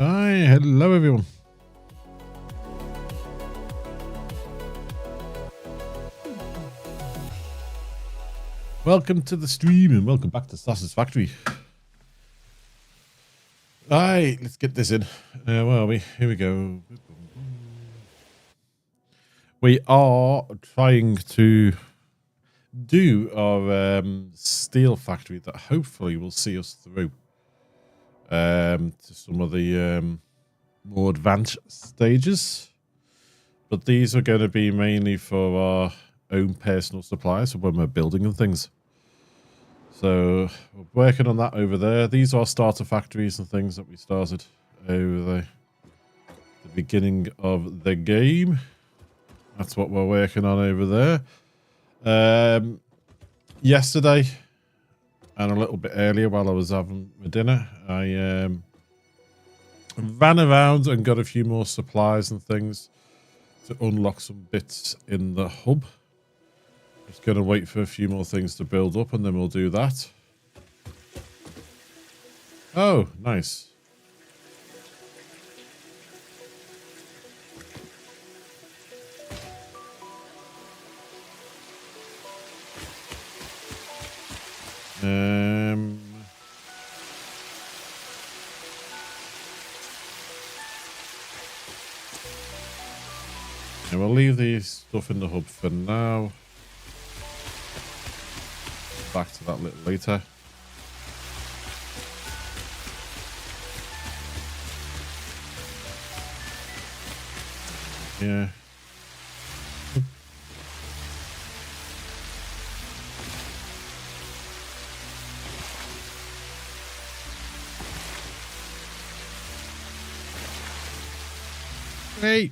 Hi, hello everyone. Welcome to the stream and welcome back to Satisfactory. Alright, let's get this in. Where are we? Here we go. We are trying to do our steel factory that hopefully will see us through to some of the more advanced stages. But these are going to be mainly for our own personal supplies when we're building and things. So we're working on that over there. These are starter factories and things that we started over the beginning of the game. That's what we're working on over there. Yesterday and a little bit earlier while I was having my dinner, I ran around and got a few more supplies and things to unlock some bits in the hub. Just going to wait for a few more things to build up and then we'll do that. Oh, nice. Yeah, we'll leave these stuff in the hub for now. back to that a little later. Yeah. Hey.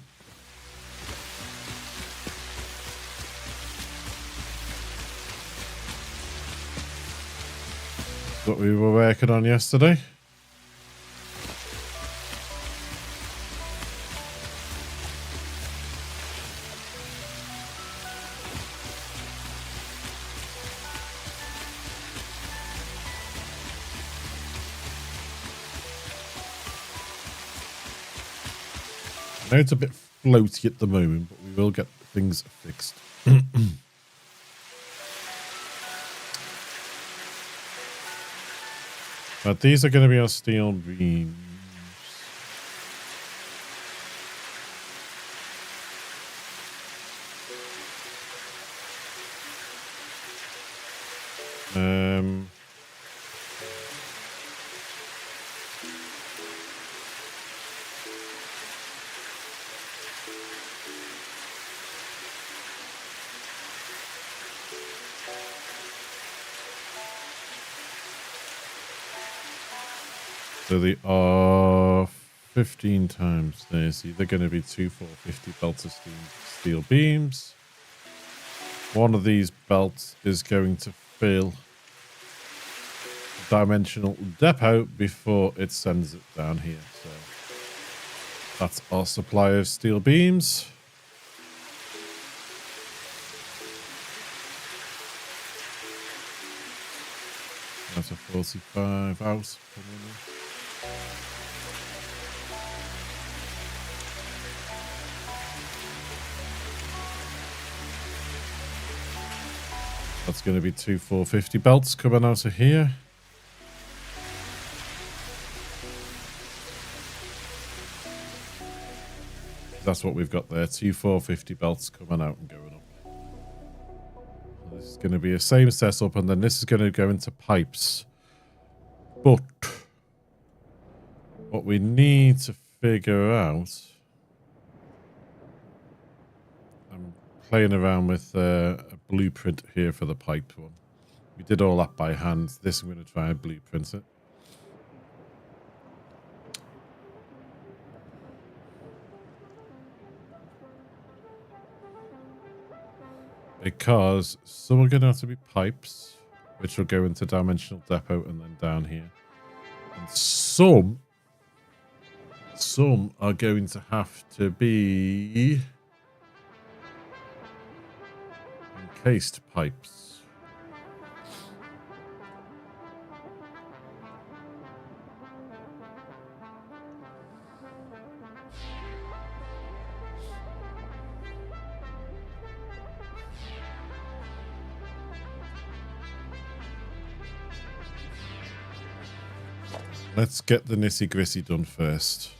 What we were working on yesterday. I know it's a bit floaty at the moment, but we will get things fixed. But these are going to be our steel beams. So they are 15 times this. They're going to be 2 450 belts of steel beams. One of these belts is going to fill the dimensional depot before it sends it down here. So that's our supply of steel beams. That's a 45 out. That's going to be 2 450 belts coming out of here. That's what we've got there. 2 450 belts coming out and going up. This is going to be the same setup, and then this is going to go into pipes. But what we need to figure out, I'm playing around with a blueprint here for the pipe one. We did all that by hand. This I'm going to try and blueprint it. Because some are going to have to be pipes, which will go into dimensional depot and then down here. And some are going to have to be encased pipes. Let's get the nitty-gritty done first.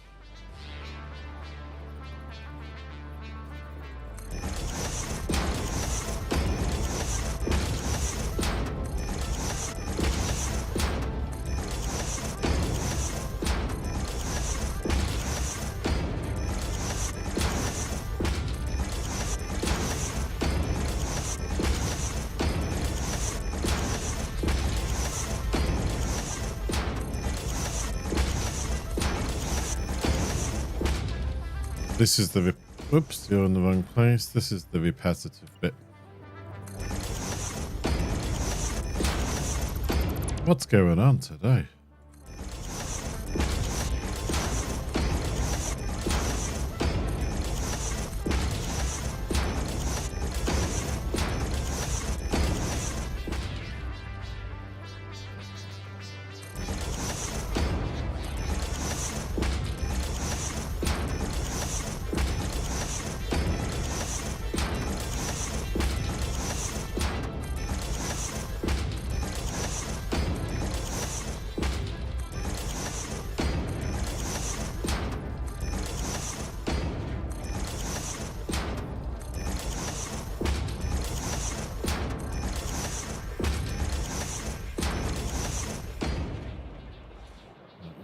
This is the oops, you're in the wrong place. This is the repetitive bit. What's going on today?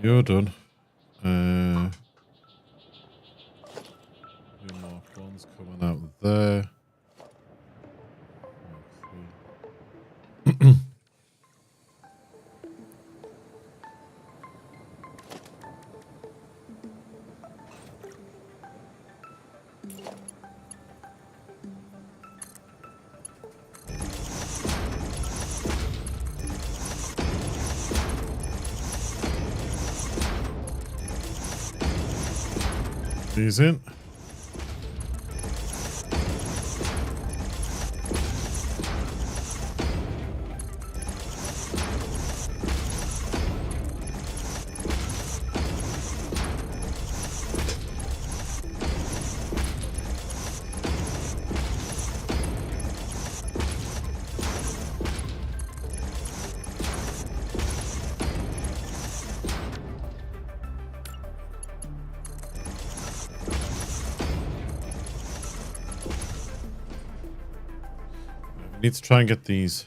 You're done. Your mark one's coming out there. These in. We need to try and get these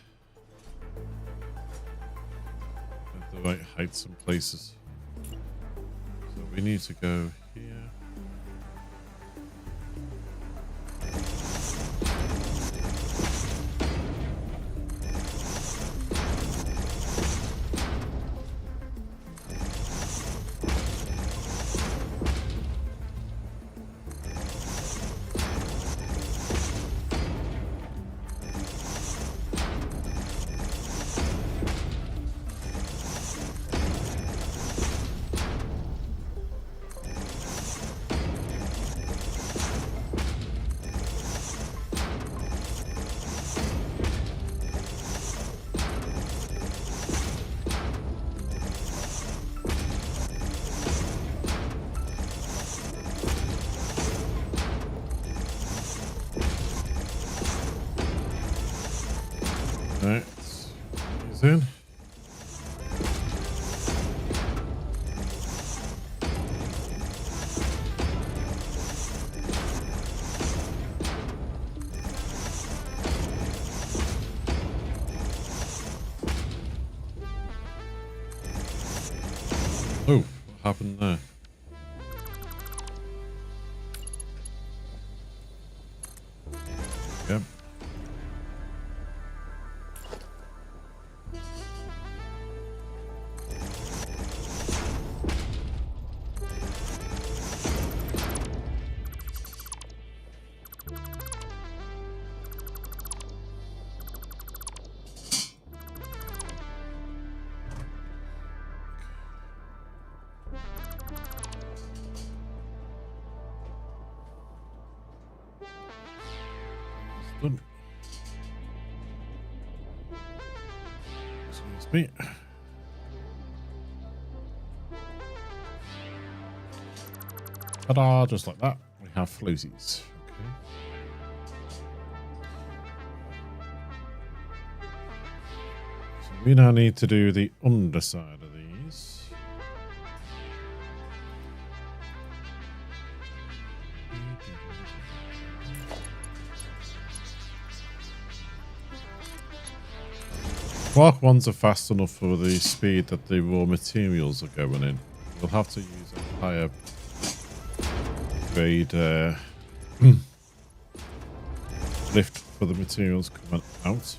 at the right heights and places. So we need to go here. Alright, he's in. Oh, what happened there? Yep. Done. Excuse me. Ta-da, just like that. We have floaties. Okay. So we now need to do the underside of these. Mark ones are fast enough for the speed that the raw materials are going in. We'll have to use a higher grade lift for the materials coming out.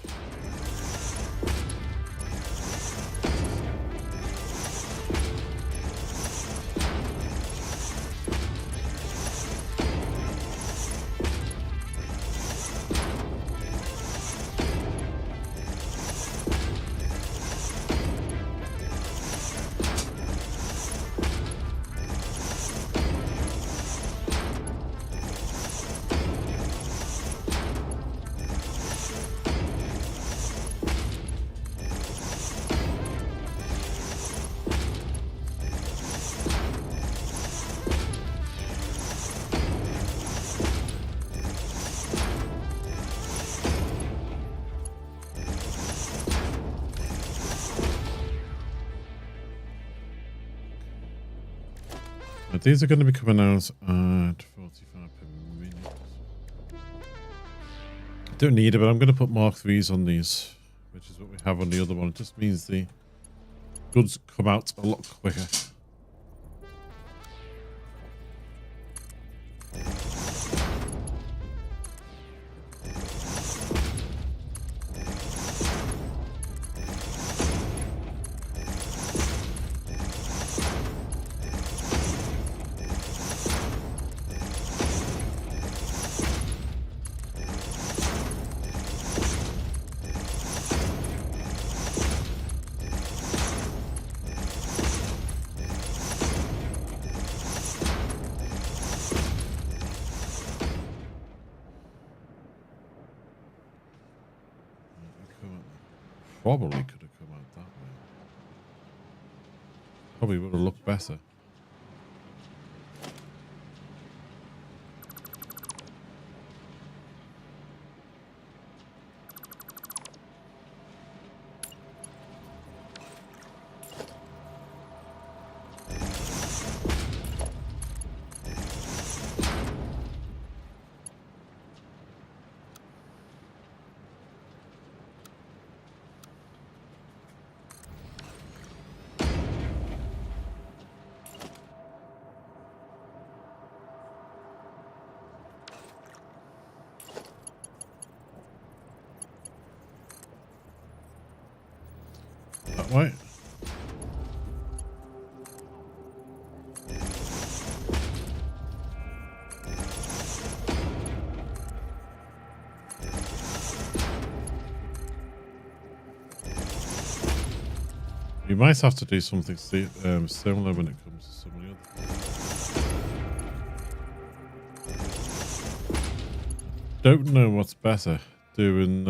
These are going to be coming out at 45 per minute. Don't need it, but I'm going to put Mark 3s on these, which is what we have on the other one. It just means the goods come out a lot quicker. come out? Probably could have come out that way. Probably would have looked better. That way. You might have to do something similar when it comes to some of the others. Don't know what's better, doing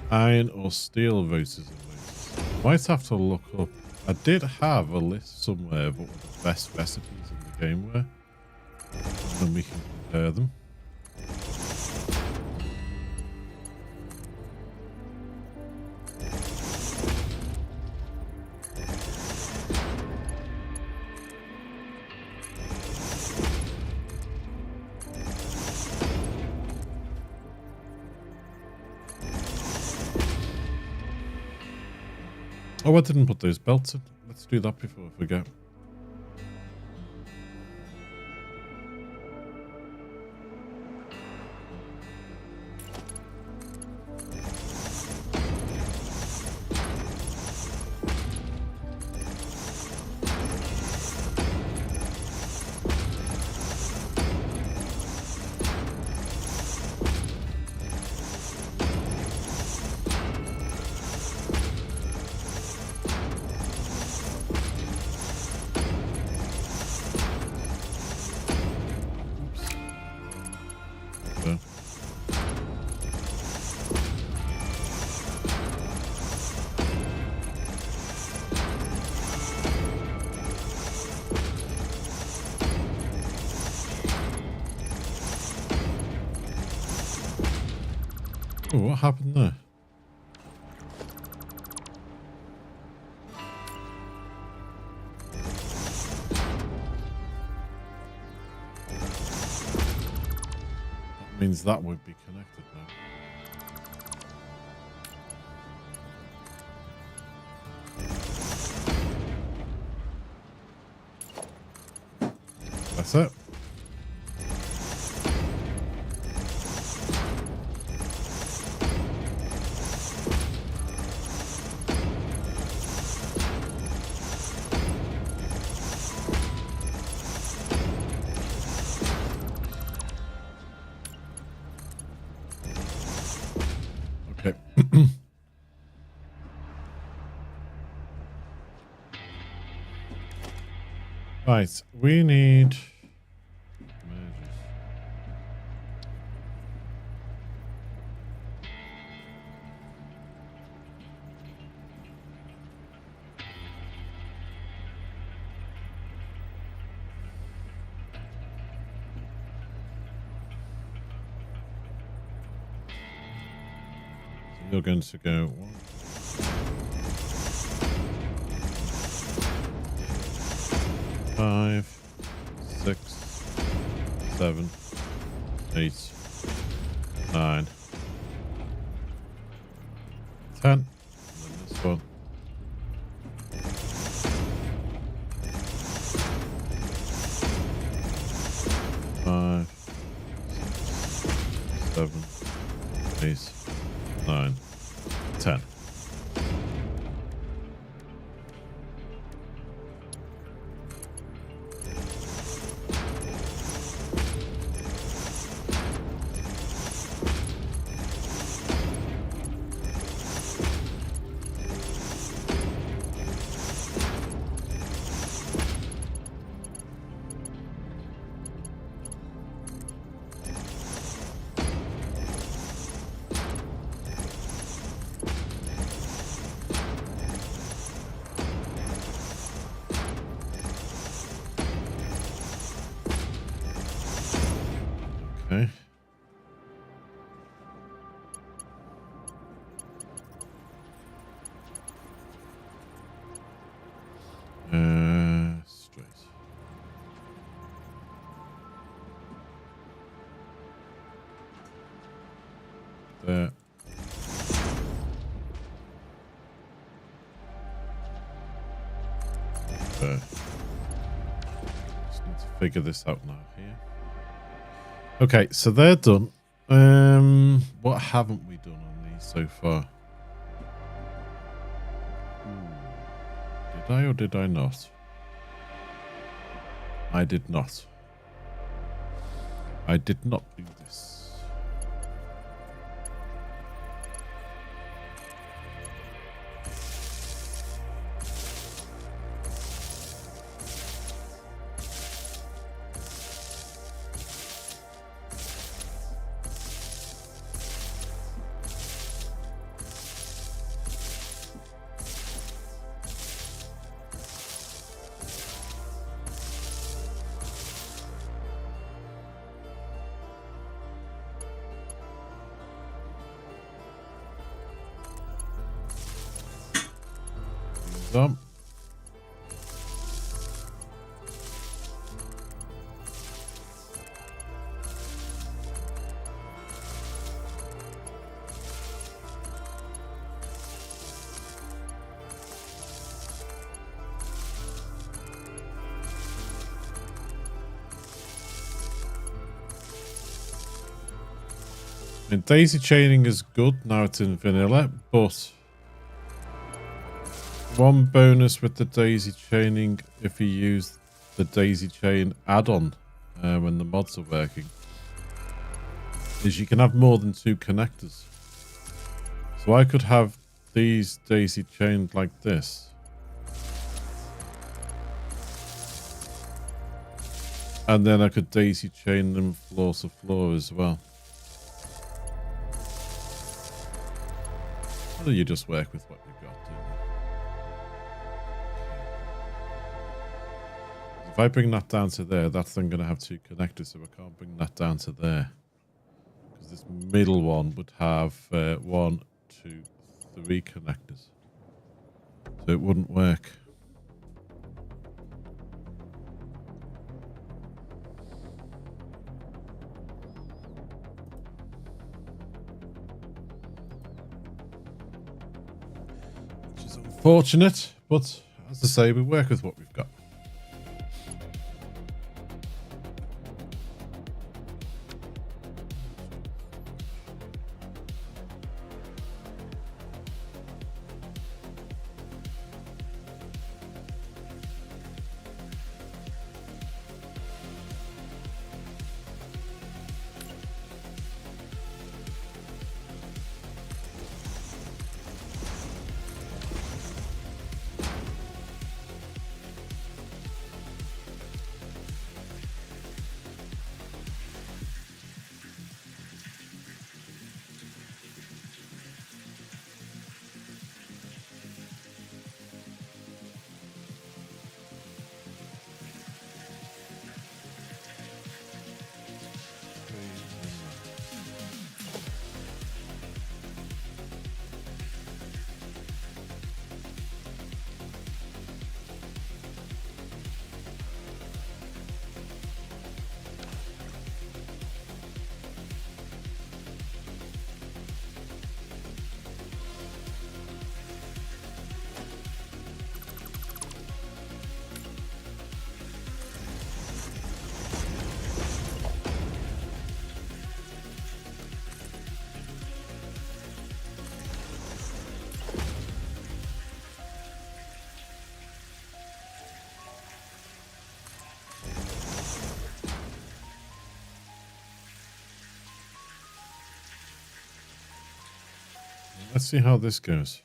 iron or steel voters and voters. Might have to look up. I did have a list somewhere of what the best recipes in the game were, and then we can compare them. Oh, I didn't put those belts in. Let's do that before I forget. Oh, what happened there? That means that would be connected now. That's it. Right, we need you're going to go 1, 5, 6, 7, 8, 9, 10, and then this one. 5, 6, 7, 8, 9, 10. Okay. Straight. There. There. Just need to figure this out now here. Okay, so they're done. What haven't we done on these so far? Did I or did I not? I did not. I did not do this. Up. And daisy chaining is good now it's in vanilla, but one bonus with the daisy chaining, if you use the daisy chain add-on when the mods are working, is you can have more than 2 connectors. So I could have these daisy chained like this. And then I could daisy chain them floor to floor as well. Or you just work with what you've got, don't you? If I bring that down to there, that's then going to have 2 connectors, so I can't bring that down to there. Because this middle one would have 1, 2, 3 connectors. So it wouldn't work. Which is unfortunate, but as I say, we work with what we've got. Let's see how this goes.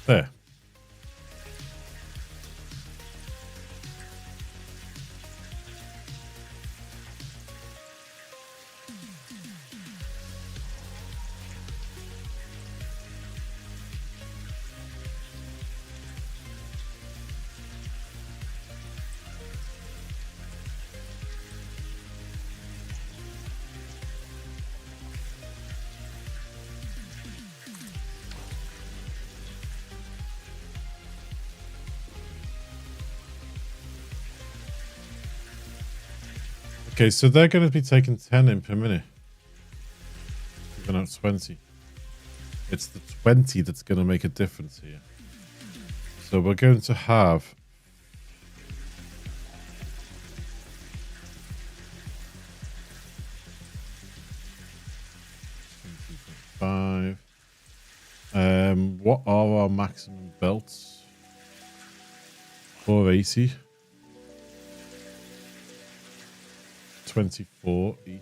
There. Okay, so they're going to be taking 10 in per minute. We're going to have 20. It's the 20 that's going to make a difference here. So we're going to have... $20.5. What are our maximum belts? 480. 24 each.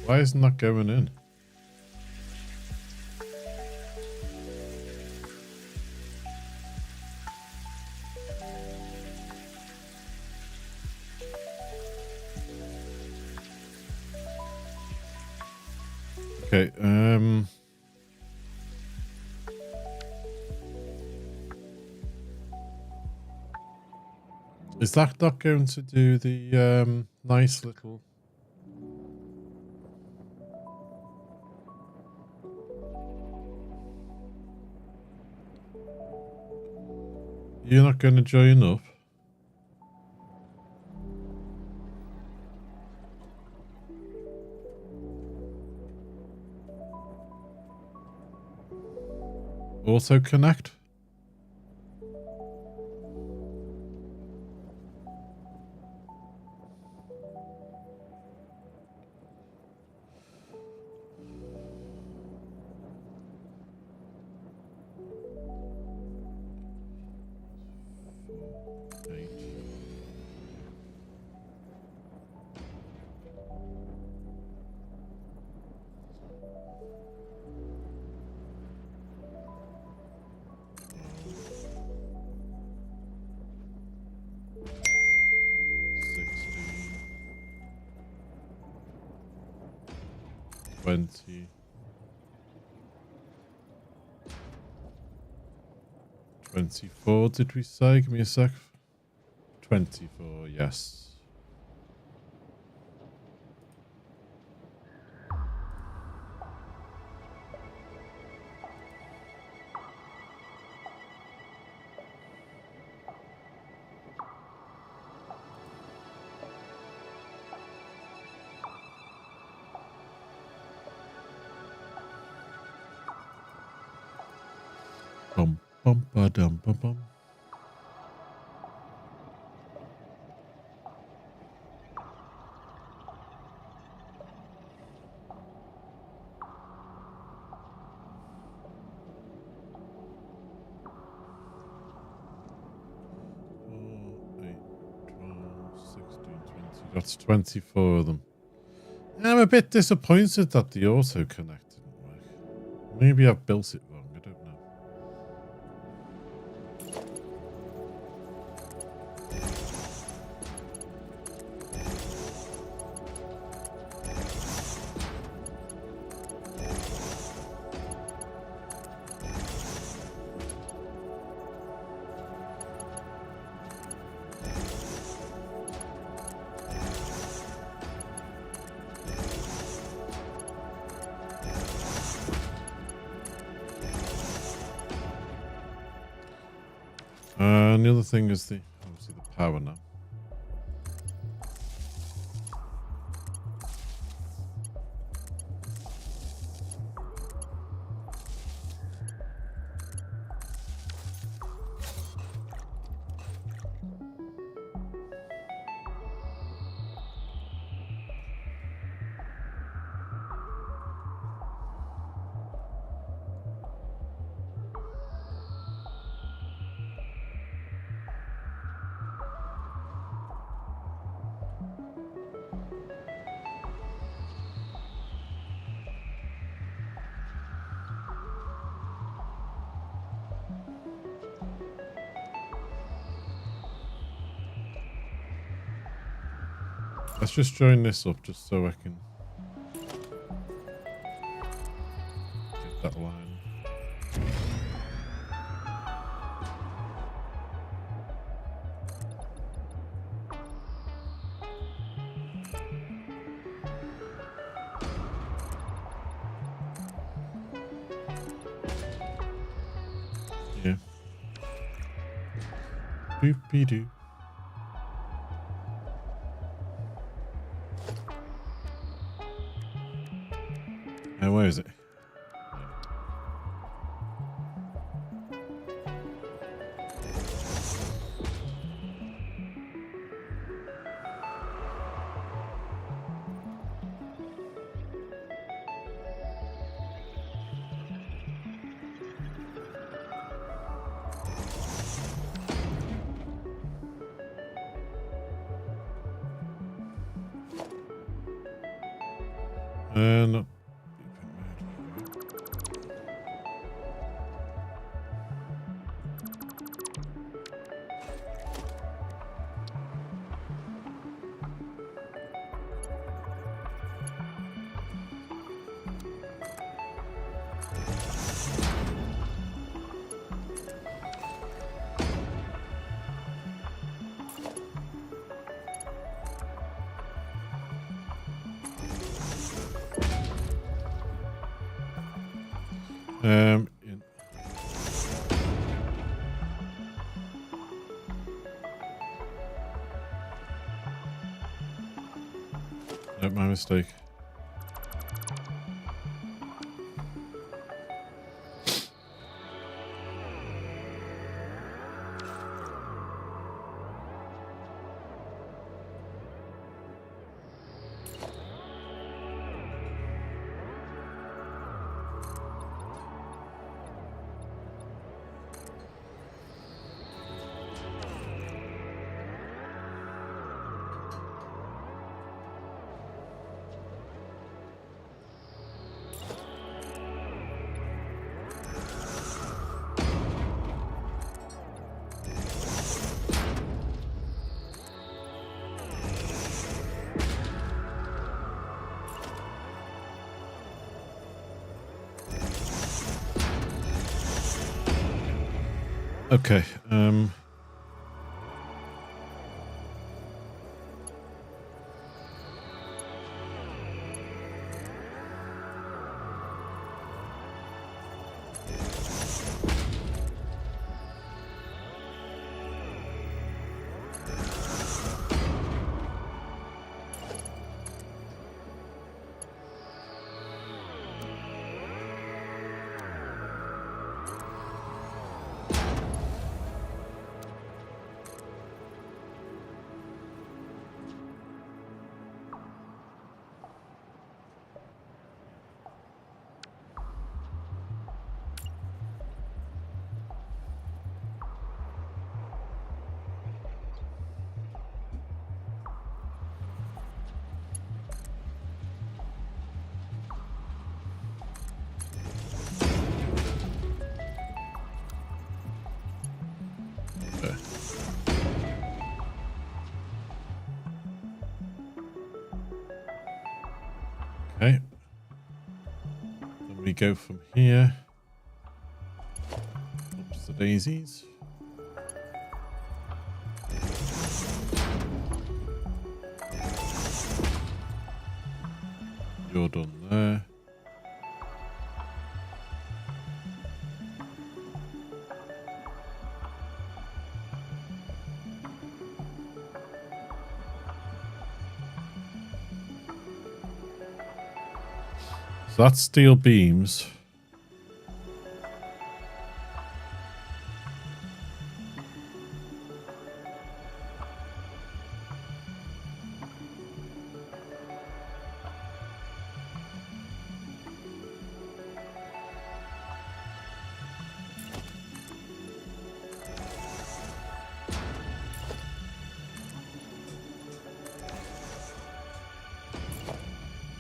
Why isn't that going in? Okay, is that not going to do the nice little... You're not going to join up? Also connect? $20. 24, did we say? Give me a sec. 24, yes. Bum bum ba dum bum bum. That's 24 of them. I'm a bit disappointed that the auto connect didn't work. Maybe I've built it wrong. I don't know. And the other thing is obviously the power now. Let's just join this up just so I can get that line. Yeah. Boopy-doo. Where is it? Not. No, my mistake. Okay. Okay. Then we go from here. Oops, the daisies. You're done there. So that's steel beams.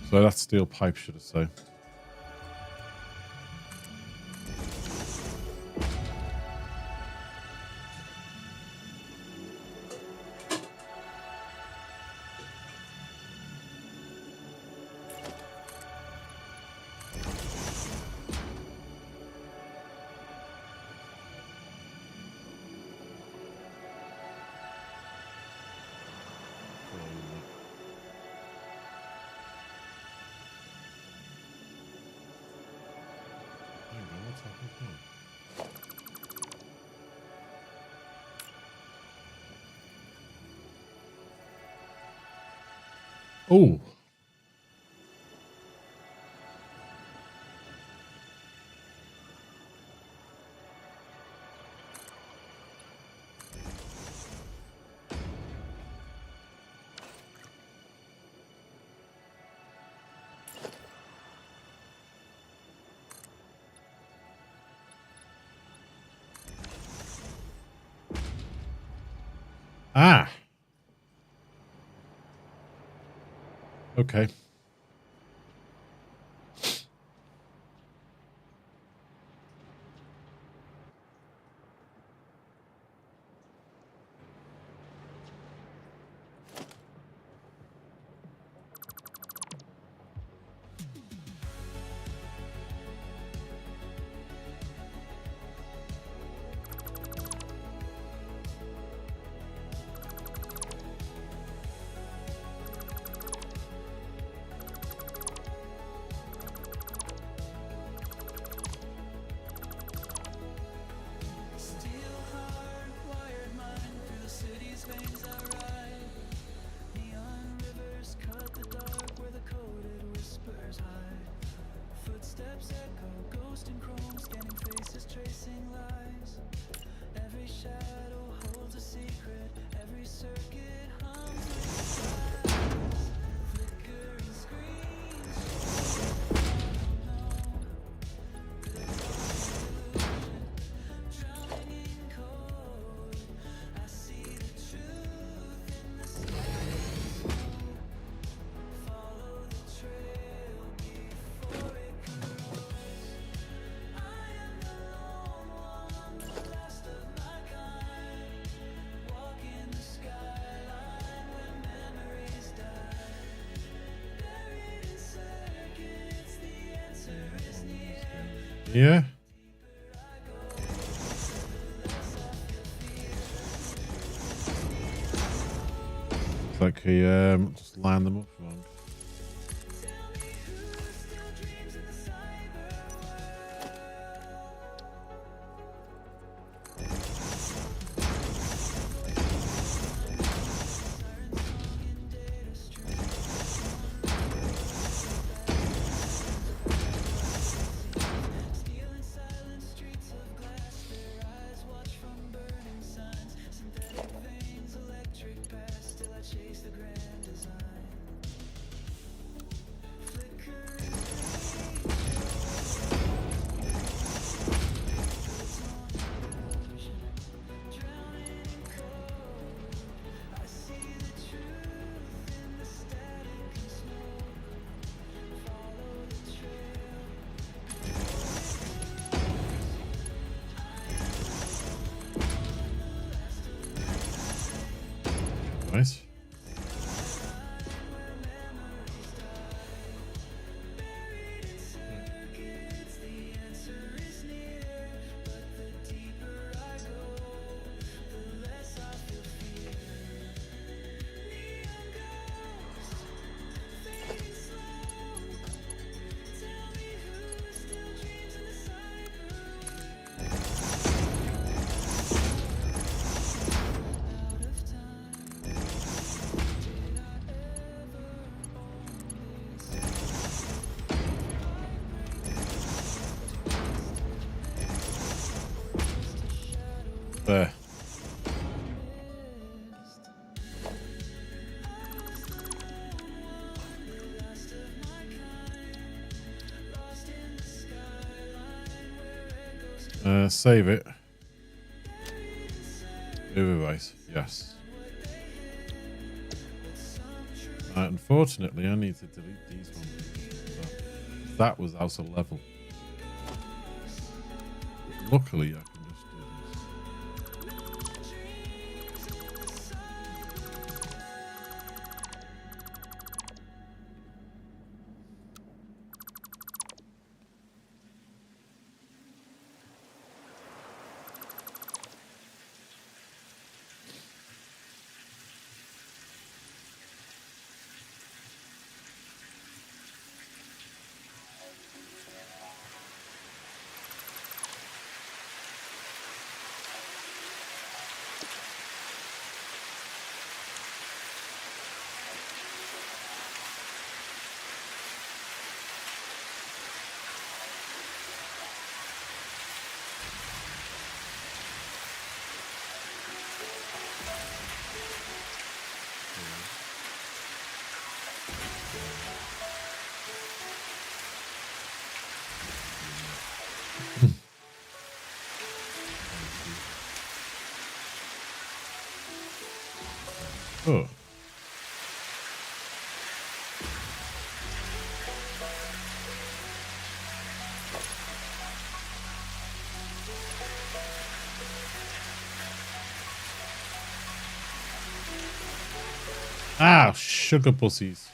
So that's steel pipe, should I say. Oh. Ah. Okay. Yeah. Looks like he just lined them up wrong. Nice. There. Save it. Overwrite. Yes. Unfortunately, I need to delete these ones. That was out of level. Luckily, I can just do this. Oh. Ah, sugar pussies.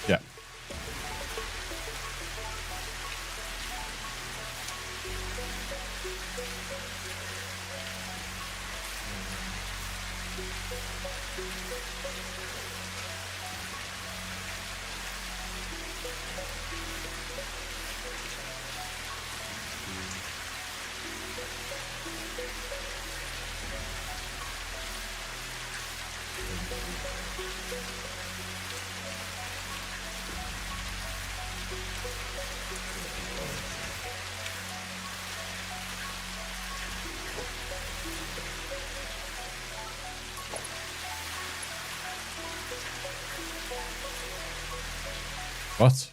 Yeah. What?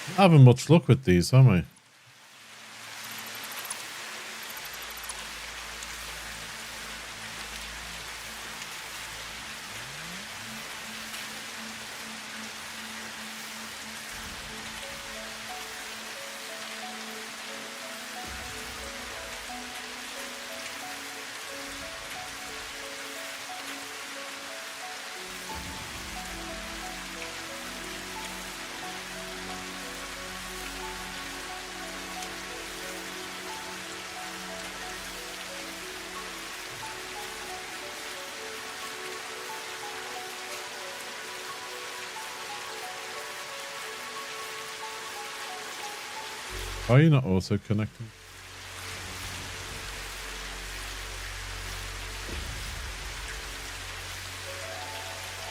Not having much luck with these, am I? Why are you not also connecting?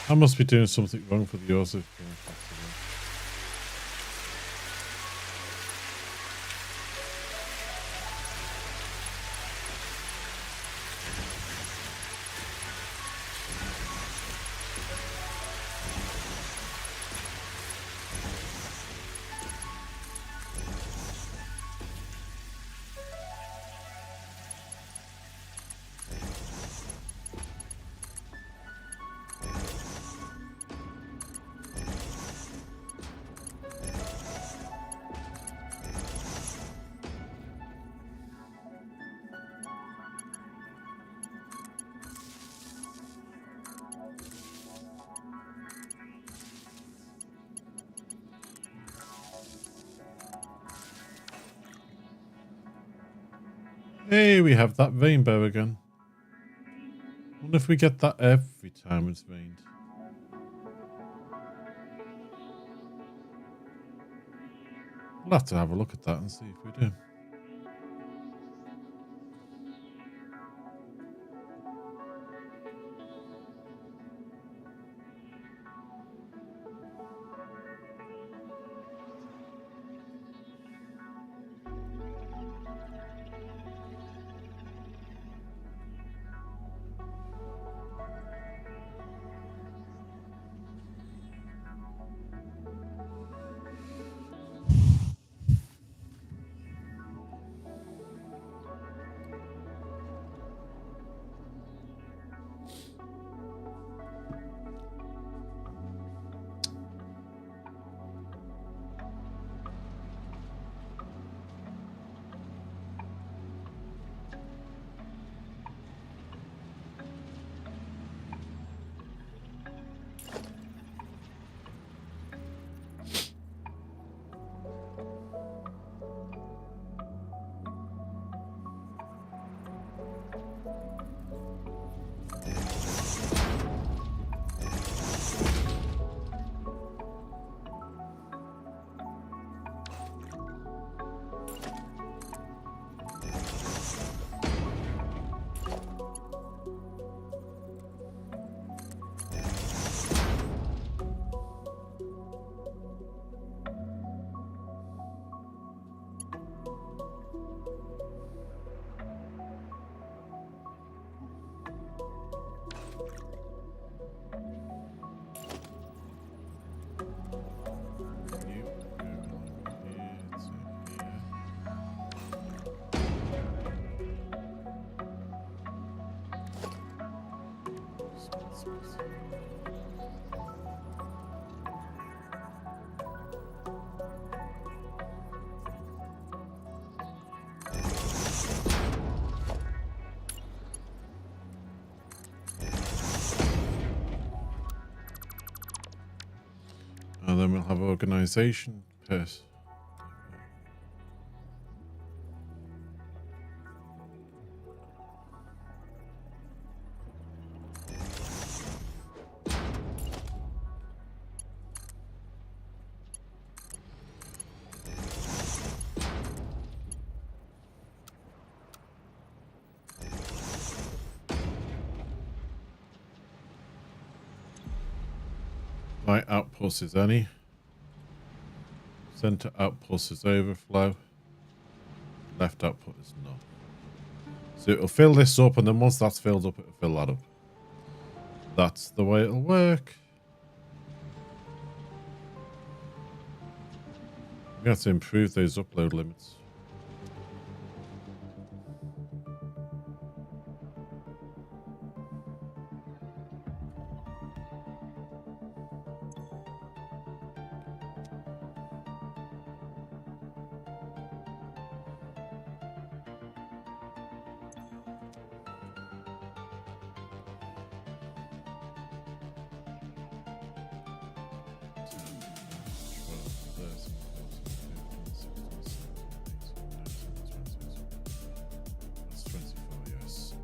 I must be doing something wrong for the auto connecting. Hey, we have that vein bow again. Wonder if we get that every time it's veined. We'll have to have a look at that and see if we do. And then we'll have organization person. Right output is any. Center output is overflow. Left output is none. So it'll fill this up, and then once that's filled up, it'll fill that up. That's the way it'll work. We have to improve those upload limits.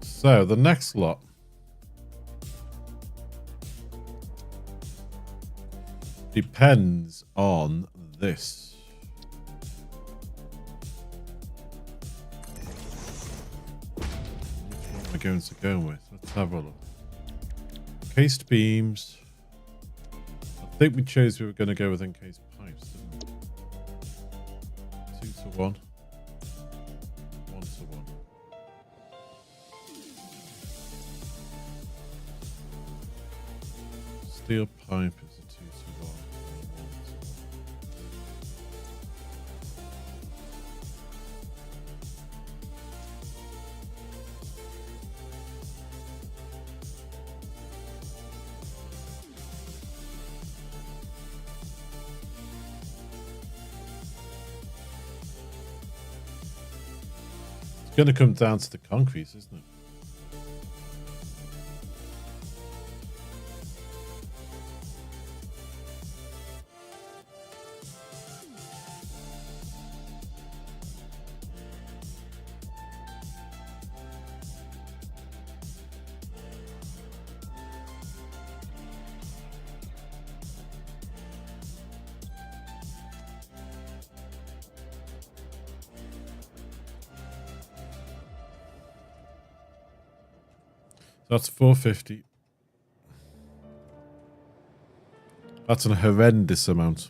So the next lot depends on this. Which one am I going to go with? Let's have a look. Encased beams. I think we chose we were going to go with encased pipes, didn't we? 2 to 1. 1 to 1. Steel pipe is a 2 to 1. It's going to come down to the concrete, isn't it? That's 450. That's an horrendous amount.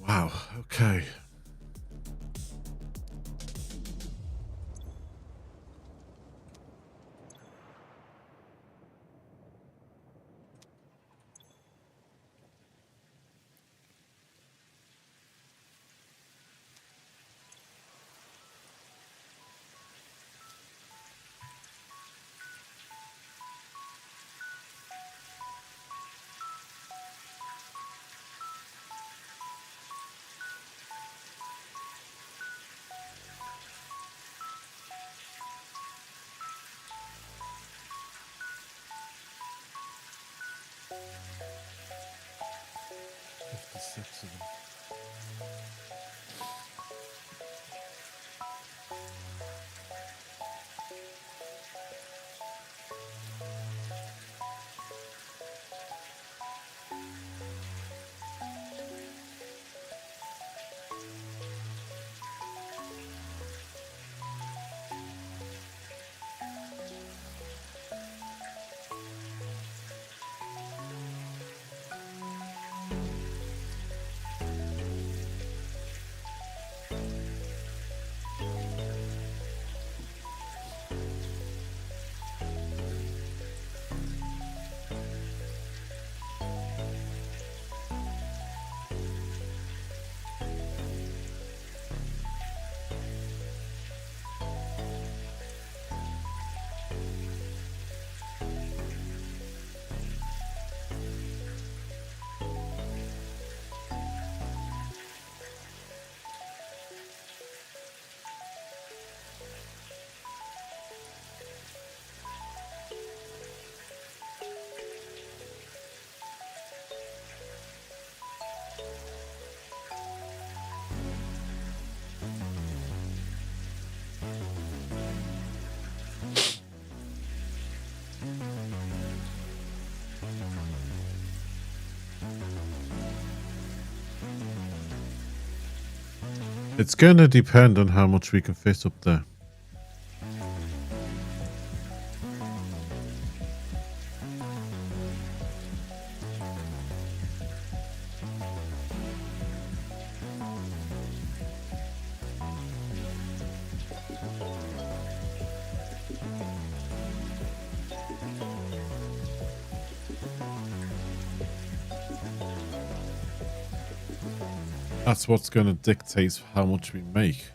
Wow, okay. 56 of them. It's going to depend on how much we can fit up there. That's what's going to dictate how much we make.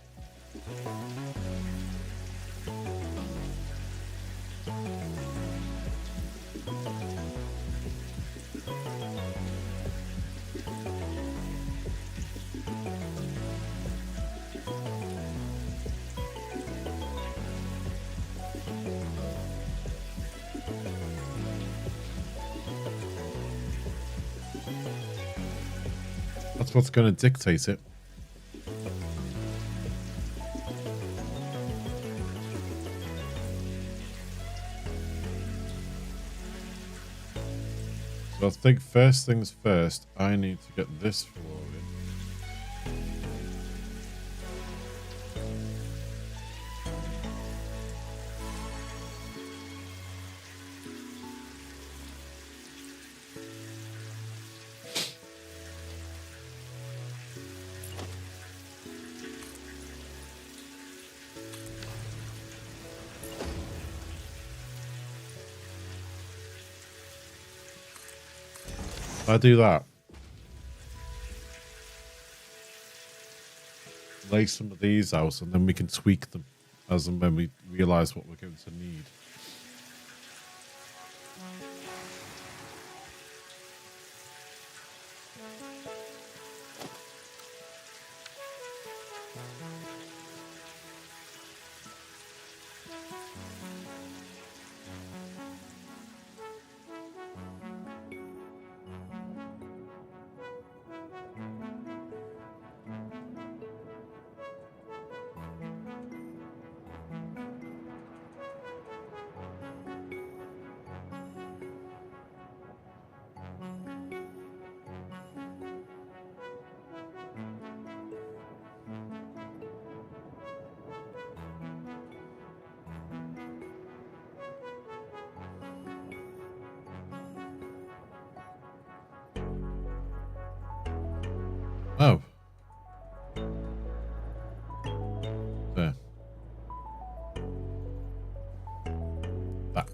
That's what's going to dictate it. So I think first things first, I need to get this floor in. I do that. Lay some of these out and then we can tweak them as and when we realize what we're going to need. Oh. There. That.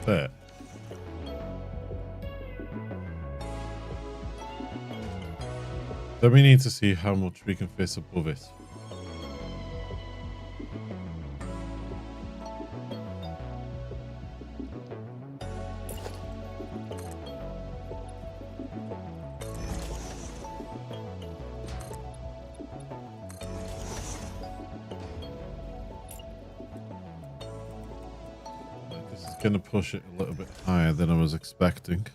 bit. Then we need to see how much we can fit above it. This is going to push it a little bit higher than I was expecting.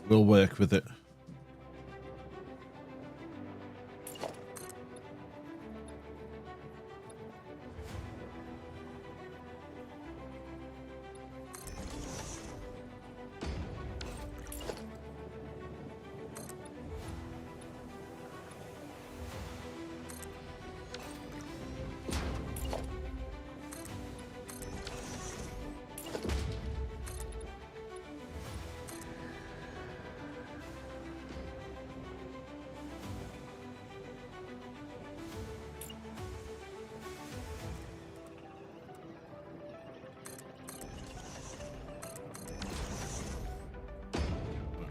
We'll work with it.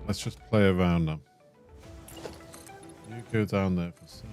Let's just play around now. You go down there for a sec.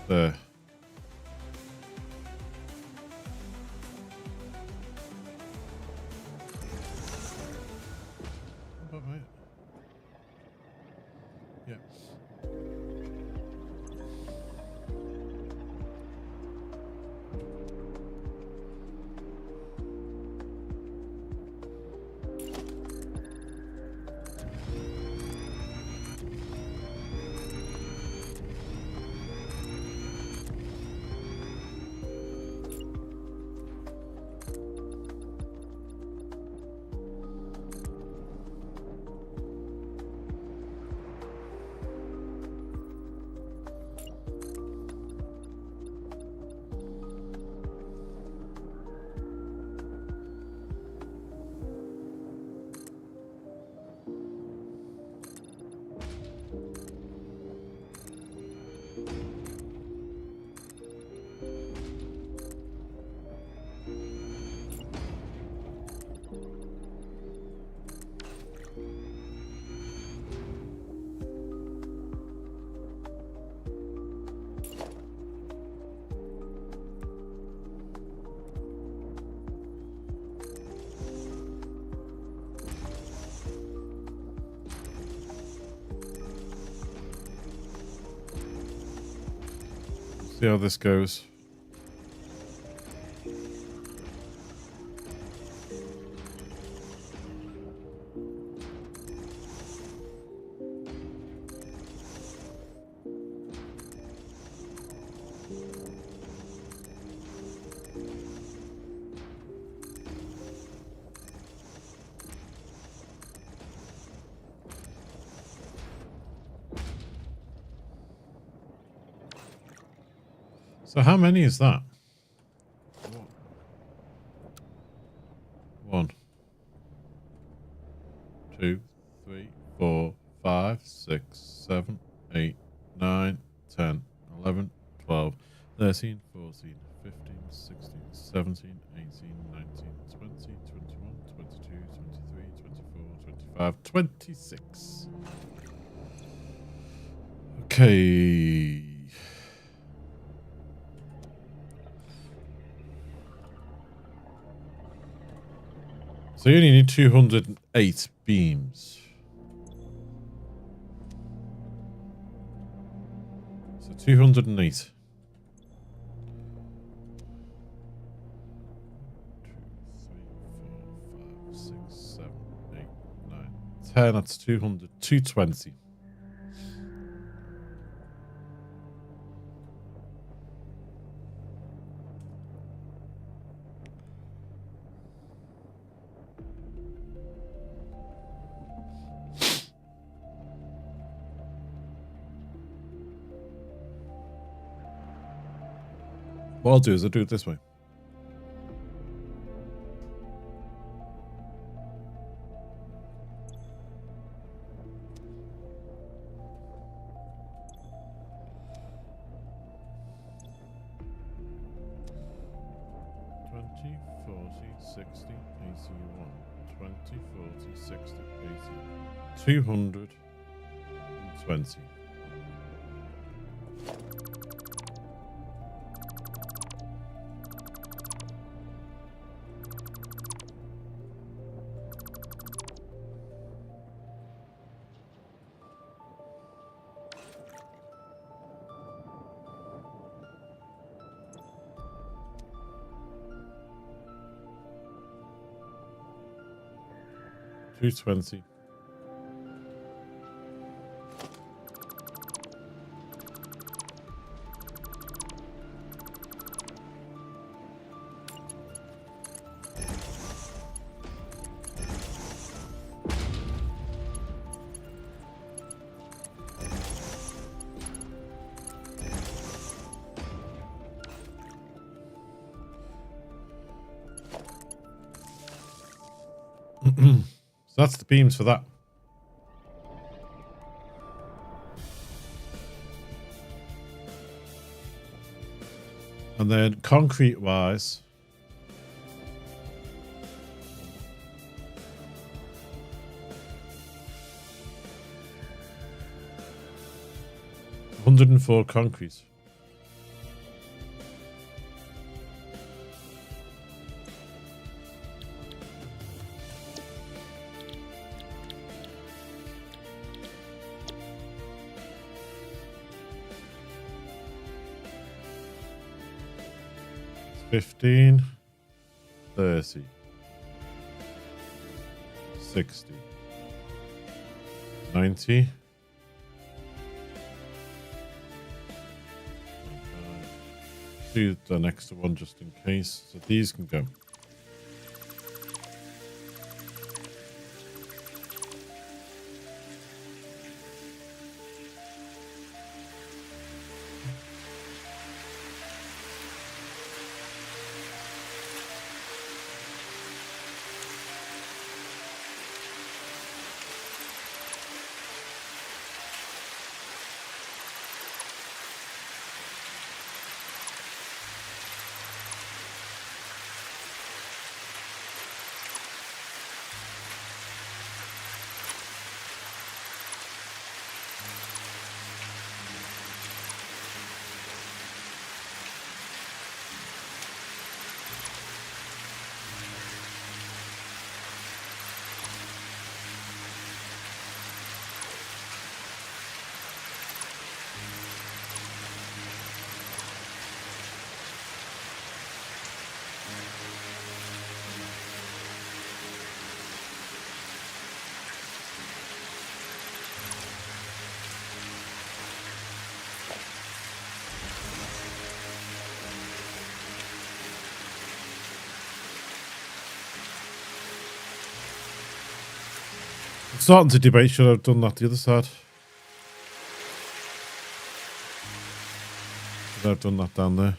There. About right. Yeah. See how this goes. So how many is that? 1, 2, 3, 4, 5, 6, 7, 8, 9, 10, 11, 12, 13, 14, 15, 16, 17, 18, 19, 20, 21, 22, 23, 24, 25, 26. Okay. So you only need 208 beams. 208. 10, that's 200. 220. What I'll do is I'll do it this way. $20, $40, $60, $81. $20, $40, $60, $80. 220. $220. So that's the beams for that. And then concrete wise, $104 concrete. $15, $30, $60, $90, do the next one just in case. So these can go. I'm starting to debate should I have done that the other side. Should I have done that down there?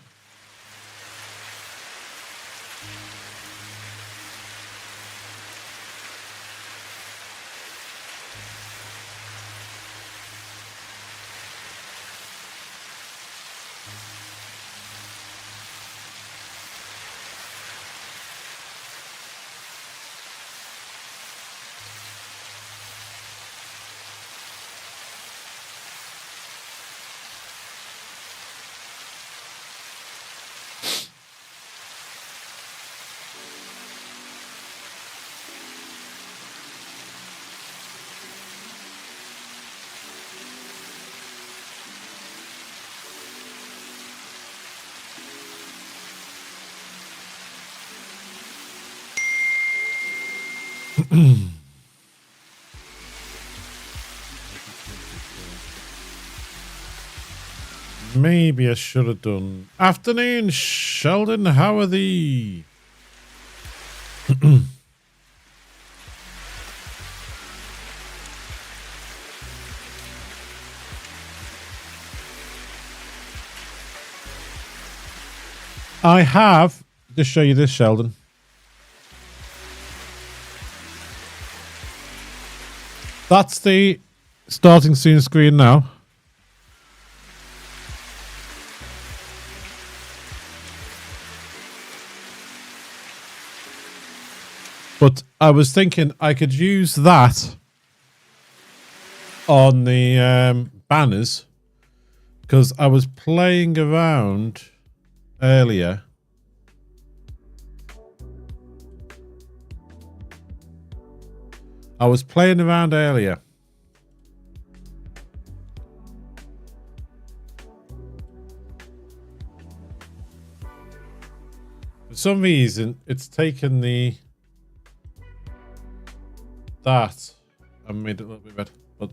Maybe I should have done. Afternoon, Sheldon. How are thee? I have to show you this, Sheldon. That's the starting soon screen now. But I was thinking I could use that on the banners because I was playing around earlier. For some reason, it's taken that and made it a little bit better. But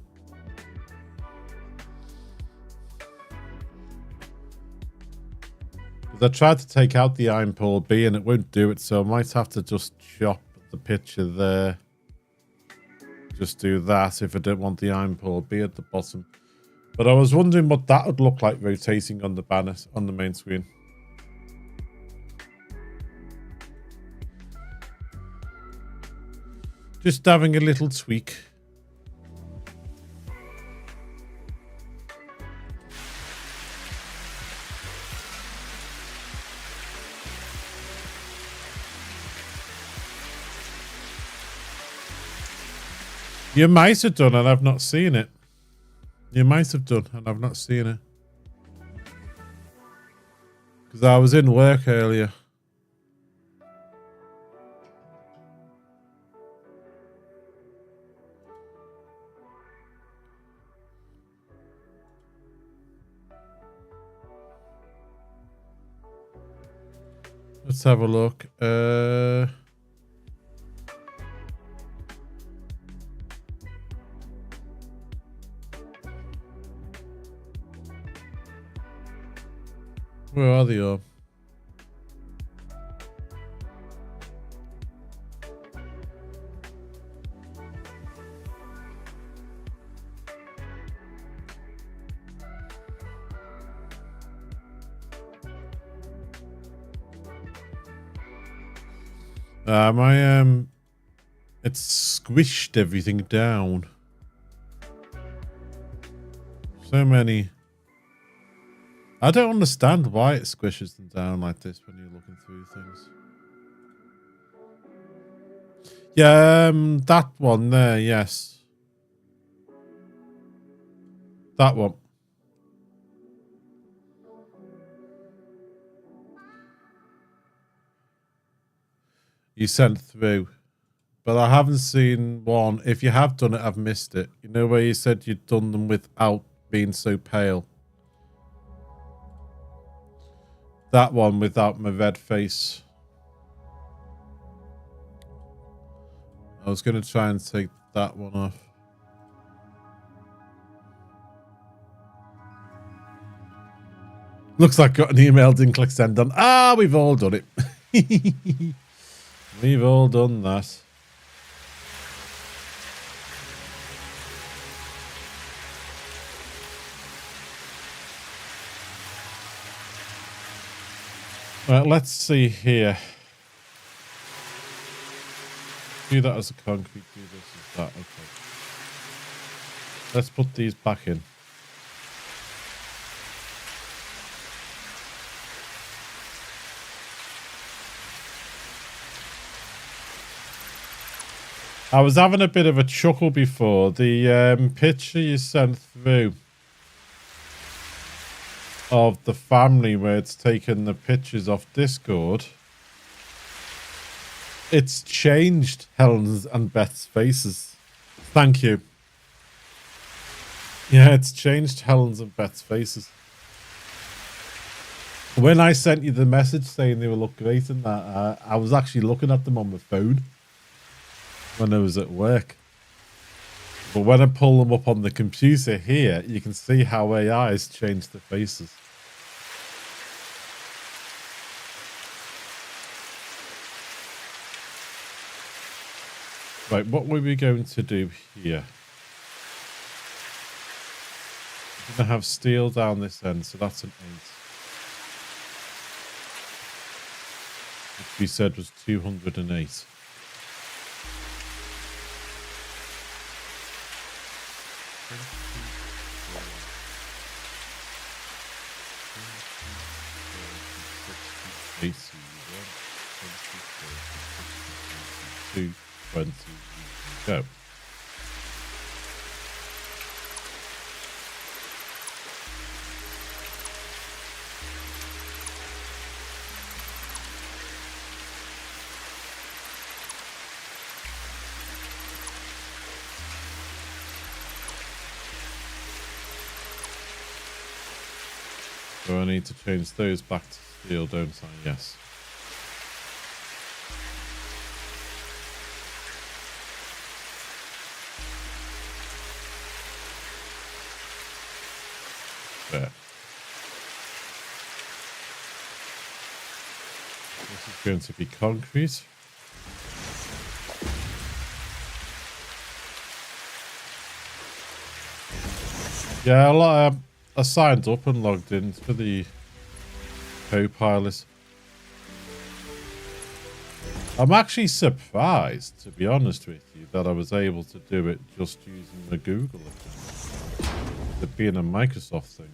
I tried to take out the ImPaulB and it won't do it, so I might have to just chop the picture there. Just do that if I don't want the ImPaulB at the bottom. But I was wondering what that would look like rotating on the banner on the main screen. Just having a little tweak. You might have done and I've not seen it. You might have done and I've not seen it. Because I was in work earlier. Let's have a look. Where are they all? It's squished everything down. So many. I don't understand why it squishes them down like this when you're looking through things. Yeah, that one there, yes. That one. You sent through. But I haven't seen one. If you have done it, I've missed it. You know where you said you'd done them without being so pale? That one without my red face. I was going to try and take that one off. Looks like I got an email, didn't click send on. Ah, we've all done it. We've all done that. Right, let's see here. Do that as a concrete, do this as that, okay. Let's put these back in. I was having a bit of a chuckle before. The picture you sent through of the family where it's taken the pictures off Discord, it's changed Helen's and Beth's faces. Thank you. Yeah, it's changed Helen's and Beth's faces. When I sent you the message saying they would look great in that, I was actually looking at them on my phone. when I was at work. But when I pull them up on the computer here, you can see how AI has changed the faces. Right, what were we going to do here? We're going to have steel down this end, so that's an 8. Which we said was 208. Go. So I need to change those back to steel, don't I? Yes. There. This is going to be concrete. Yeah, I signed up and logged in for the co-pilot. I'm actually surprised, to be honest with you, that I was able to do it just using the Google account. It being a Microsoft thing.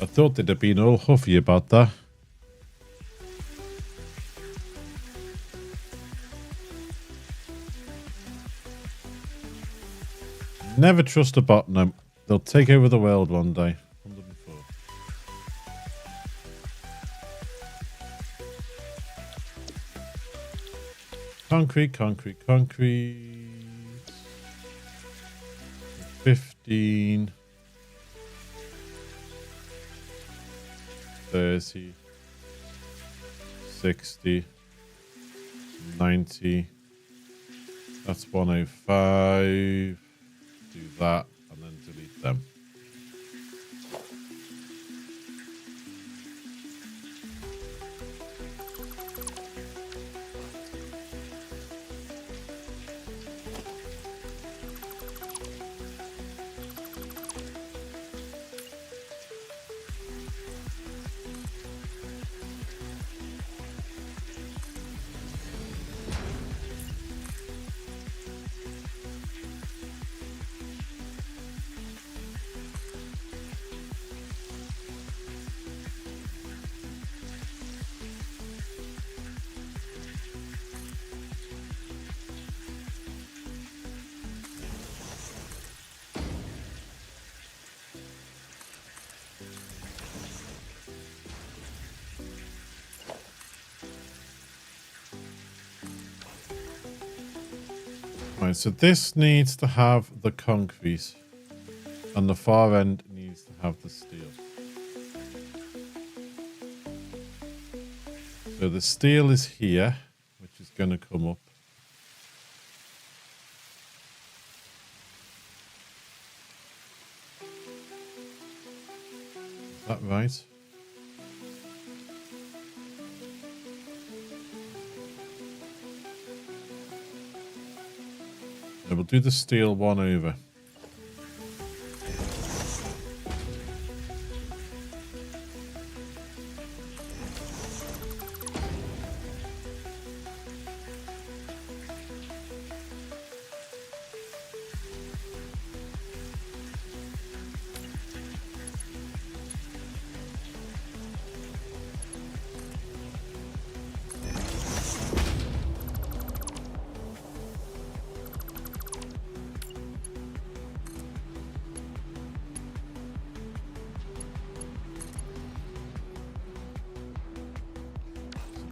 I thought they'd have been all huffy about that. Never trust a bot, no. They'll take over the world one day. 104. Concrete, concrete, concrete. 15. 30. 60. 90. That's 105. Do that and then delete them. Right, so this needs to have the concrete and the far end needs to have the steel. So the steel is here, which is going to come up. Is that right? No, we'll do the steel one over.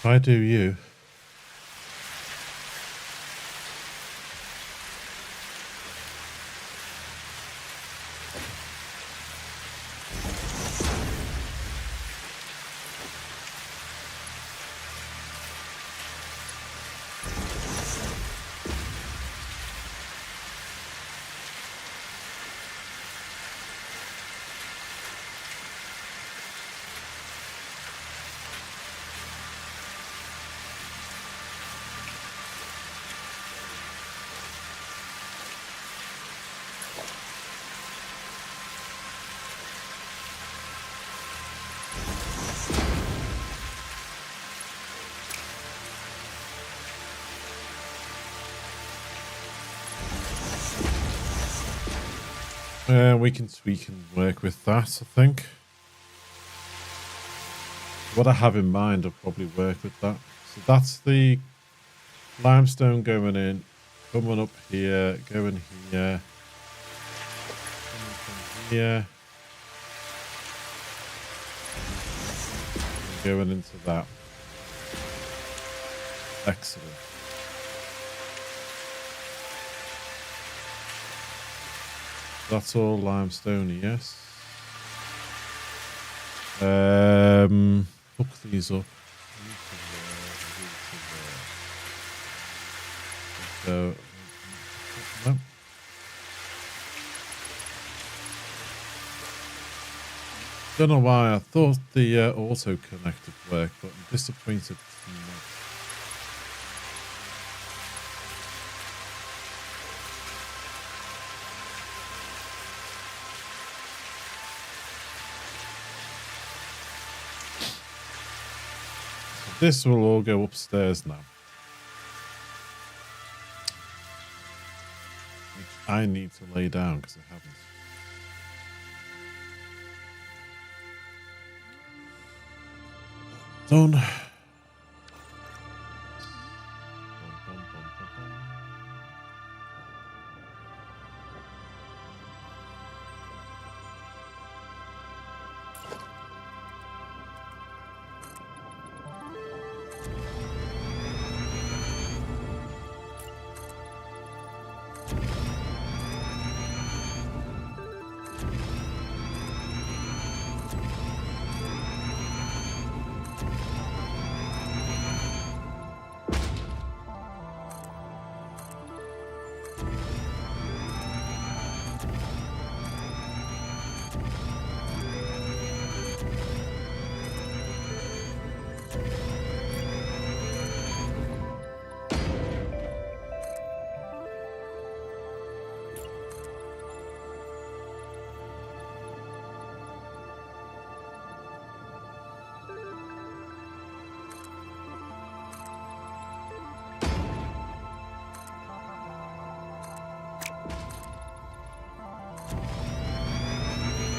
If I do you. We can work with that, I think. What I have in mind will probably work with that. So that's the limestone going in, coming up here, going here, coming from here, and going into that. Excellent. That's all limestone, yes. Hook these up. So, no. Don't know why I thought the auto connect would work, but I'm disappointed. This will all go upstairs now. Which I need to lay down because I haven't. Done.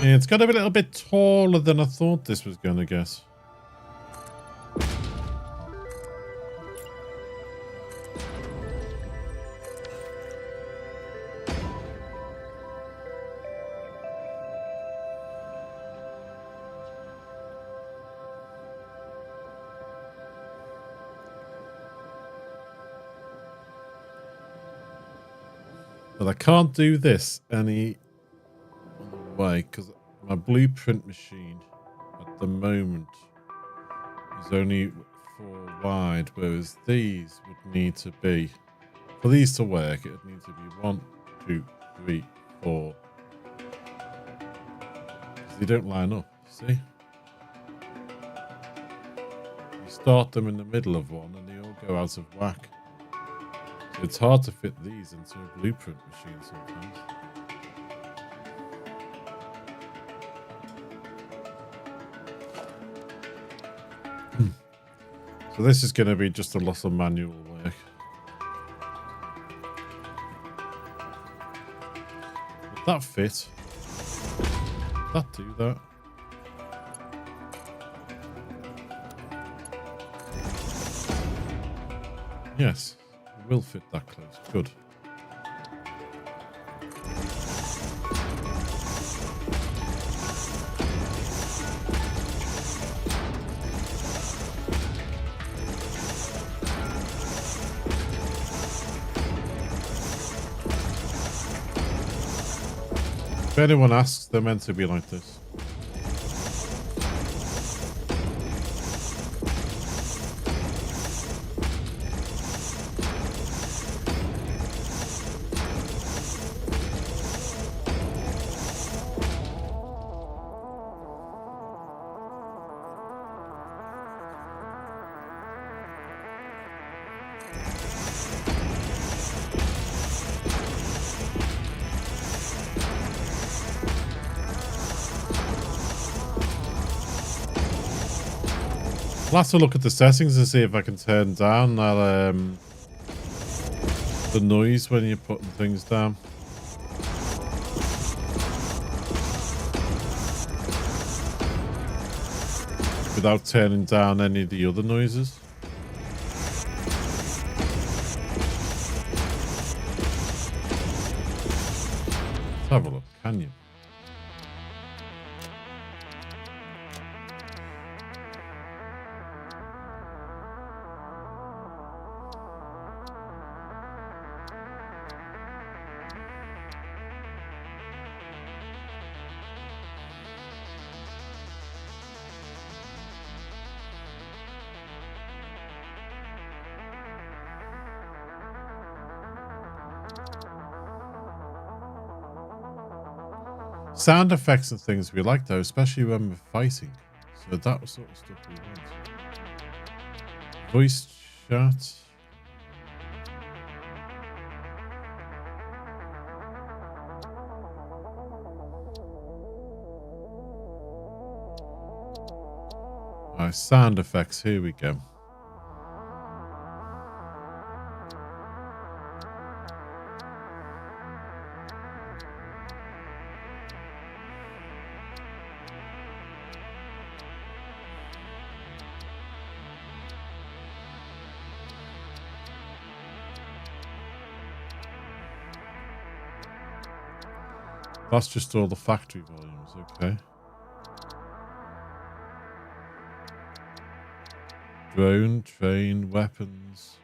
Yeah, it's got to be a little bit taller than I thought this was going to get. But I can't do this any way because my blueprint machine at the moment is only 4 wide, whereas these would need to be, for these to work, it would need to be 1, 2, 3, 4. Because they don't line up, you see? You start them in the middle of one and they all go out of whack. So it's hard to fit these into a blueprint machine sometimes. So this is going to be just a lot of manual work. Would that fit? Would that do that? Yes, it will fit that close. Good. If anyone asks, they're meant to be like this. I'll have to look at the settings and see if I can turn down that the noise when you're putting things down. Without turning down any of the other noises. Let's have a look, can you? Sound effects and things we like though, especially when we're fighting. So that was sort of stuff we want. Voice chat. Alright, sound effects, here we go. That's just all the factory volumes, okay. Drone, train, weapons.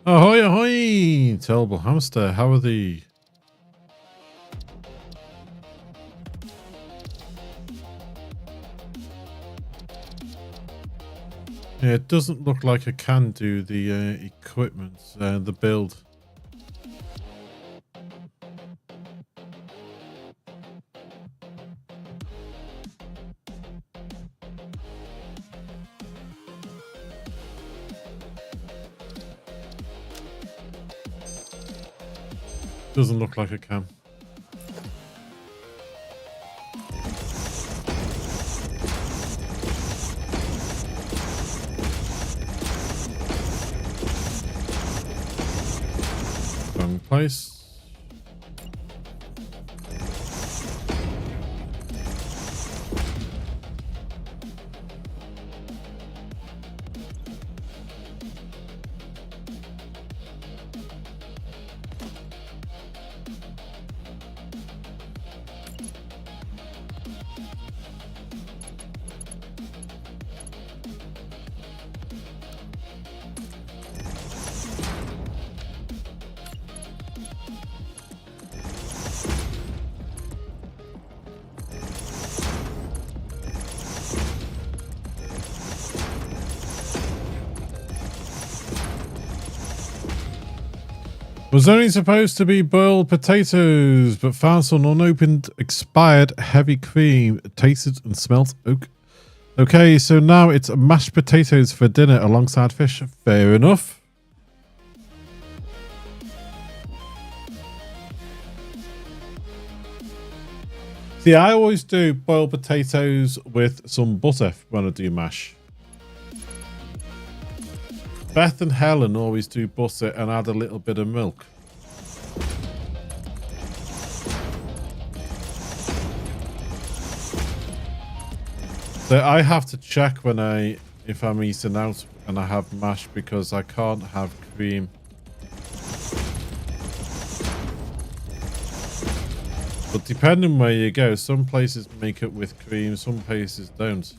Ahoy, ahoy! Terrible hamster, how are thee? Yeah, it doesn't look like I can do the equipment, the build. Doesn't look like I can. Wrong place. Was only supposed to be boiled potatoes, but found some unopened, expired, heavy cream. It tasted and smelt okay, so now it's mashed potatoes for dinner alongside fish. Fair enough. See, I always do boiled potatoes with some butter when I do mash. Beth and Helen always do butter and add a little bit of milk. So I have to check if I'm eating out and I have mash, because I can't have cream. But depending where you go, some places make it with cream, some places don't.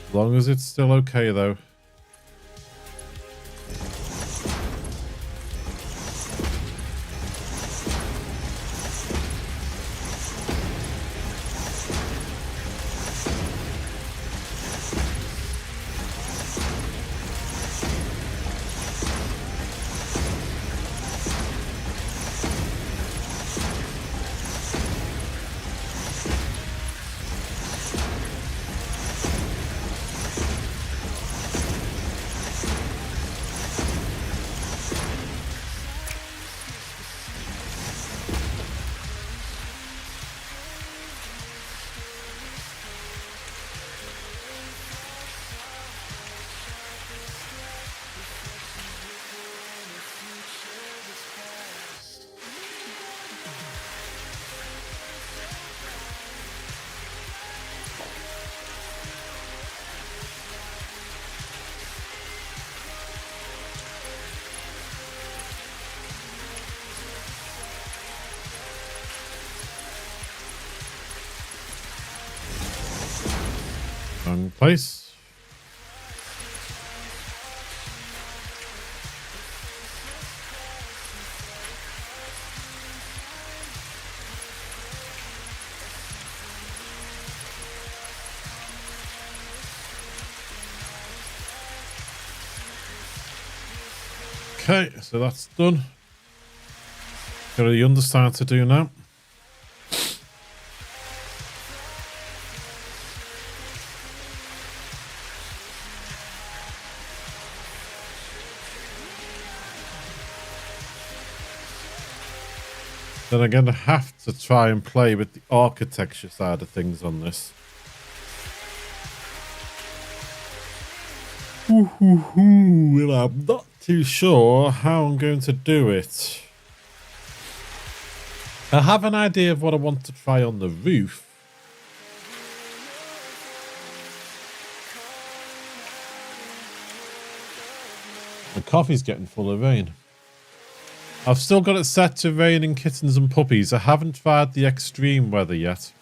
As long as it's still okay, though. Wrong place. Okay, so that's done. Got the understand to do now. Then I'm going to have to try and play with the architecture side of things on this. Well, I'm not too sure how I'm going to do it. I have an idea of what I want to try on the roof. The coffee's getting full of rain. I've still got it set to raining kittens and puppies. I haven't tried the extreme weather yet.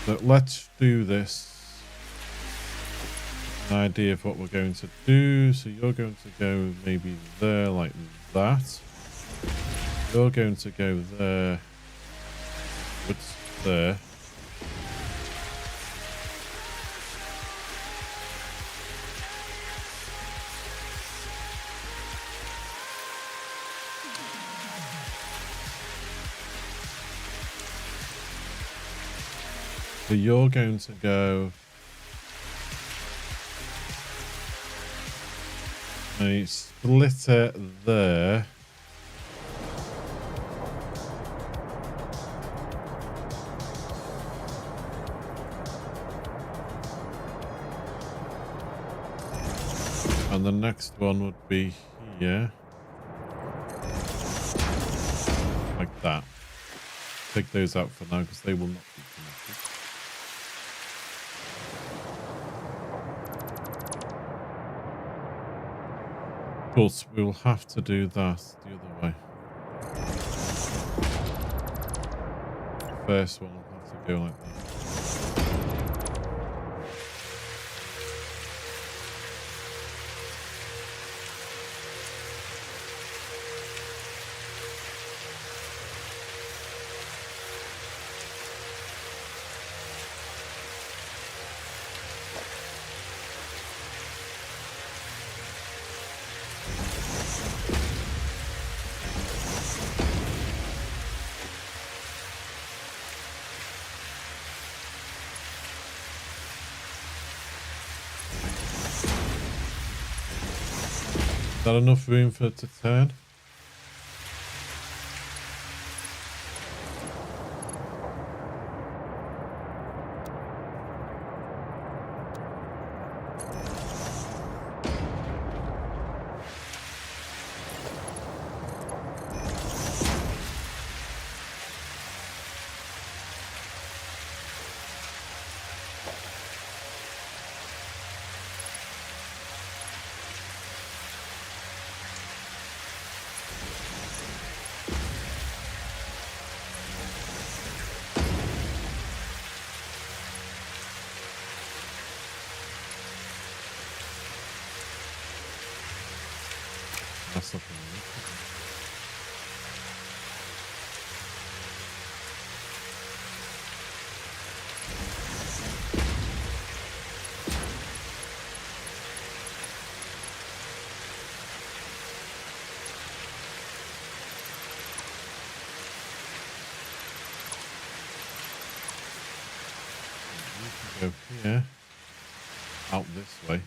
But let's do this. An idea of what we're going to do. So you're going to go maybe there like that. You're going to go there. What's there? So you're going to go a splitter there. And the next one would be here. Like that. Take those out for now because they will not be connected. Of course, we will have to do that the other way. First one will have to go like that. Is that enough room for it to turn? That's not gonna work. You can go here, out this way.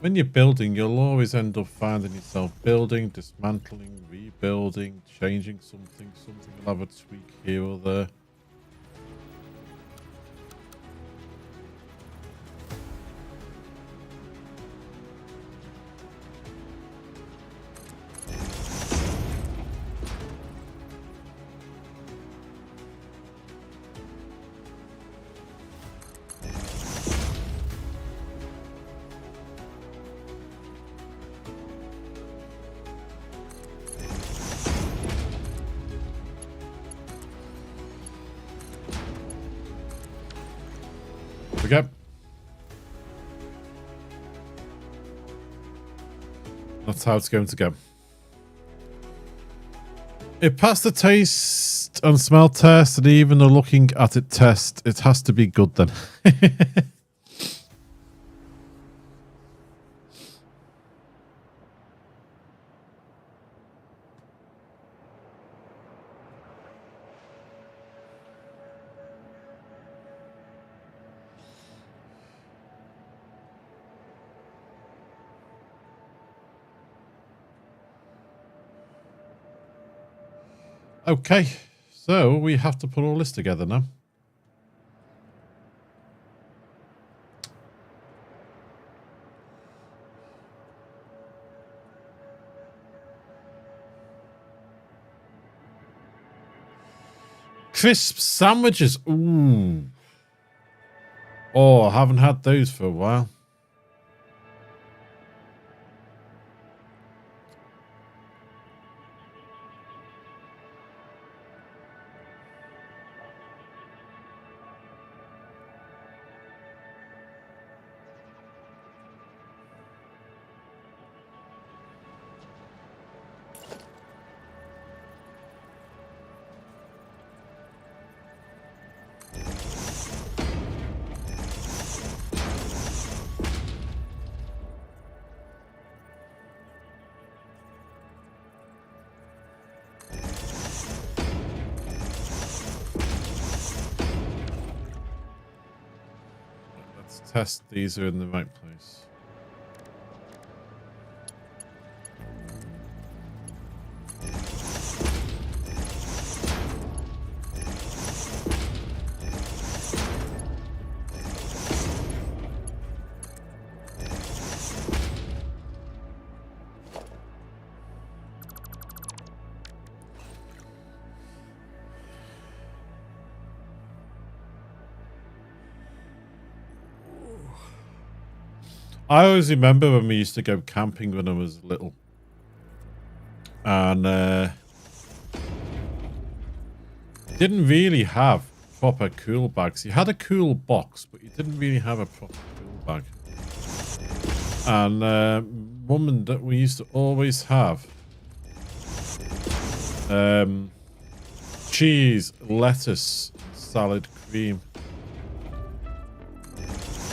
When you're building, you'll always end up finding yourself building, dismantling, rebuilding, changing something. Something will have a tweak here or there. Okay. That's how it's going to go. It passed the taste and smell test, and even the looking at it test. It has to be good then. Okay, so we have to put all this together now. Crisp sandwiches. Ooh. Oh, I haven't had those for a while. Test these are in the right place. I always remember when we used to go camping when I was little. And didn't really have proper cool bags. You had a cool box, but you didn't really have a proper cool bag. And Mum and Dad, we used to always have cheese, lettuce, salad, cream.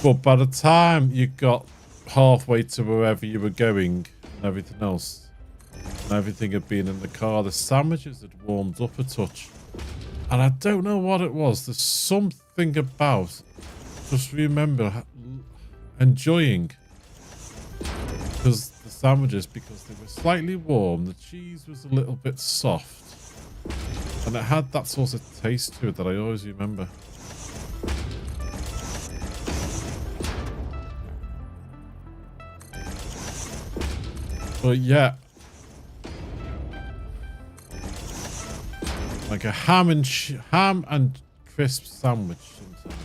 But by the time you got halfway to wherever you were going and everything else, and everything had been in the car, the sandwiches had warmed up a touch. And I don't know what it was. There's something about just remember enjoying because the sandwiches, because they were slightly warm, the cheese was a little bit soft, and it had that sort of taste to it that I always remember. But yeah, like a ham and crisp sandwich sometimes.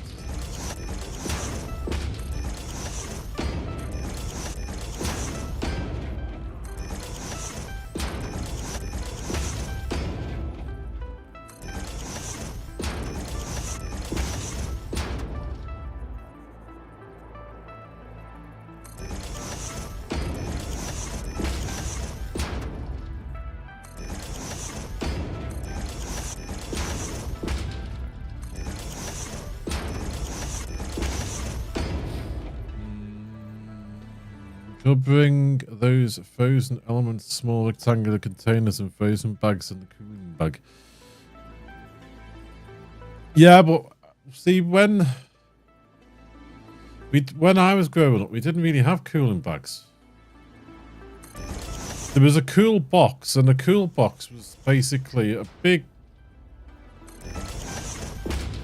Could bring those frozen elements, small rectangular containers and frozen bags in the cooling bag. Yeah, but see, when I was growing up, we didn't really have cooling bags. There was a cool box, and a cool box was basically a big,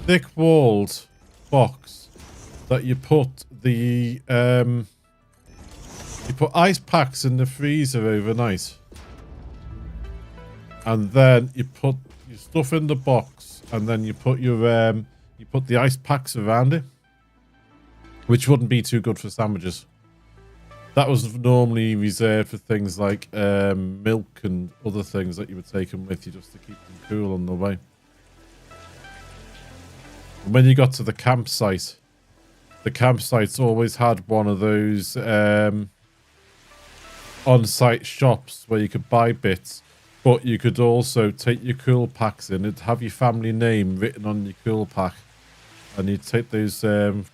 thick-walled box that you put the you put ice packs in the freezer overnight, and then you put your stuff in the box, and then you put your you put the ice packs around it, which wouldn't be too good for sandwiches. That was normally reserved for things like milk and other things that you would take them with you just to keep them cool on the way. And when you got to the campsites always had one of those on-site shops where you could buy bits, but you could also take your cool packs in. It'd have your family name written on your cool pack, and you'd take those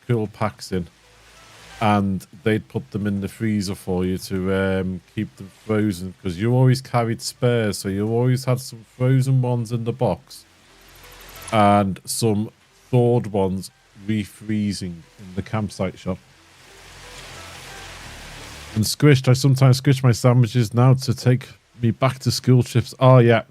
cool packs in, and they'd put them in the freezer for you to keep them frozen, because you always carried spares, so you always had some frozen ones in the box and some thawed ones refreezing in the campsite shop. And squished, I sometimes squish my sandwiches now to take me back to school trips. Oh, yeah.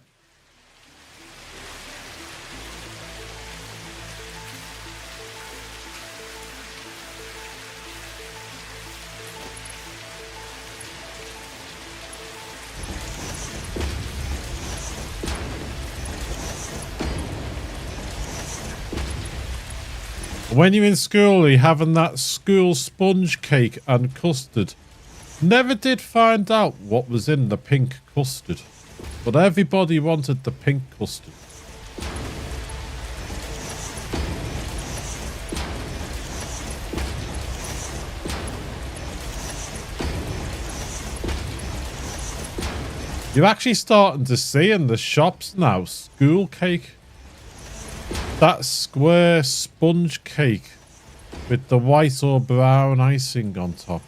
When you're in school, you're having that school sponge cake and custard. Never did find out what was in the pink custard, but everybody wanted the pink custard. You're actually starting to see in the shops now, school cake. That square sponge cake with the white or brown icing on top.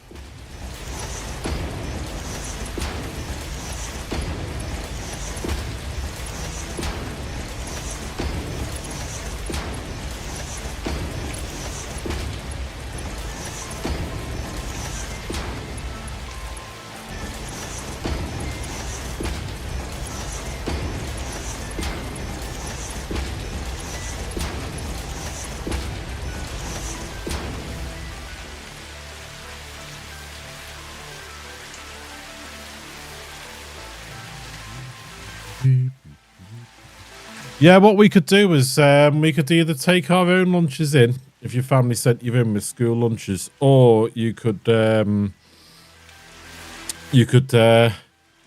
Yeah, what we could do is we could either take our own lunches in, if your family sent you in with school lunches, or you could pay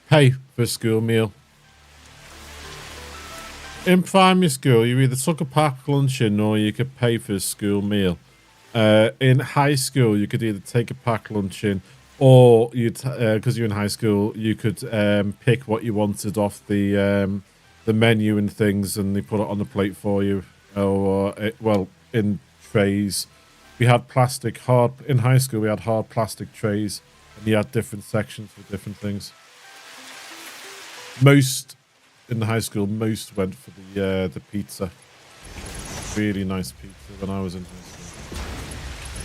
for a school meal. In primary school, you either took a packed lunch in, or you could pay for a school meal. In high school, you could either take a packed lunch in, or you'd because you're in high school, you could pick what you wanted off the menu and things, and they put it on the plate for you, or well, in trays. We had plastic in high school. We had hard plastic trays, and you had different sections for different things. Most in the high school, most went for the pizza. really nice pizza when I was in high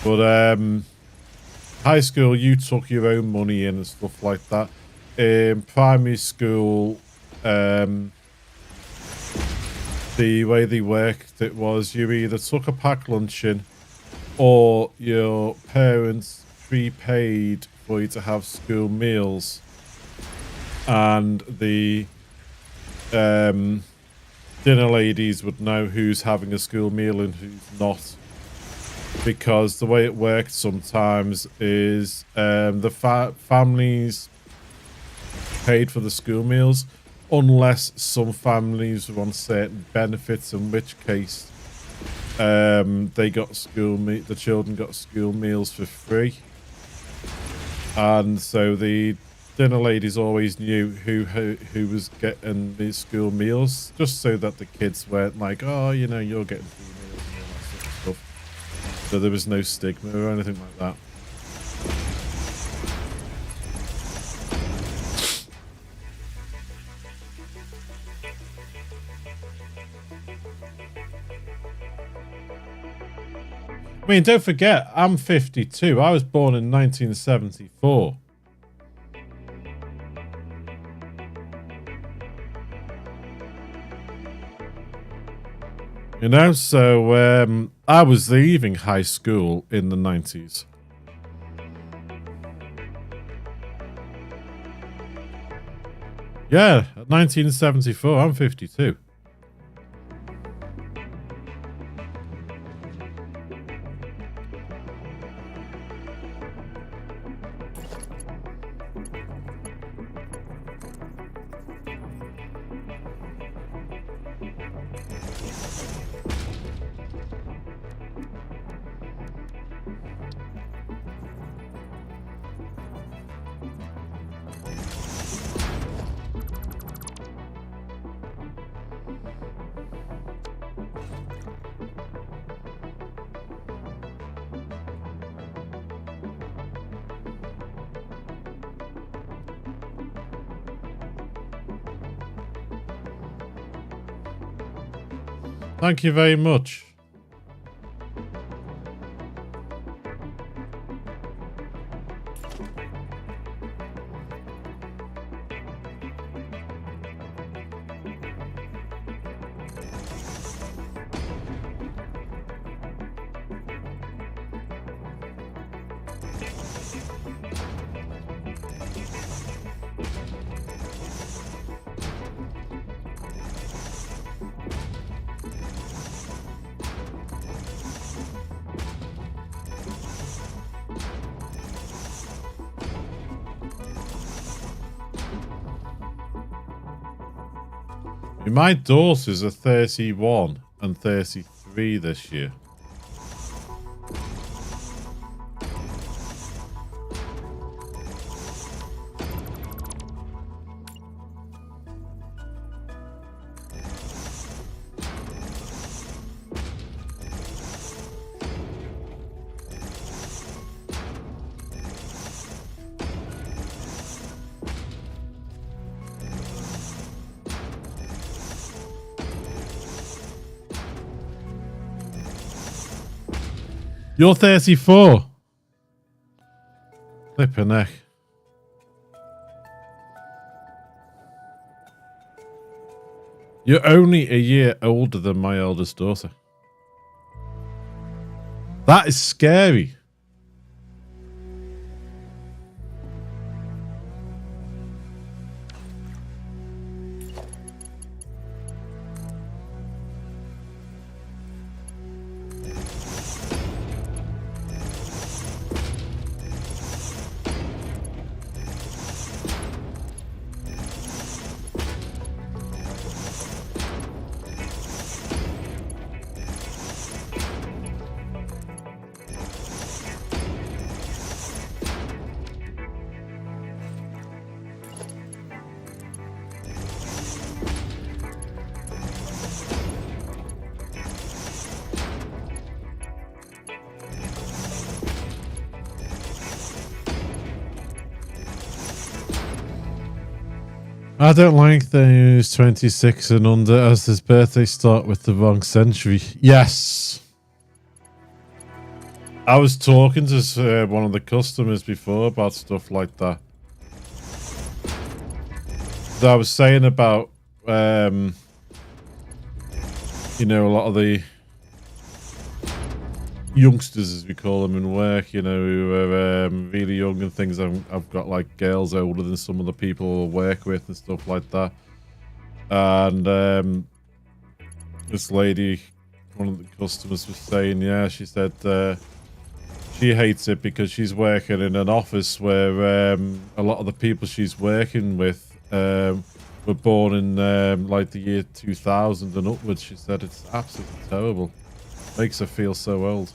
school. But high school, you took your own money in and stuff like that. In primary school, the way they worked it was you either took a packed lunch in, or your parents prepaid for you to have school meals, and the dinner ladies would know who's having a school meal and who's not, because the way it worked sometimes is the families paid for the school meals unless some families were on certain benefits, in which case they got the children got school meals for free. And so the dinner ladies always knew who was getting these school meals, just so that the kids weren't like, oh, you know, you're getting free meals and all that sort of stuff. So there was no stigma or anything like that. I mean, don't forget, I'm 52. I was born in 1974. You know, so I was leaving high school in the 90s. Yeah, 1974. I'm 52. Thank you very much. My daughters are 31 and 33 this year. You're 34. Flippin' heck. You're only a year older than my eldest daughter. That is scary. I don't like those 26 and under as his birthday start with the wrong century. Yes. I was talking to one of the customers before about stuff like that. So I was saying about, you know, a lot of the youngsters, as we call them in work, you know, who are really young and things. I've got like girls older than some of the people I work with and stuff like that. And this lady, one of the customers, was saying, yeah, she said she hates it because she's working in an office where a lot of the people she's working with were born in like the year 2000 and upwards. She said it's absolutely terrible. Makes her feel so old.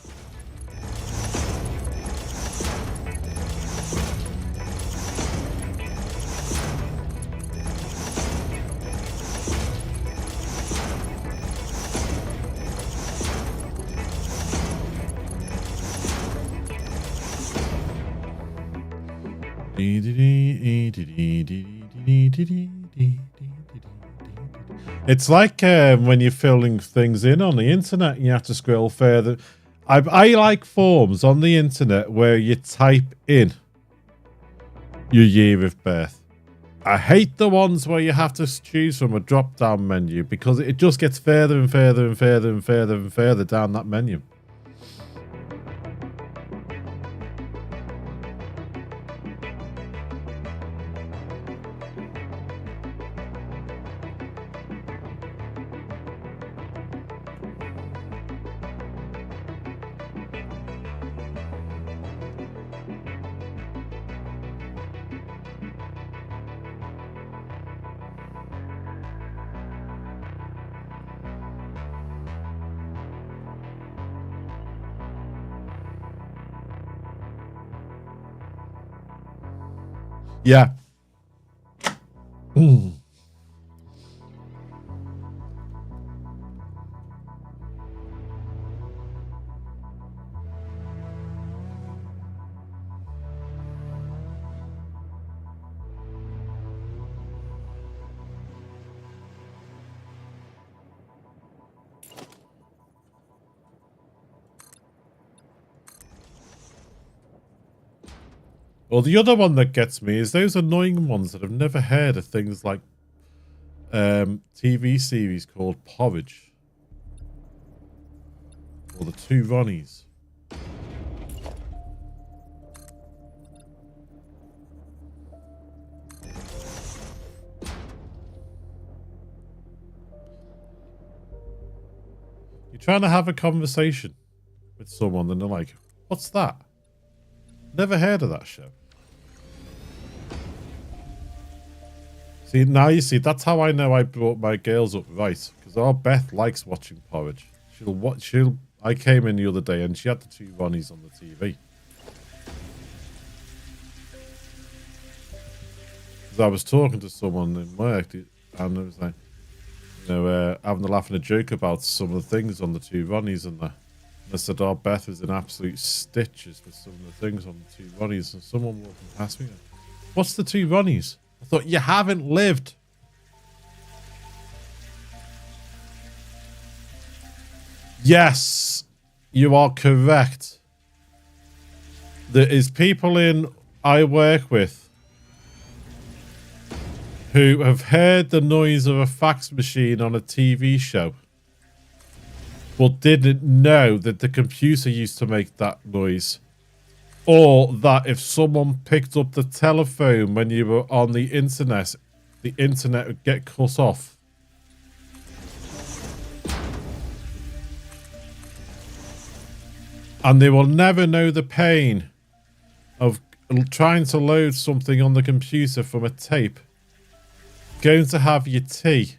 It's like when you're filling things in on the internet and you have to scroll further. I like forms on the internet where you type in your year of birth. I hate the ones where you have to choose from a drop-down menu because it just gets further and further and further and further and further down that menu. Yeah. Well, the other one that gets me is those annoying ones that have never heard of things like TV series called Porridge. Or the Two Ronnies. You're trying to have a conversation with someone and they're like, what's that? Never heard of that show. See, now you see, that's how I know I brought my girls up right. Because our Beth likes watching Porridge. I came in the other day and she had the Two Ronnies on the TV. Because I was talking to someone in work and it was like, you know, having a laugh and a joke about some of the things on the Two Ronnies and that. And I said, oh, Beth was in absolute stitches with some of the things on the Two Ronnies. And someone walking past me, what's the Two Ronnies? I thought, you haven't lived. Yes, you are correct. There is people I work with who have heard the noise of a fax machine on a TV show, but didn't know that the computer used to make that noise. Or that if someone picked up the telephone when you were on the internet would get cut off. And they will never know the pain of trying to load something on the computer from a tape, going to have your tea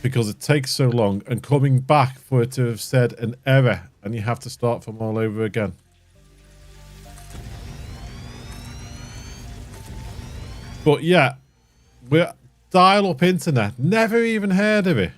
because it takes so long, and coming back for it to have said an error and you have to start from all over again. But yeah, we're dial-up internet. Never even heard of it.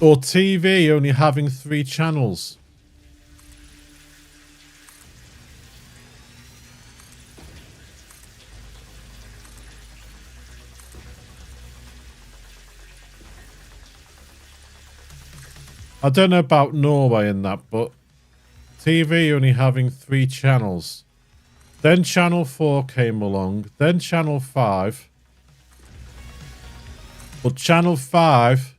Or TV only having 3 channels. I don't know about Norway and that, but TV only having 3 channels. Then Channel 4 came along. Then Channel 5. But Channel 5,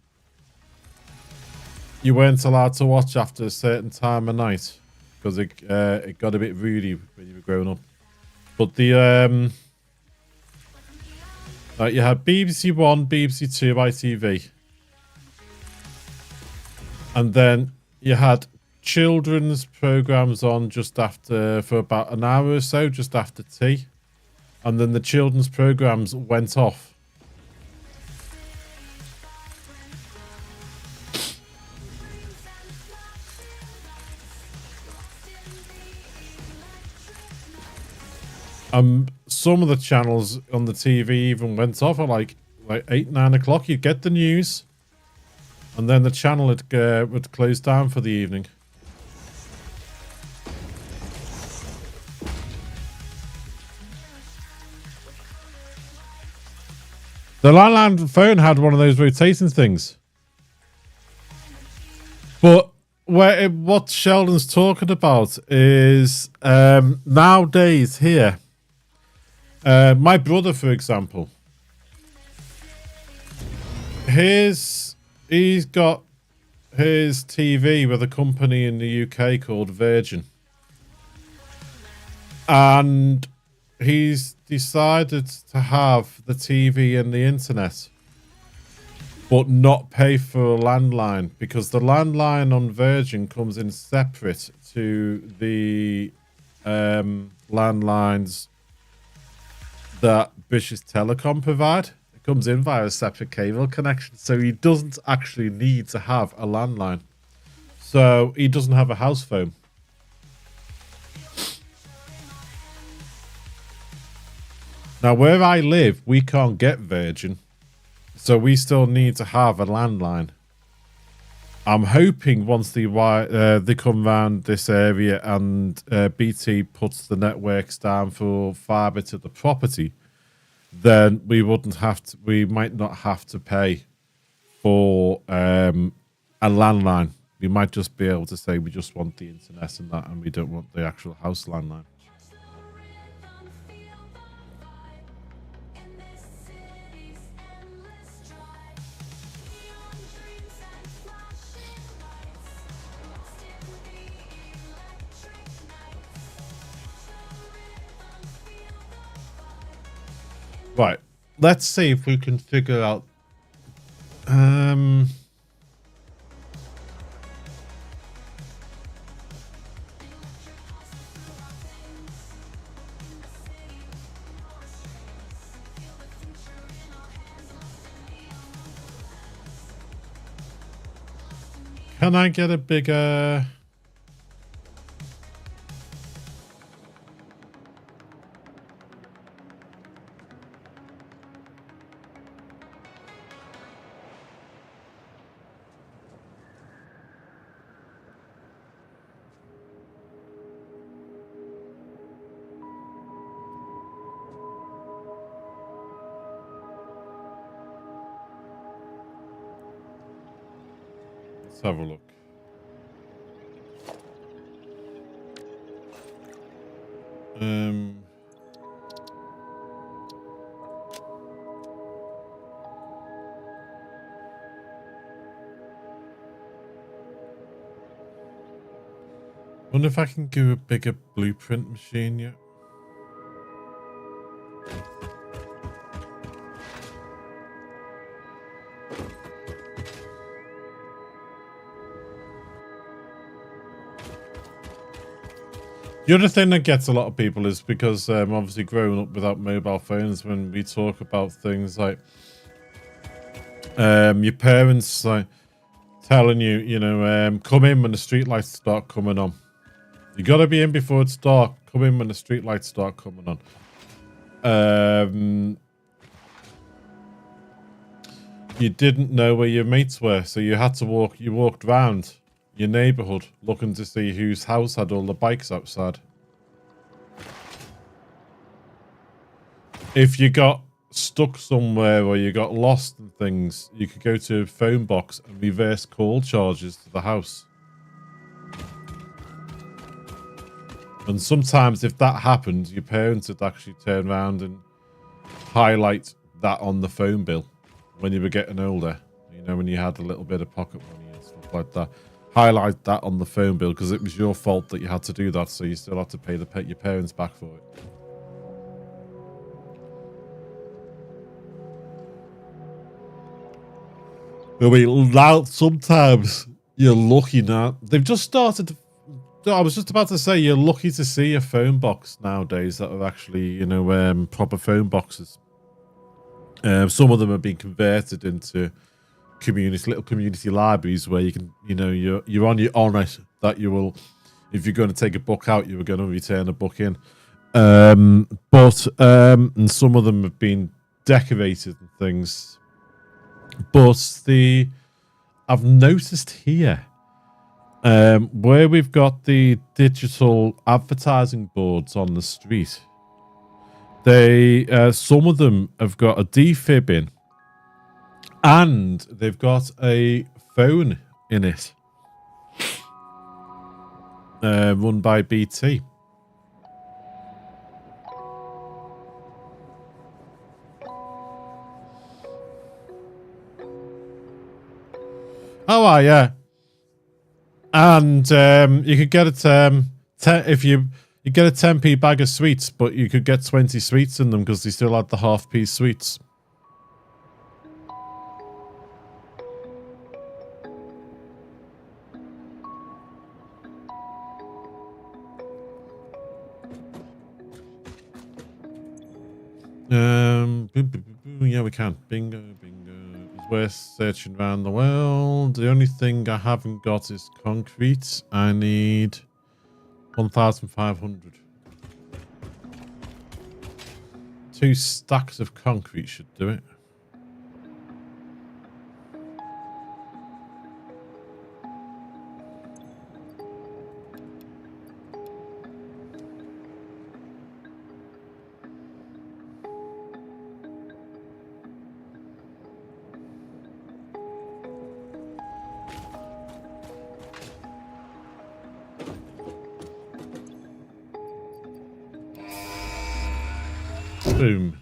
you weren't allowed to watch after a certain time of night. Because it got a bit rudy when you were growing up. But the... you had BBC 1, BBC 2, ITV. And then you had children's programs on just after, for about an hour or so, just after tea. And then the children's programs went off. Some of the channels on the TV even went off at like 8, 9 o'clock. You'd get the news. And then the channel would close down for the evening. The landline phone had one of those rotating things. But what Sheldon's talking about is nowadays here. My brother, for example. He's got his TV with a company in the UK called Virgin. And he's decided to have the TV and the internet, but not pay for a landline, because the landline on Virgin comes in separate to the landlines that British Telecom provide. Comes in via a separate cable connection, so he doesn't actually need to have a landline. So he doesn't have a house phone. Now, where I live, we can't get Virgin, so we still need to have a landline. I'm hoping once they come round this area and BT puts the networks down for fibre to the property, then we might not have to pay for a landline. We might just be able to say we just want the internet and that, and we don't want the actual house landline. Right, let's see if we can figure out. Can I get a bigger? Let's have a look. Wonder if I can do a bigger blueprint machine yet. The other thing that gets a lot of people is because obviously growing up without mobile phones, when we talk about things like your parents like telling you, you know, come in when the street lights start coming on. You got to be in before it's dark. Come in when the street lights start coming on. you didn't know where your mates were, so you had to walk. You walked round your neighbourhood looking to see whose house had all the bikes outside. If you got stuck somewhere or you got lost and things, you could go to a phone box and reverse call charges to the house. And sometimes if that happened, your parents would actually turn around and highlight that on the phone bill when you were getting older. You know, when you had a little bit of pocket money and stuff like that. Highlight that on the phone bill because it was your fault that you had to do that, so you still have to pay your parents back for it. I mean, now sometimes you're lucky now. They've just started. I was just about to say you're lucky to see a phone box nowadays that are actually, you know, proper phone boxes. Some of them have been converted into little community libraries where you can, you know, you're on your honour that you will, if you're going to take a book out, you were going to return a book in. And some of them have been decorated and things. But I've noticed here, where we've got the digital advertising boards on the street, some of them have got a defib in, and they've got a phone in it, run by BT. Oh, yeah. And you could get it if you get a 10p bag of sweets, but you could get 20 sweets in them because they still had the half-p sweets. Yeah, we can. Bingo, bingo. It's worth searching around the world. The only thing I haven't got is concrete. I need 1,500. 2 stacks of concrete should do it. Boom.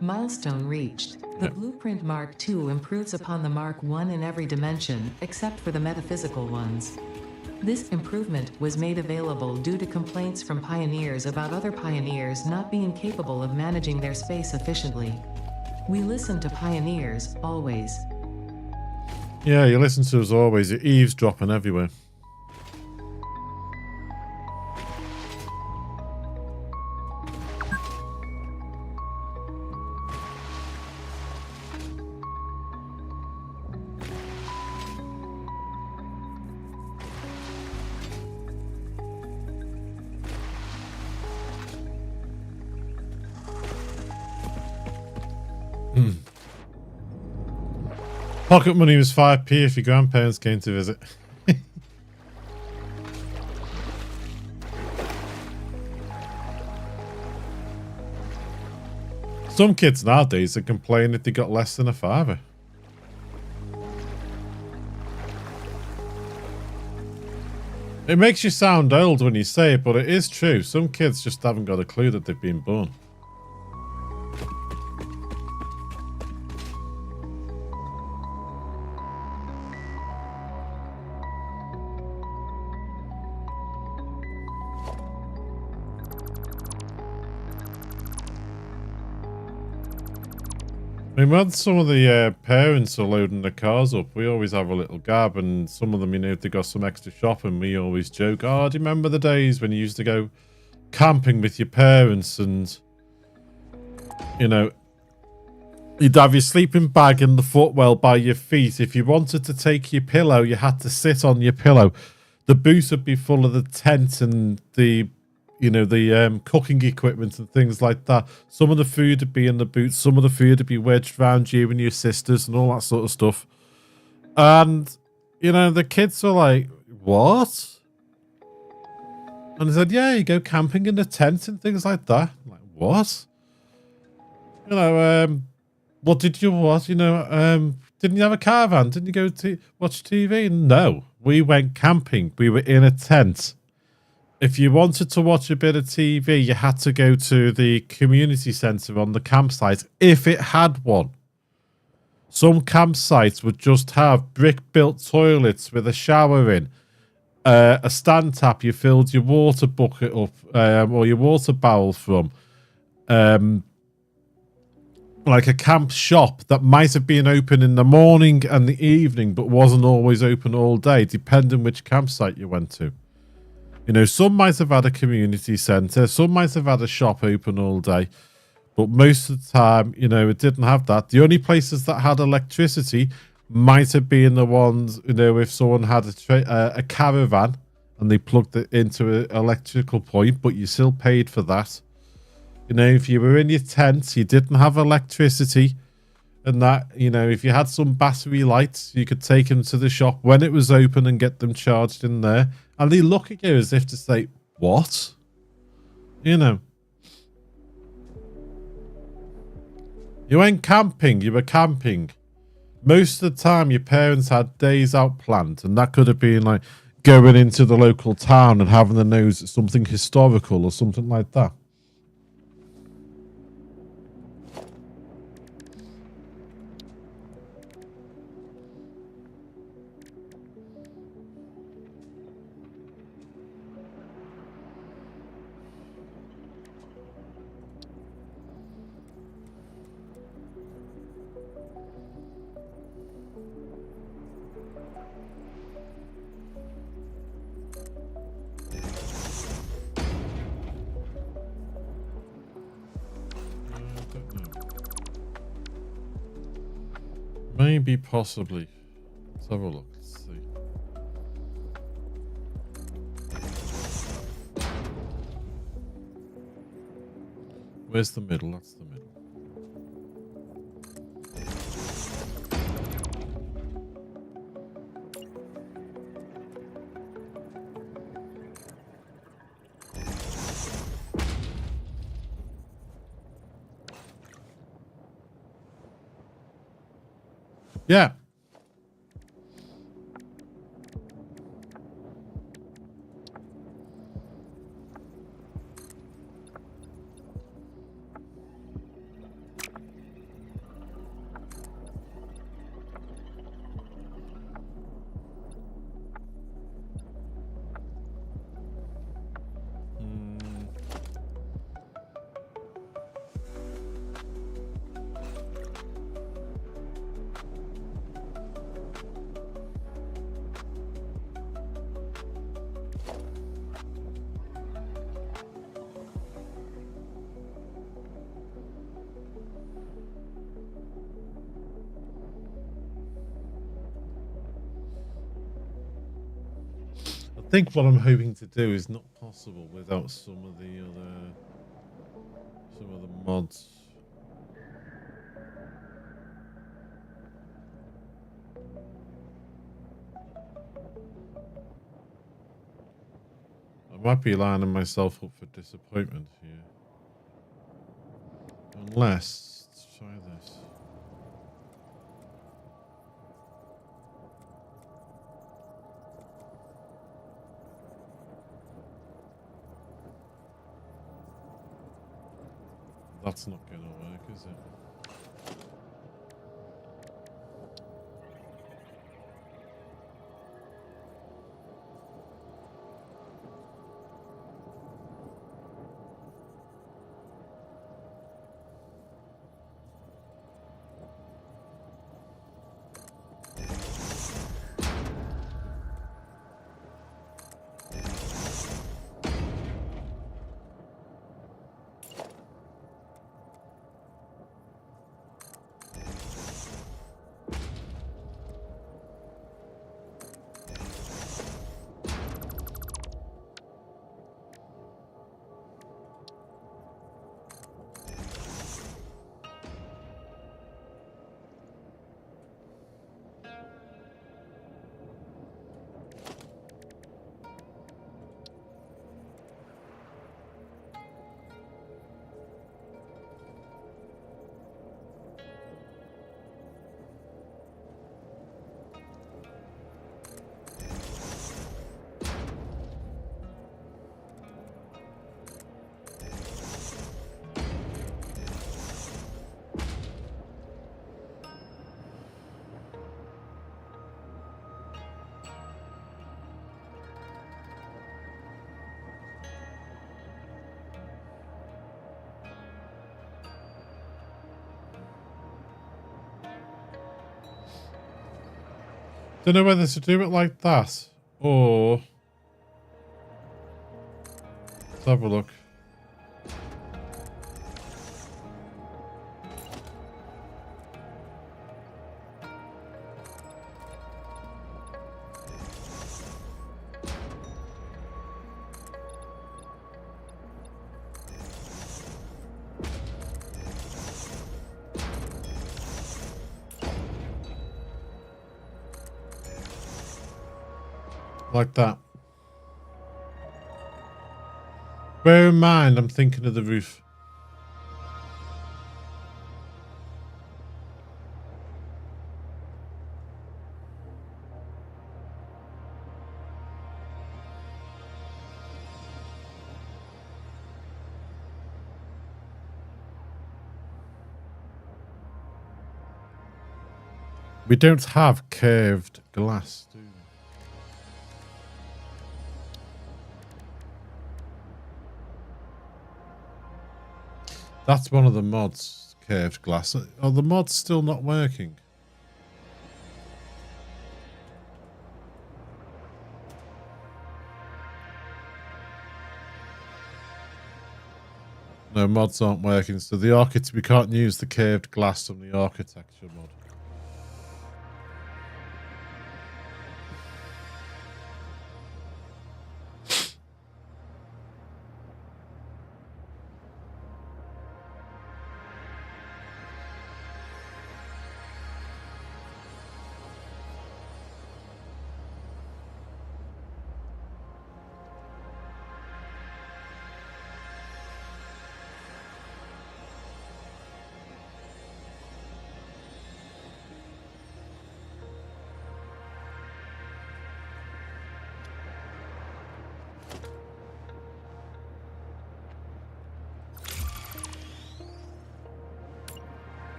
Milestone reached. The Blueprint Mark II improves upon the Mark I in every dimension, except for the metaphysical ones. This improvement was made available due to complaints from pioneers about other pioneers not being capable of managing their space efficiently. We listen to pioneers, always. Yeah, you listen to us always. You're eavesdropping everywhere. Pocket money was 5p if your grandparents came to visit. Some kids nowadays are complaining if they got less than a fiver. It makes you sound old when you say it, but it is true. Some kids just haven't got a clue that they've been born. I mean, when some of the parents are loading their cars up, we always have a little gab, and some of them, you know, if they got some extra shopping, we always joke, oh, do you remember the days when you used to go camping with your parents and, you know, you'd have your sleeping bag in the footwell by your feet. If you wanted to take your pillow, you had to sit on your pillow. The boot would be full of the tent and the, you know, the cooking equipment and things like that. Some of the food would be in the boots, some of the food would be wedged around you and your sisters and all that sort of stuff. And, you know, the kids were like, what? And I said, yeah, you go camping in the tent and things like that. I'm like, what? You know, what did you what? You know, didn't you have a caravan? Didn't you go to watch TV? No, we went camping. We were in a tent. If you wanted to watch a bit of TV, you had to go to the community centre on the campsite, if it had one. Some campsites would just have brick-built toilets with a shower in, a stand tap you filled your water bucket up, or your water barrel from, like a camp shop that might have been open in the morning and the evening, but wasn't always open all day, depending which campsite you went to. You know, some might have had a community centre, some might have had a shop open all day, but most of the time, you know, it didn't have that. The only places that had electricity might have been the ones, you know, if someone had a caravan and they plugged it into an electrical point, but you still paid for that. You know, if you were in your tent, you didn't have electricity, and that, you know, if you had some battery lights, you could take them to the shop when it was open and get them charged in there. And they look at you as if to say, what? You know. You went camping, you were camping. Most of the time, your parents had days out planned, and that could have been like going into the local town and having a nose at something historical or something like that. Maybe, possibly. Let's have a look. Let's see. Where's the middle? That's the middle. Yeah. I think what I'm hoping to do is not possible without some of the mods. I might be lining myself up for disappointment here. Unless, let's try this. That's not going to work, is it? Don't know whether to do it like that or let's have a look. Like that. Bear in mind, I'm thinking of the roof. We don't have curved glass, do we? That's one of the mods, curved glass. Are the mods still not working? No, mods aren't working. So we can't use the curved glass from the architecture mod.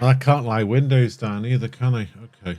I can't lie windows down either, can I? Okay.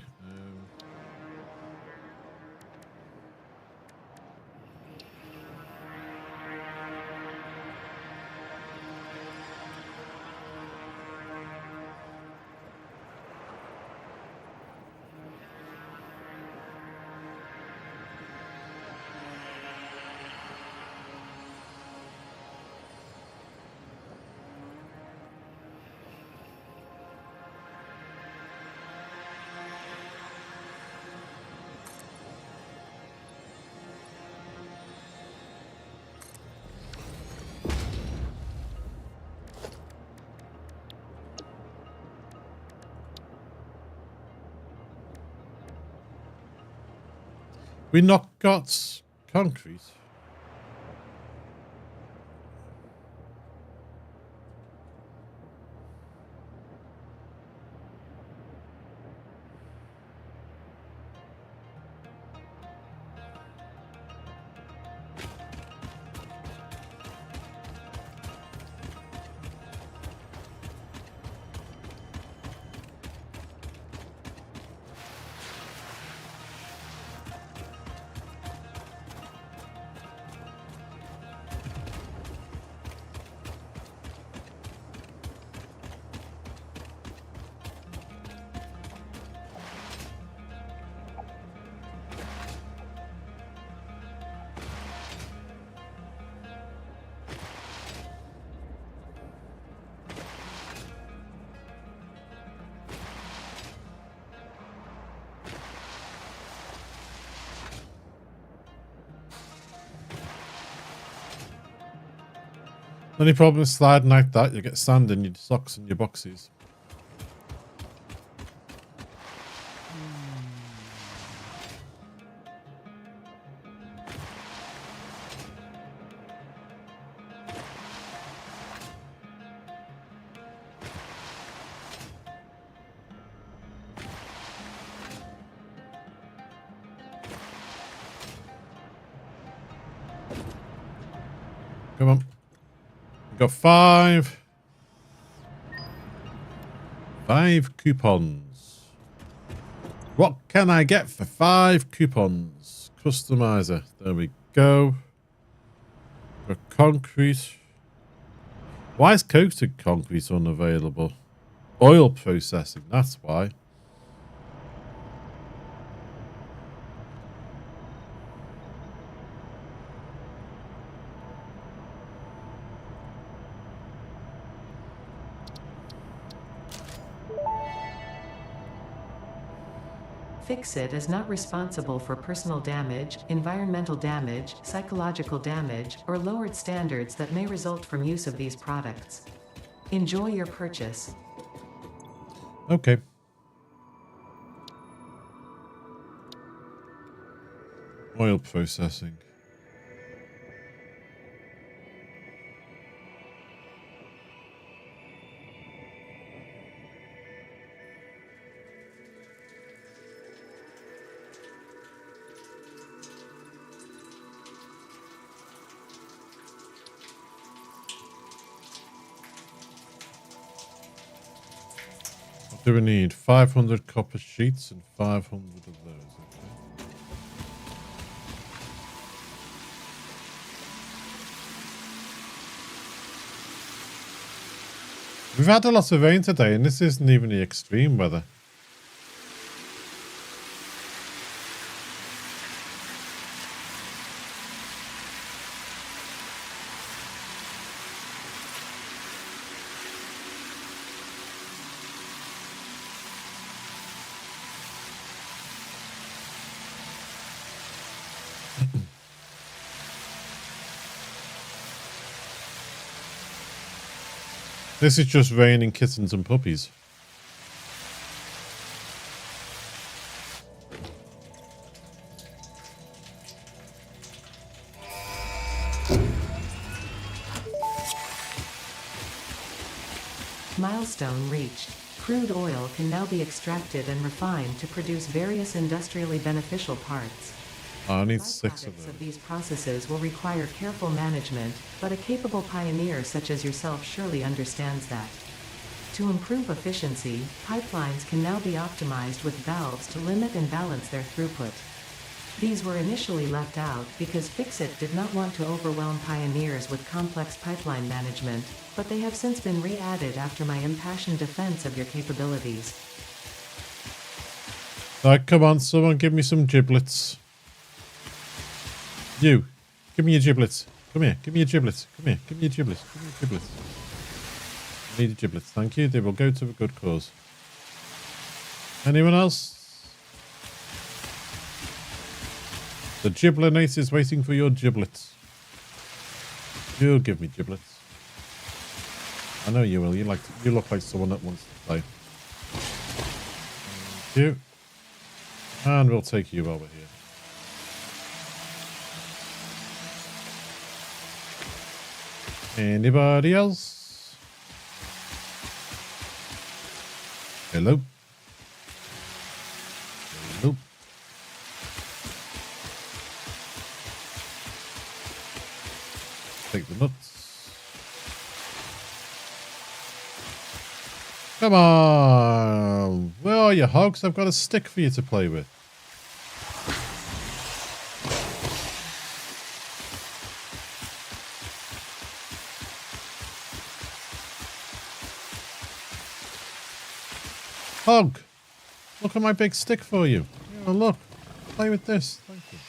We not got concrete. Any problem sliding like that, you get sand in your socks and your boxies. Come on. We've got 5 coupons. What can I get for 5 coupons? Customizer. There we go. For concrete. Why is coated concrete unavailable? Oil processing, that's why. Fix-It is not responsible for personal damage, environmental damage, psychological damage, or lowered standards that may result from use of these products. Enjoy your purchase. Okay. Oil processing. What do we need? 500 copper sheets and 500 of those. Okay. We've had a lot of rain today, and this isn't even the extreme weather. This is just raining kittens and puppies. Milestone reached. Crude oil can now be extracted and refined to produce various industrially beneficial parts. I need 6 of Byproducts those. of these processes will require careful management, but a capable pioneer such as yourself surely understands that. To improve efficiency, pipelines can now be optimized with valves to limit and balance their throughput. These were initially left out because Fix-It did not want to overwhelm pioneers with complex pipeline management, but they have since been re-added after my impassioned defense of your capabilities. Right, come on, someone give me some giblets. You, give me your giblets. Come here, give me your giblets. Come here, give me your giblets. Give me your giblets. I need your giblets, thank you. They will go to a good cause. Anyone else? The giblinate is waiting for your giblets. You'll give me giblets. I know you will. You look like someone that wants to play. Thank you. And we'll take you over here. Anybody else? Hello? Hello? Take the nuts. Come on. Where are you, hogs? I've got a stick for you to play with. Hog, look at my big stick for you. Here, look. Play with this. Thank you.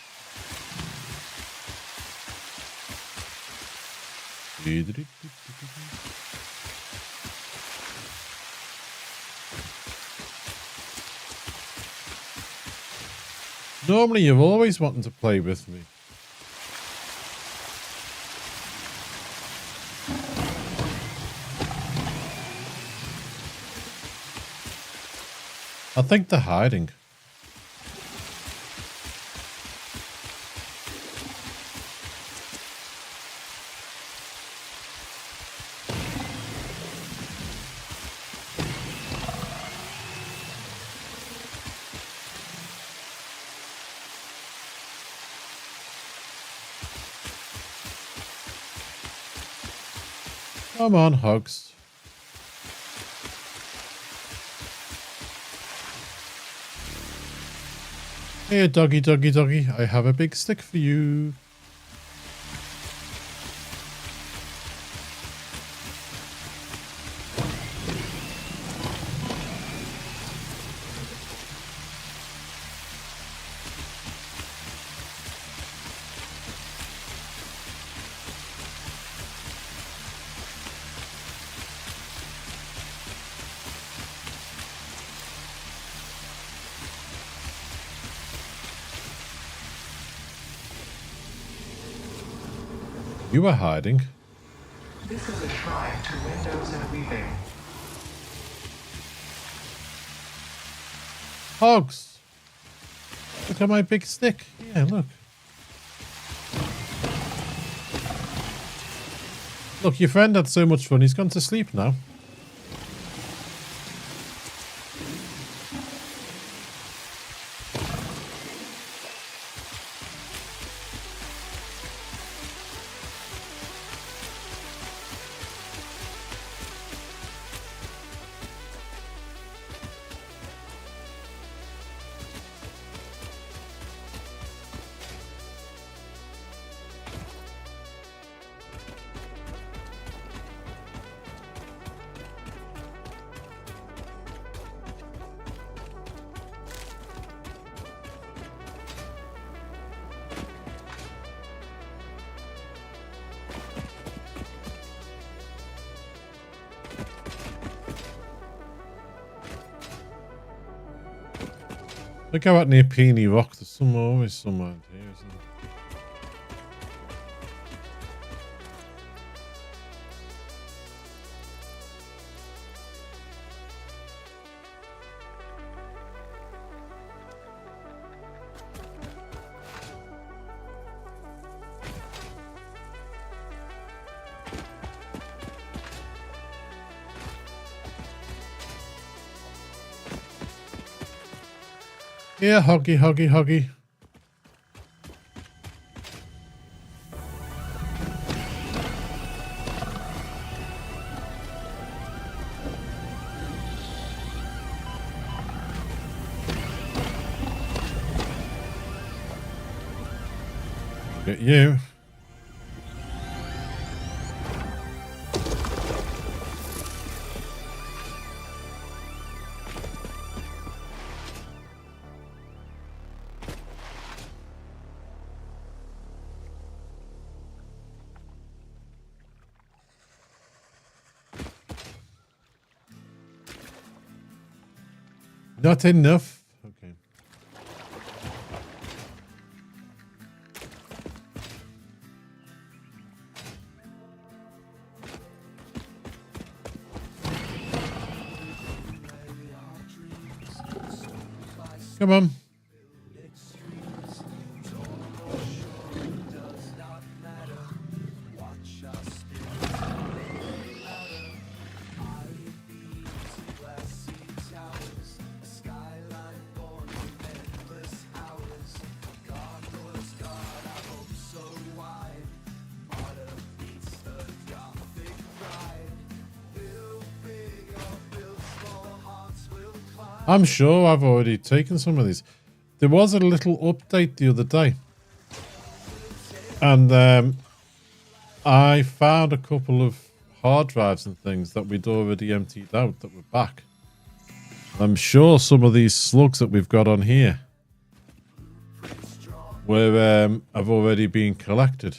Normally, you've always wanted to play with me. I think they're hiding. Come on, hogs. Here, doggy, doggy, doggy. I have a big stick for you. You were hiding. This is a shrine to windows and weaving. Hogs! Look at my big stick. Yeah, look. Look, your friend had so much fun, he's gone to sleep now. Look how out near Peony Rock. There's always somewhere here, isn't there? Yeah, hoggy, hoggy, hoggy. Get you. Not enough. Okay. Come on. I'm sure I've already taken some of these. There was a little update the other day. And I found a couple of hard drives and things that we'd already emptied out that were back. I'm sure some of these slugs that we've got on here were have already been collected.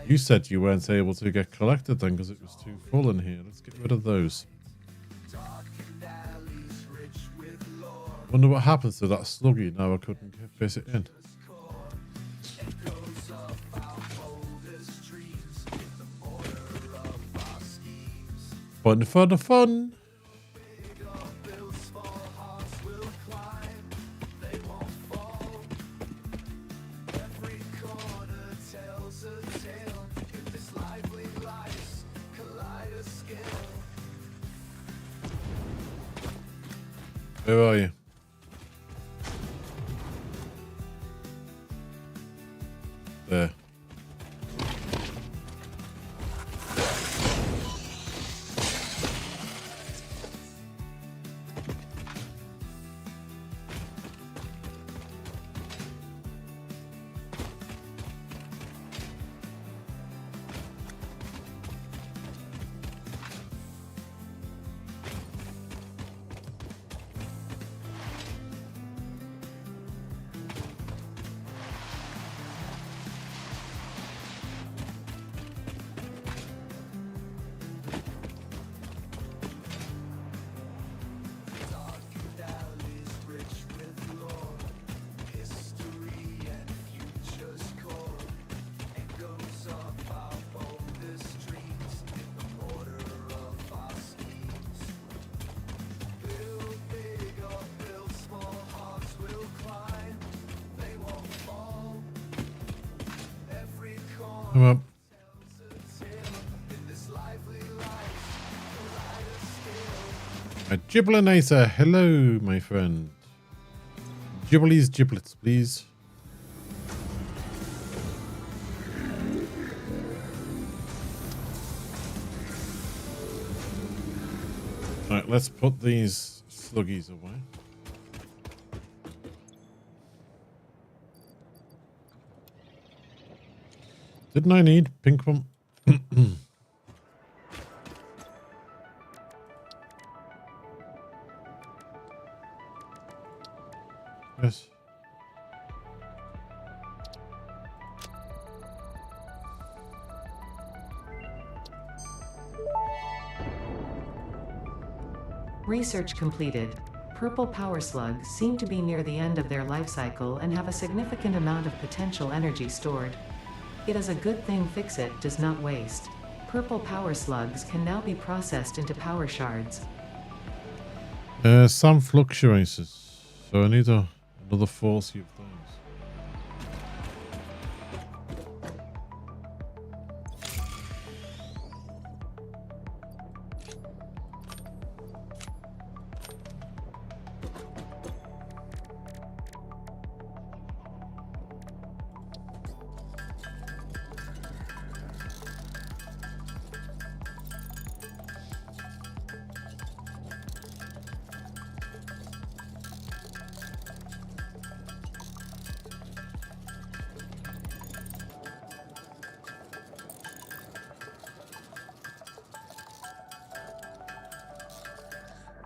You said you weren't able to get collected then because it was too full in here. Let's get rid of those. Wonder what happens to that sluggy now I couldn't fit it in. Fun, fun, fun. Where are you? There. Come on. A Giblinator. Hello, my friend. Gibblies, giblets, please. Right, let's put these sluggies away. Didn't I need pink one? Yes. Research completed. Purple power slugs seem to be near the end of their life cycle and have a significant amount of potential energy stored. It is a good thing Fixit does not waste. Purple power slugs can now be processed into power shards. Some fluctuators. So I need another 40 of those.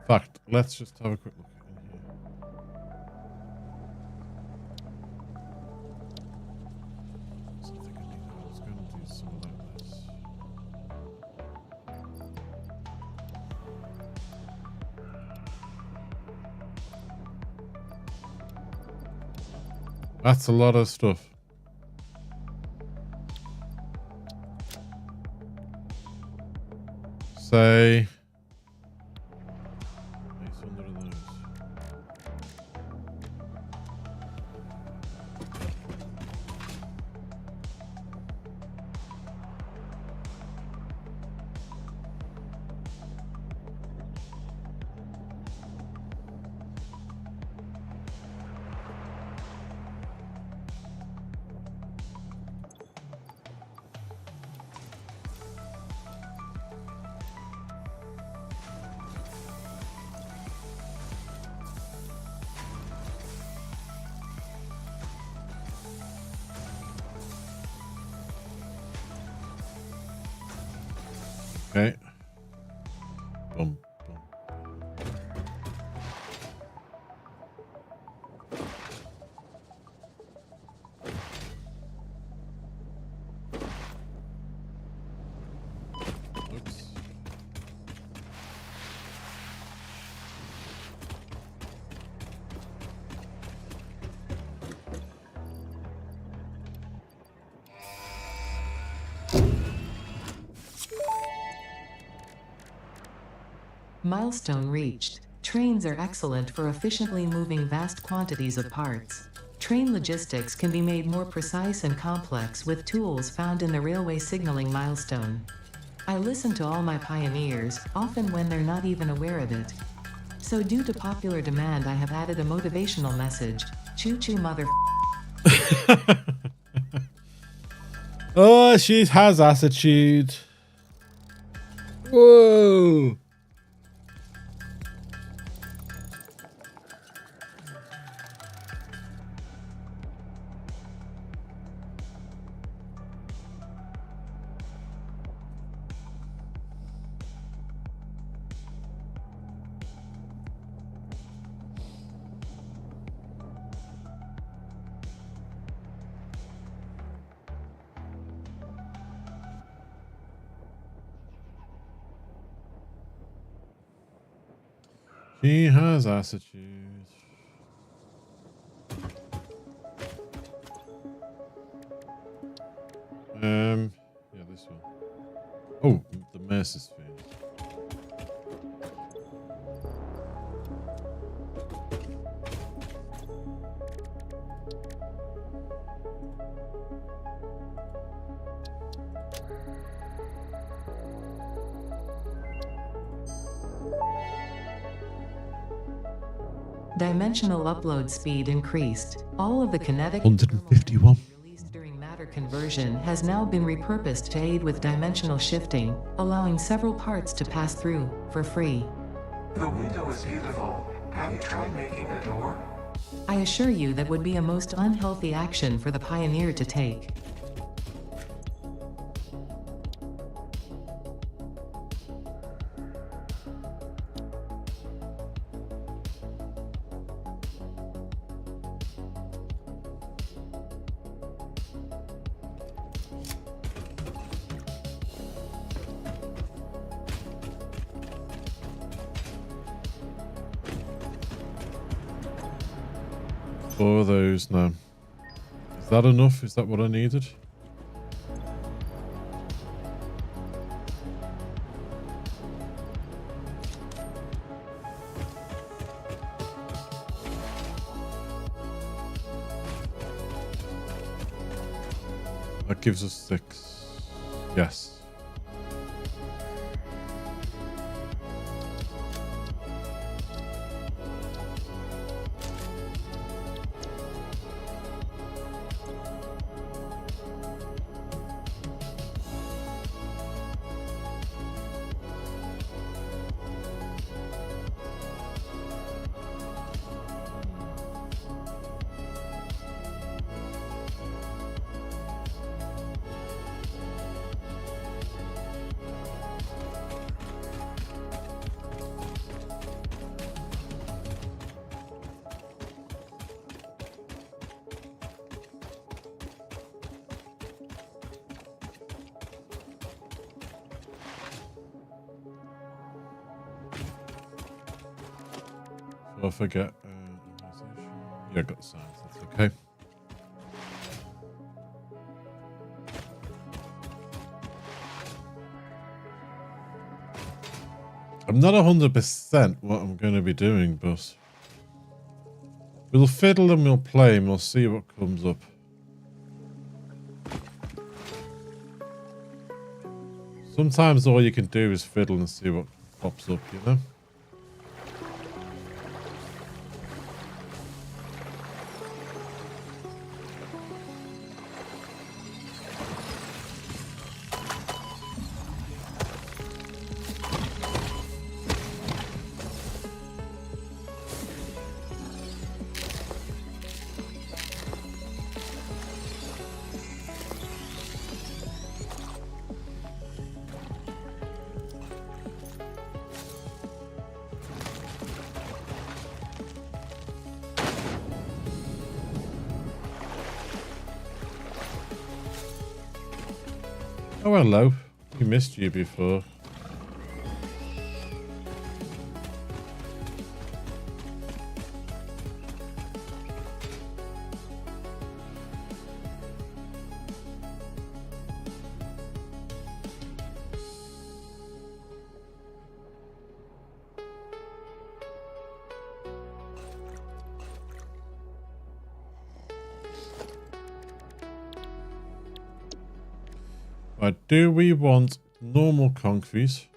Fact, let's just have a quick look in here. So I think I was going to do some of this. That's a lot of stuff. Say 800 of those. Okay. Boom, boom. Oops. Milestone reached. Trains are excellent for efficiently moving vast quantities of parts. Train logistics can be made more precise and complex with tools found in the railway signaling milestone. I listen to all my pioneers, often when they're not even aware of it. So due to popular demand, I have added a motivational message. Choo-choo mother. Oh, she has attitude. Whoa. She has attitude. Yeah, this one. Oh, the mess is finished. Dimensional upload speed increased. All of the kinetic 151. released during matter conversion has now been repurposed to aid with dimensional shifting, allowing several parts to pass through for free. The window is beautiful. Have you tried making a door? I assure you that would be a most unhealthy action for the pioneer to take. Four of those now. Is that enough? Is that what I needed? That gives us 6. Yes. I forget. Yeah, I got the signs. That's okay. I'm not 100% what I'm going to be doing, but we'll fiddle and we'll play and we'll see what comes up. Sometimes all you can do is fiddle and see what pops up, you know? Oh, hello. We missed you before. Right, do we want normal concrete?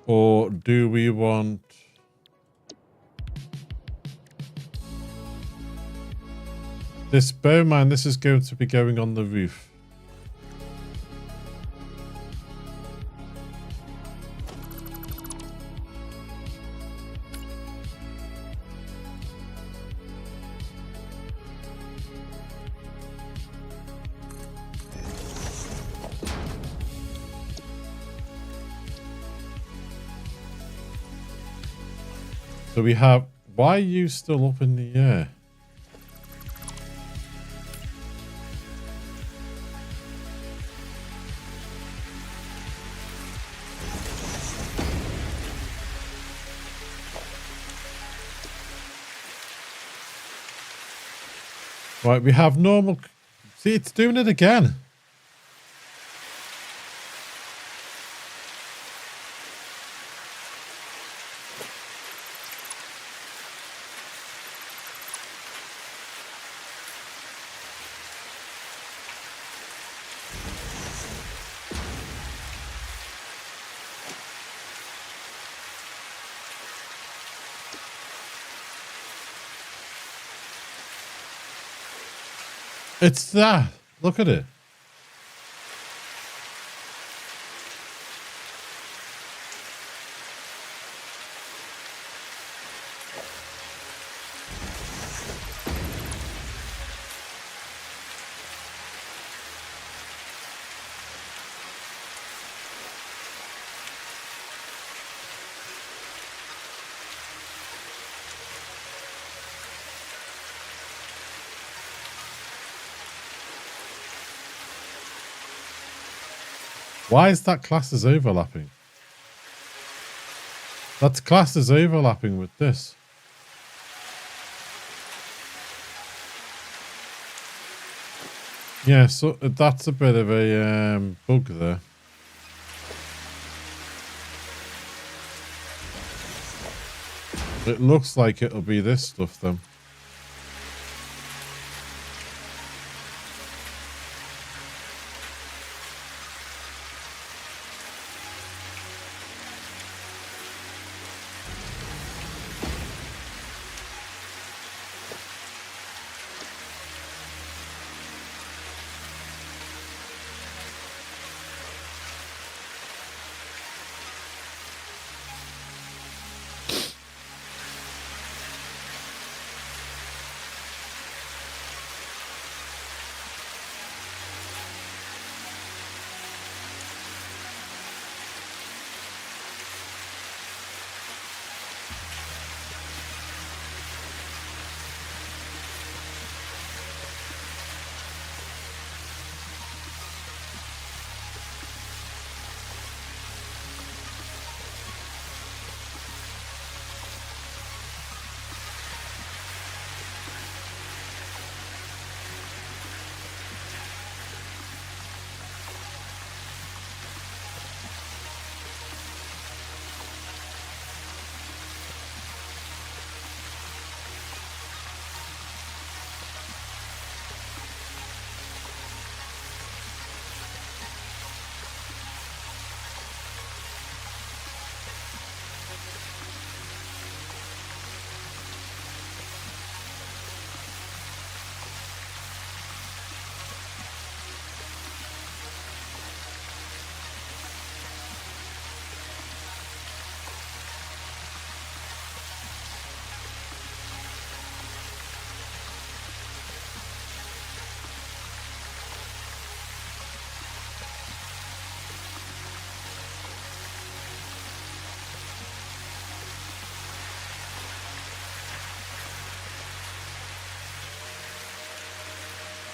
Or do we want this? Bear in mind, this is going to be going on the roof. So we have, why are you still up in the air? Right, we have normal, see, it's doing it again. It's that. Look at it. Why is that class as overlapping? That's class as overlapping with this. Yeah, so that's a bit of a bug there. It looks like it'll be this stuff then.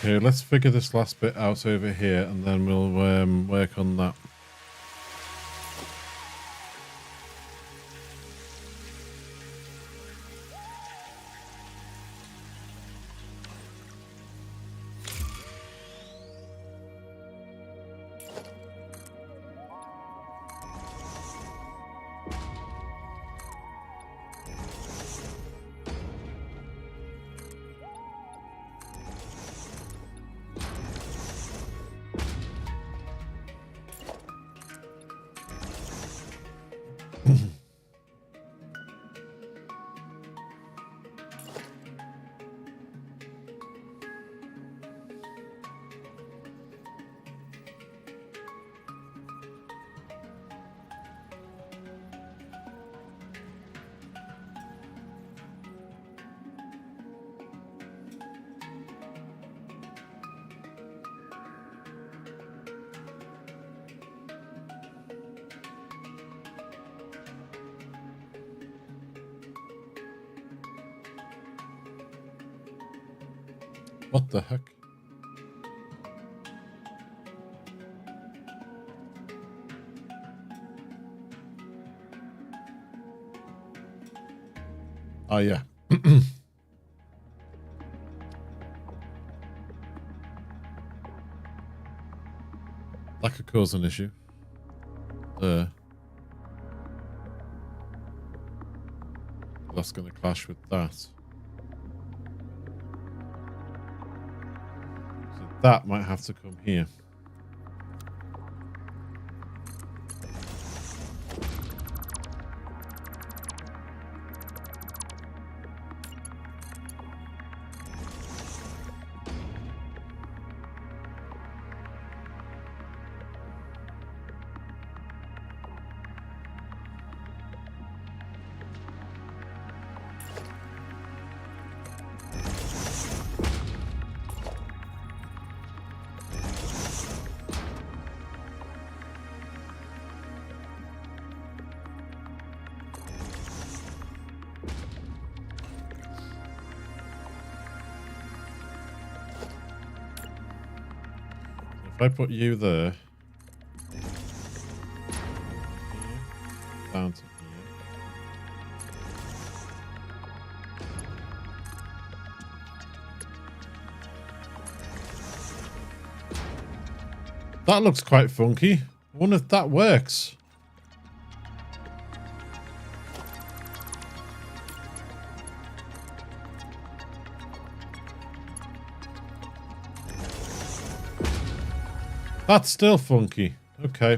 Okay, let's figure this last bit out over here and then we'll work on that. What the heck? Oh, yeah. That could cause an issue. That's going to clash with that. So that might have to come here. If I put you there, here, down to here. That looks quite funky. I wonder if that works. That's still funky. Okay.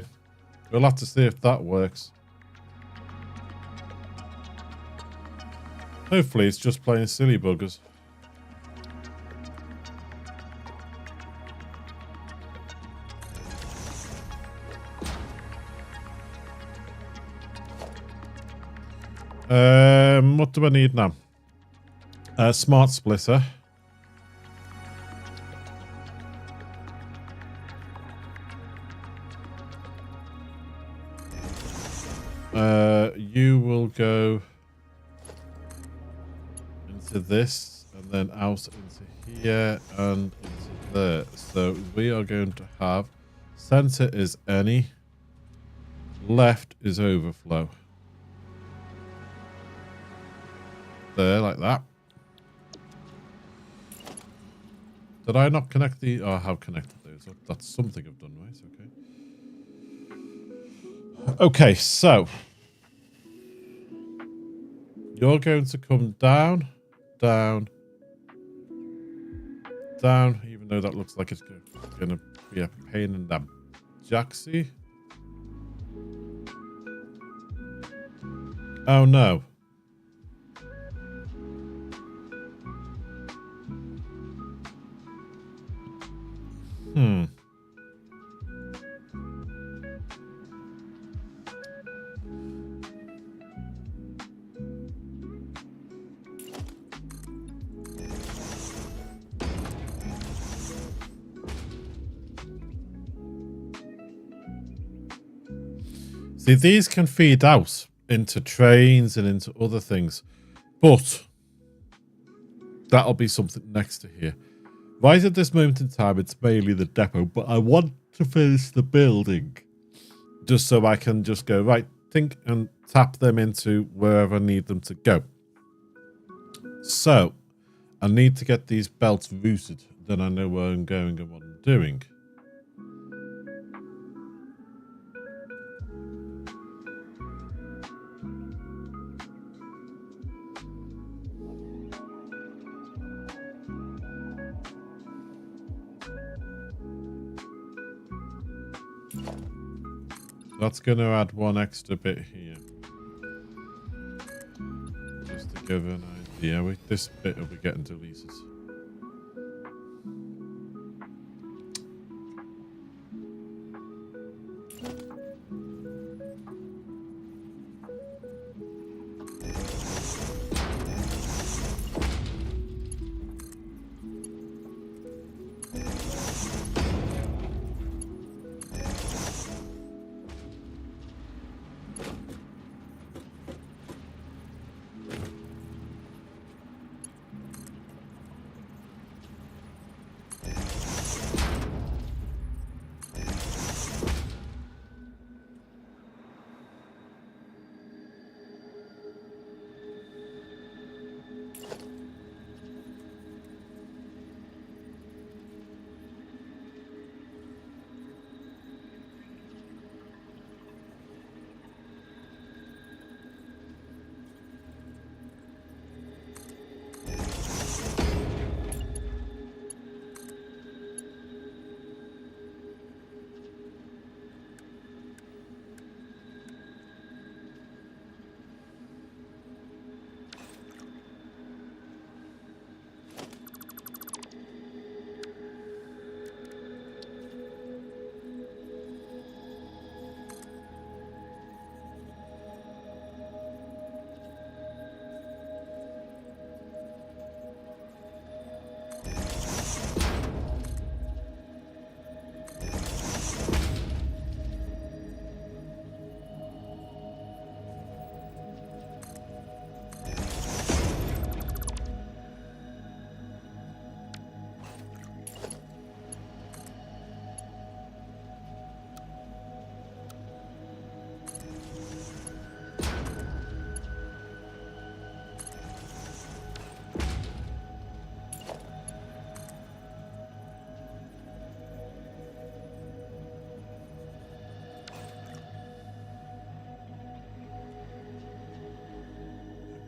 We'll have to see if that works. Hopefully it's just playing silly buggers. What do I need now? Smart splitter. You will go into this and then out into here and into there. So we are going to have center is any, left is overflow. There, like that. Did I not connect the... Oh, I have connected those. That's something I've done, right? Okay. Okay, so... You're going to come down, down, down, even though that looks like it's going to be a pain in the jacksy. Oh, no. See, these can feed out into trains and into other things, but that'll be something next to here. Right at this moment in time, it's mainly the depot, but I want to finish the building just so I can just go, right, think and tap them into wherever I need them to go. So, I need to get these belts routed, then I know where I'm going and what I'm doing. That's going to add one extra bit here. Just to give an idea. This bit will be getting deleted.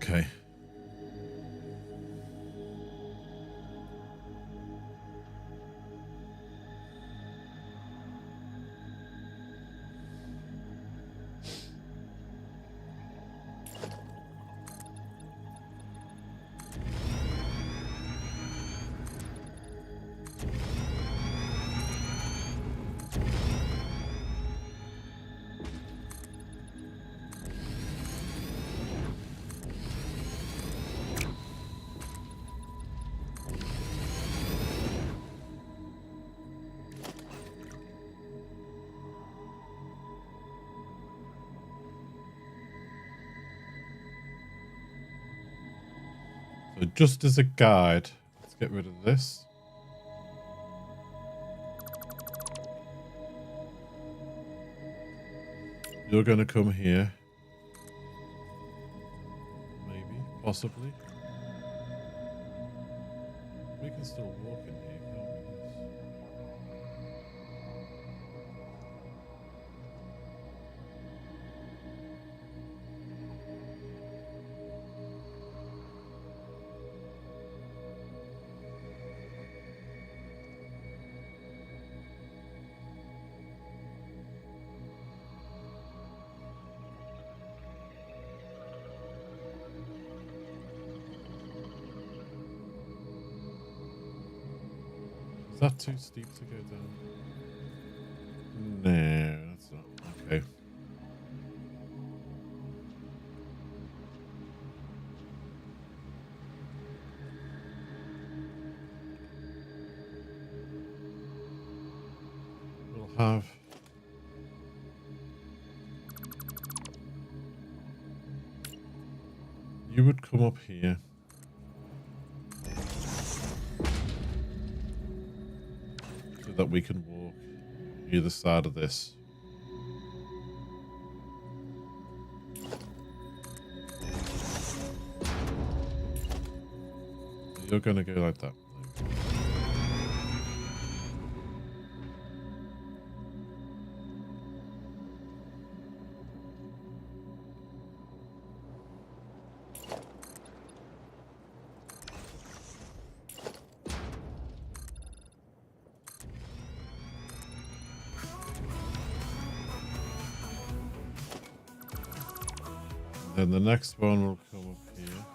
Okay. So just as a guide, let's get rid of this. You're going to come here. Maybe, possibly. We can still walk in here, can't we? Is that too steep to go down? No, that's not. Okay. We'll have... You would come up here. That we can walk either side of this. You're going to go like that. Then the next one will come up here.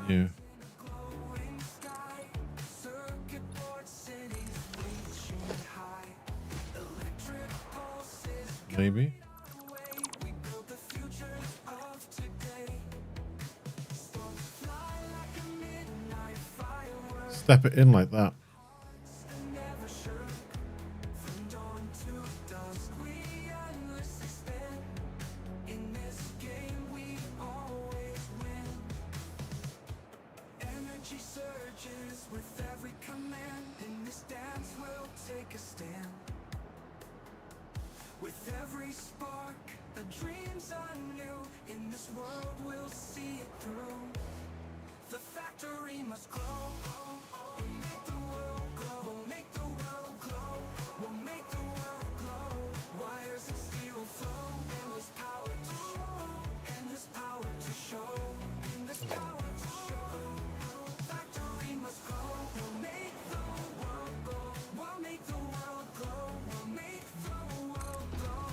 Yeah. Maybe. Step it in like that.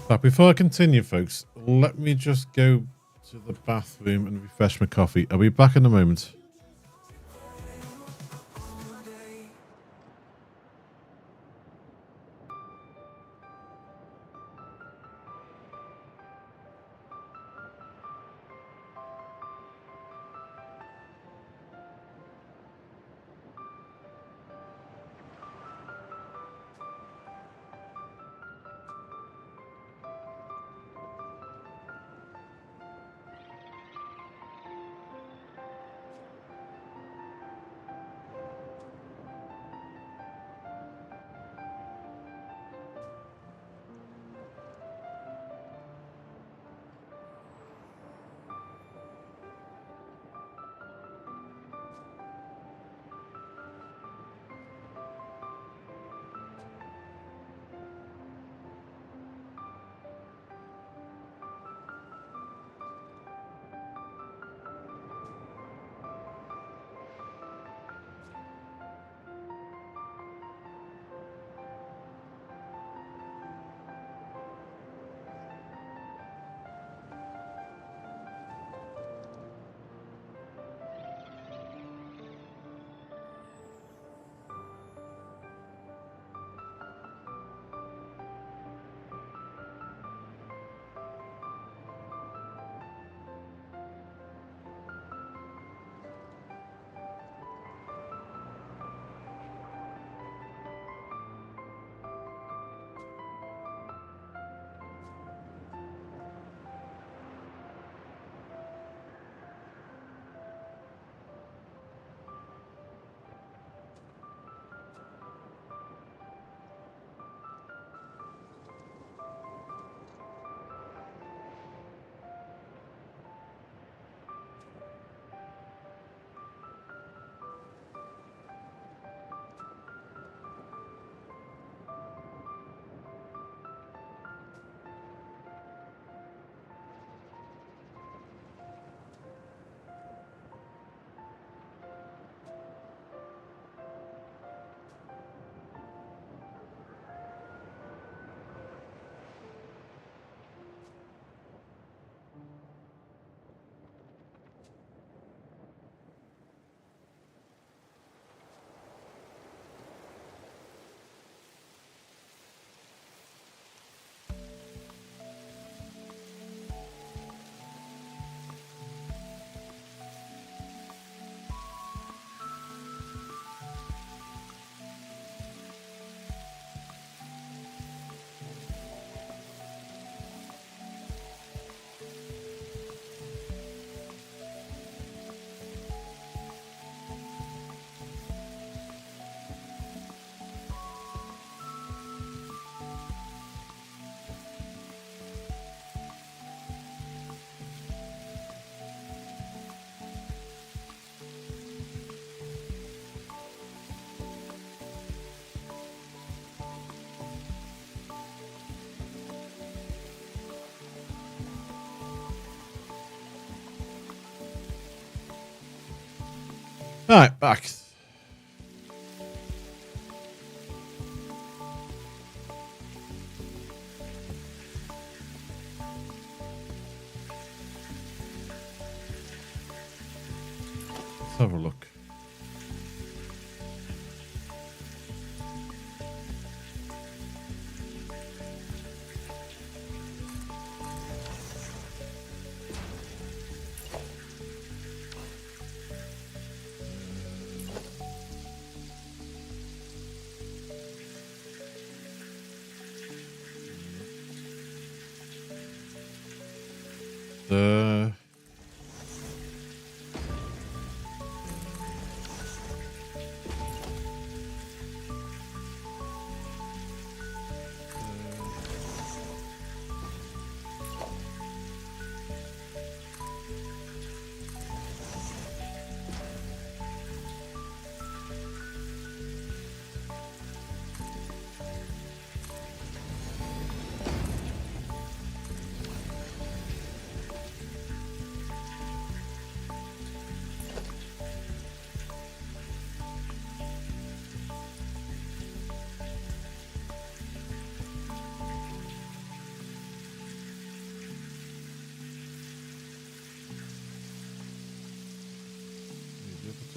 But before I continue, folks, let me just go to the bathroom and refresh my coffee. I'll be back in a moment. Right, back. Let's have a look.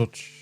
such.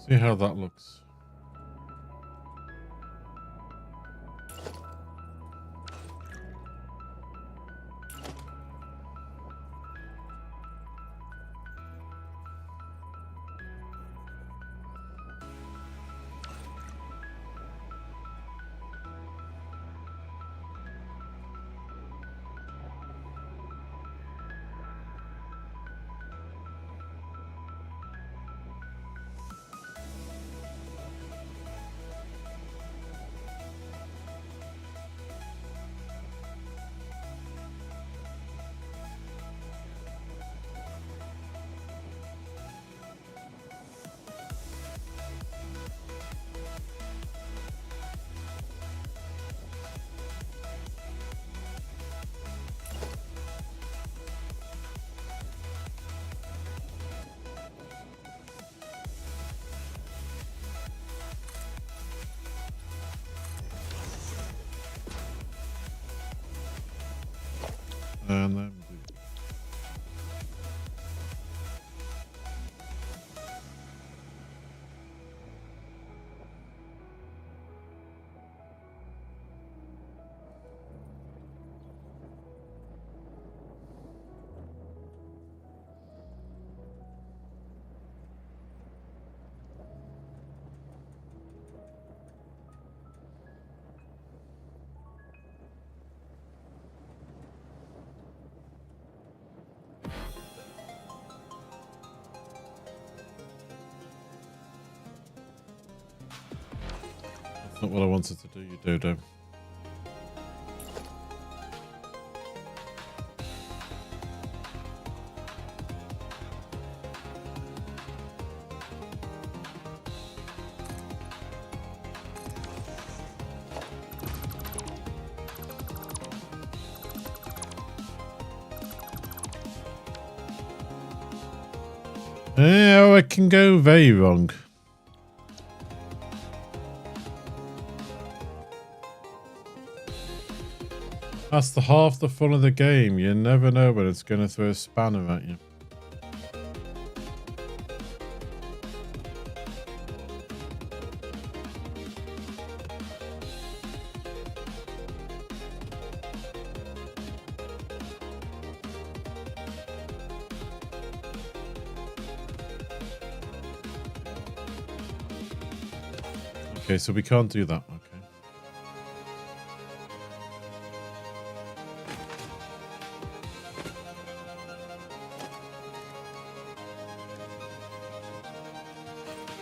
See how that looks. And then that's not what I wanted to do, you dodo. Oh, it can go very wrong. That's the half the fun of the game. You never know when it's going to throw a spanner at you. Okay, so we can't do that. Okay.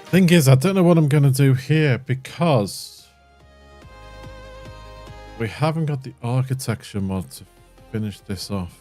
Thing is, I don't know what I'm going to do here because we haven't got the architecture mod to finish this off.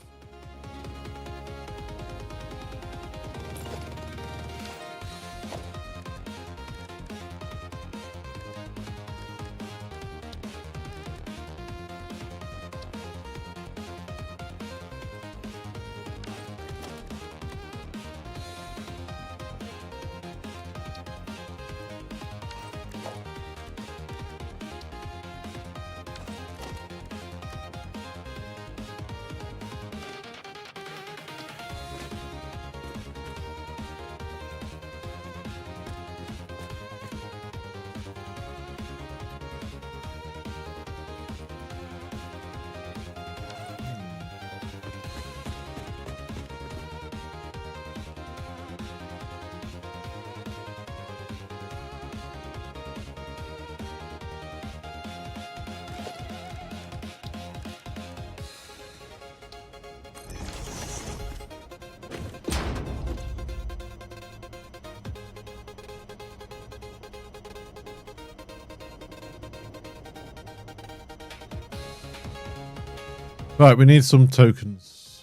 Right, we need some tokens.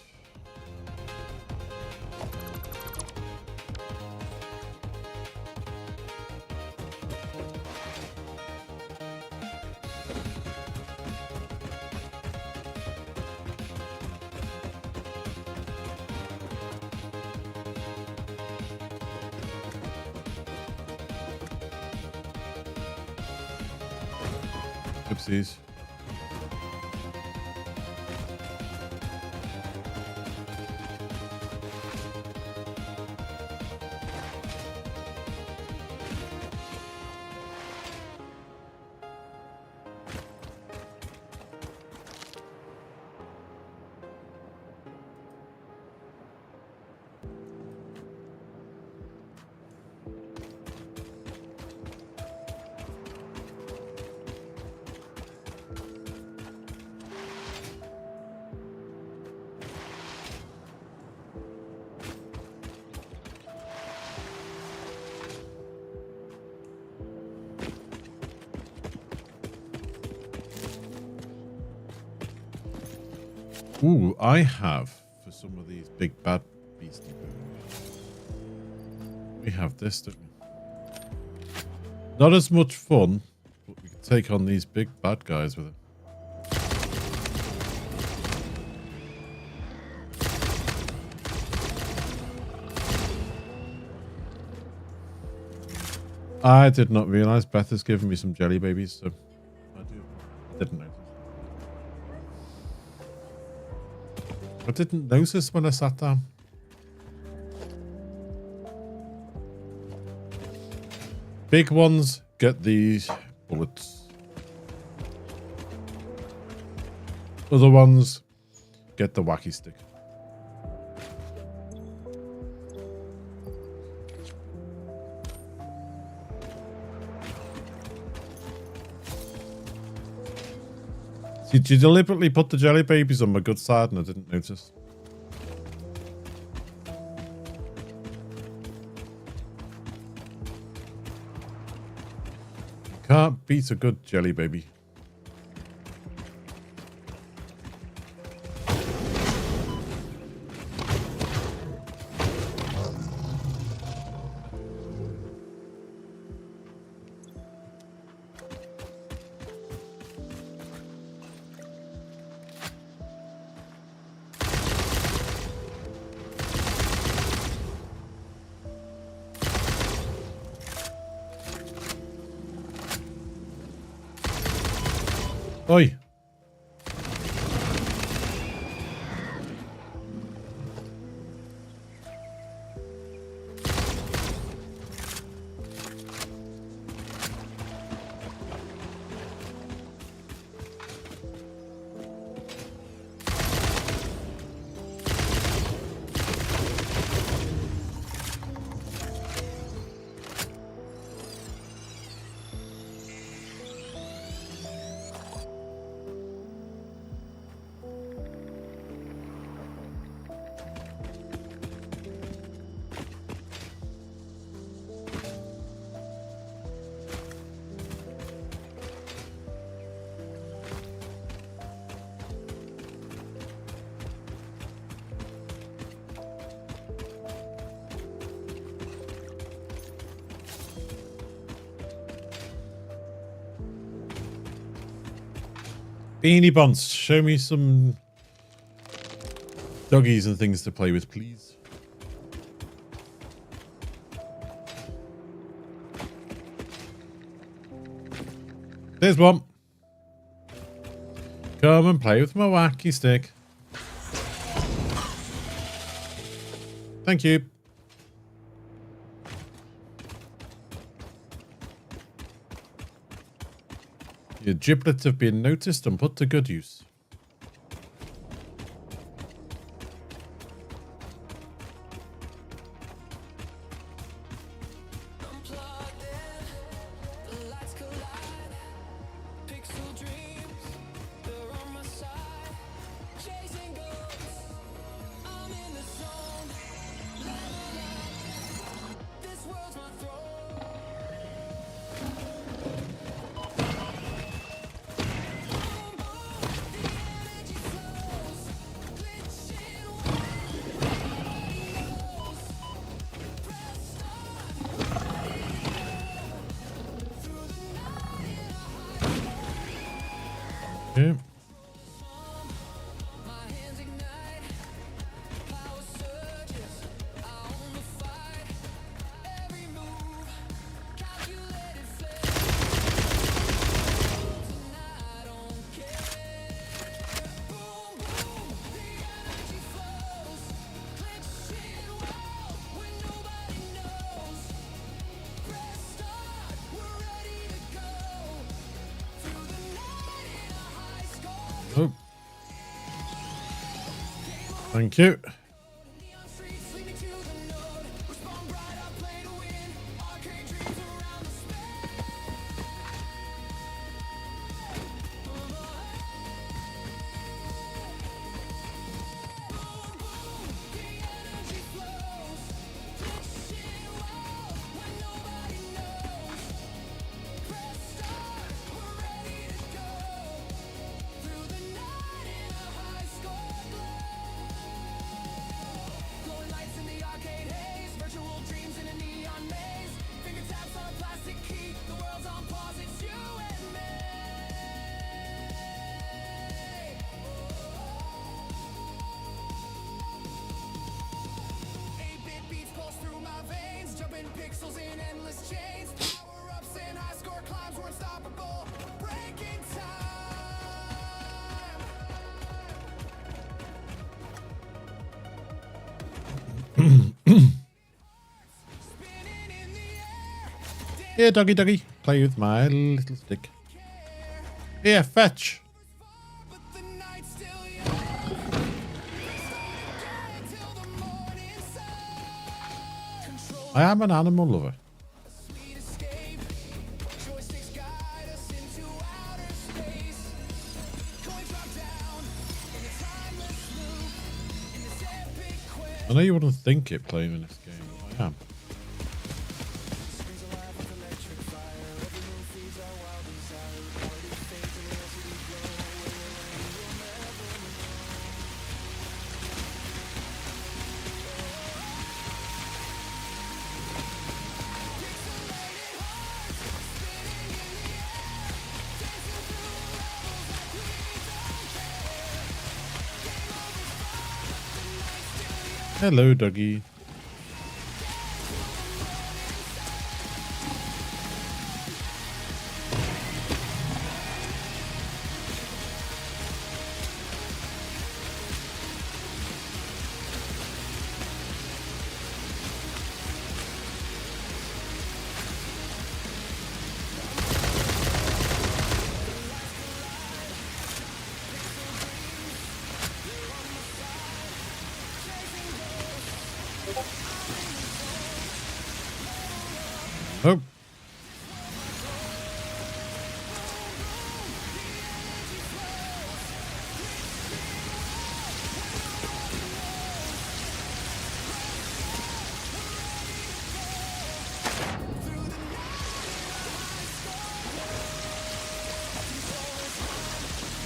Oopsies. Ooh, I have for some of these big bad beastie boys. We have this, don't we? Not as much fun, but we can take on these big bad guys with it. I did not realize Beth has given me some jelly babies, so I didn't notice. I didn't notice when I sat down. Big ones get these bullets. Other ones get the wacky stick. Did you deliberately put the jelly babies on my good side and I didn't notice? Can't beat a good jelly baby. Oi. Beanie Bonds, show me some doggies and things to play with, please. There's one. Come and play with my wacky stick. Thank you. Your giblets have been noticed and put to good use. Okay. Oh. Thank you. Here, doggy, doggy. Play with my little stick. Here, fetch. I am an animal lover. I know you wouldn't think it playing in this game, but I am. Hello, doggy.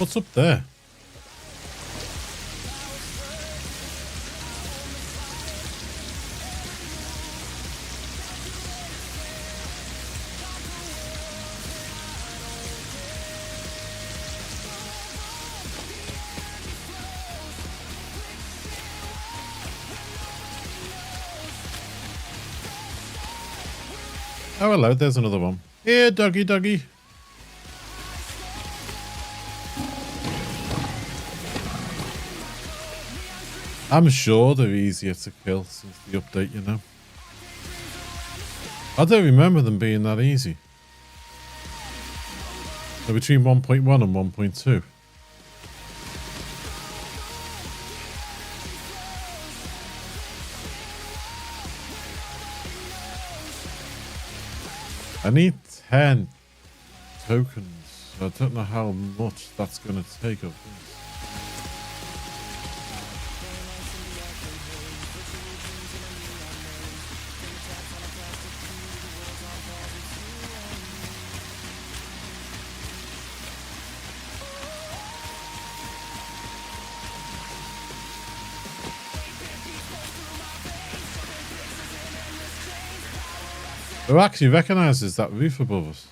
What's up there? Oh, hello, there's another one. Here, doggy, doggy. I'm sure they're easier to kill since the update, you know. I don't remember them being that easy. They're between 1.1 and 1.2. I need 10 tokens. I don't know how much that's going to take of this. Who actually recognises that roof above us?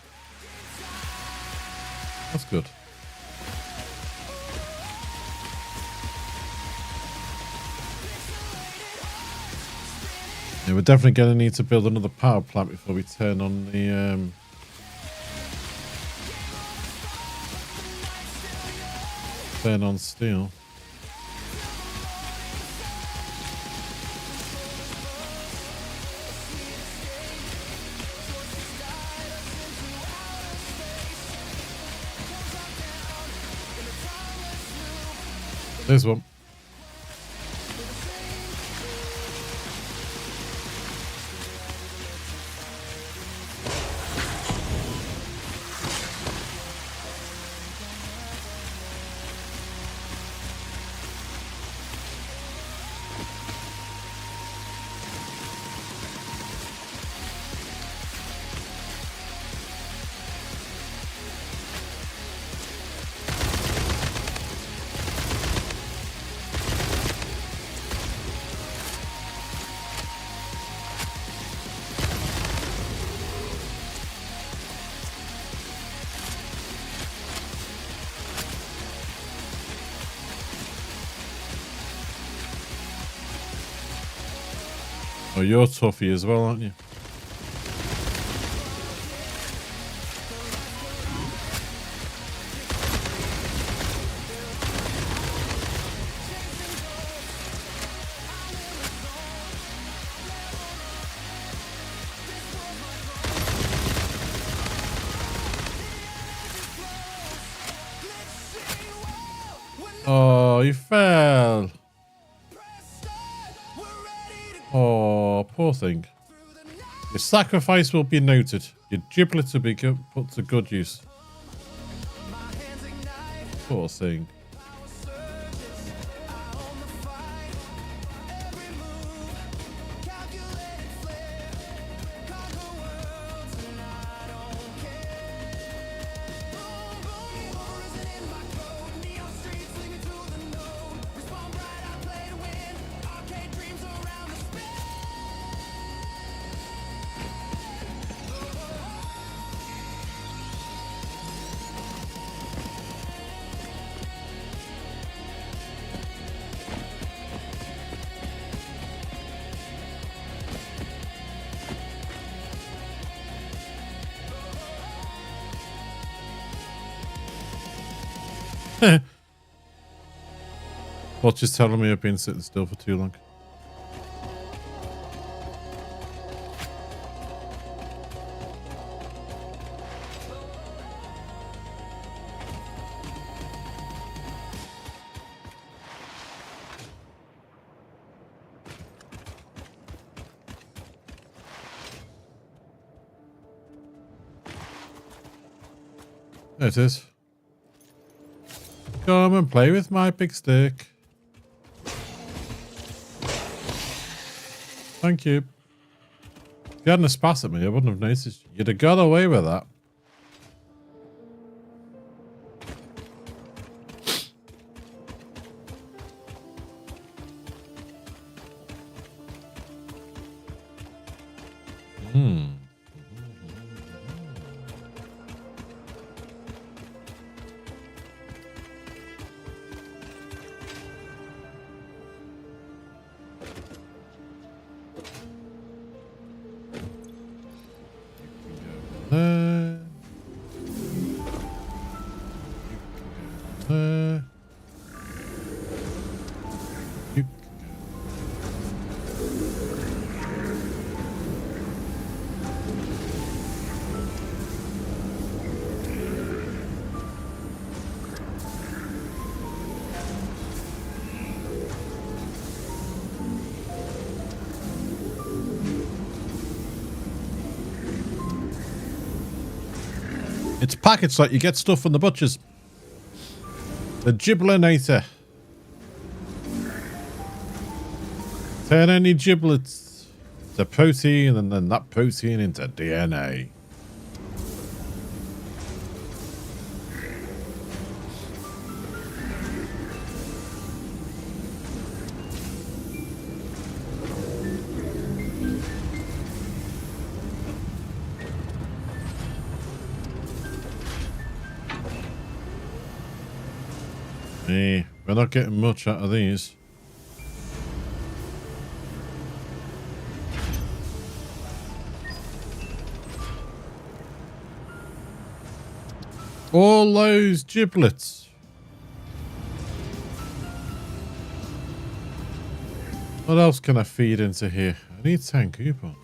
That's good. Yeah, we're definitely going to need to build another power plant before we turn on the turn on steel. There's one. Oh, you're toughy as well, aren't you? Oh, you fell. Oh, poor thing. Your sacrifice will be noted. Your giblets will be put to good use. Poor thing. What's just telling me I've been sitting still for too long? There it is. Come and play with my big stick. Thank you. If you hadn't spat at me, I wouldn't have noticed. You'd have got away with that. It's packaged like you get stuff from the butchers. The Giblinator. Turn any giblets to protein and then that protein into DNA. We're not getting much out of these. All those giblets. What else can I feed into here? I need 10 coupons.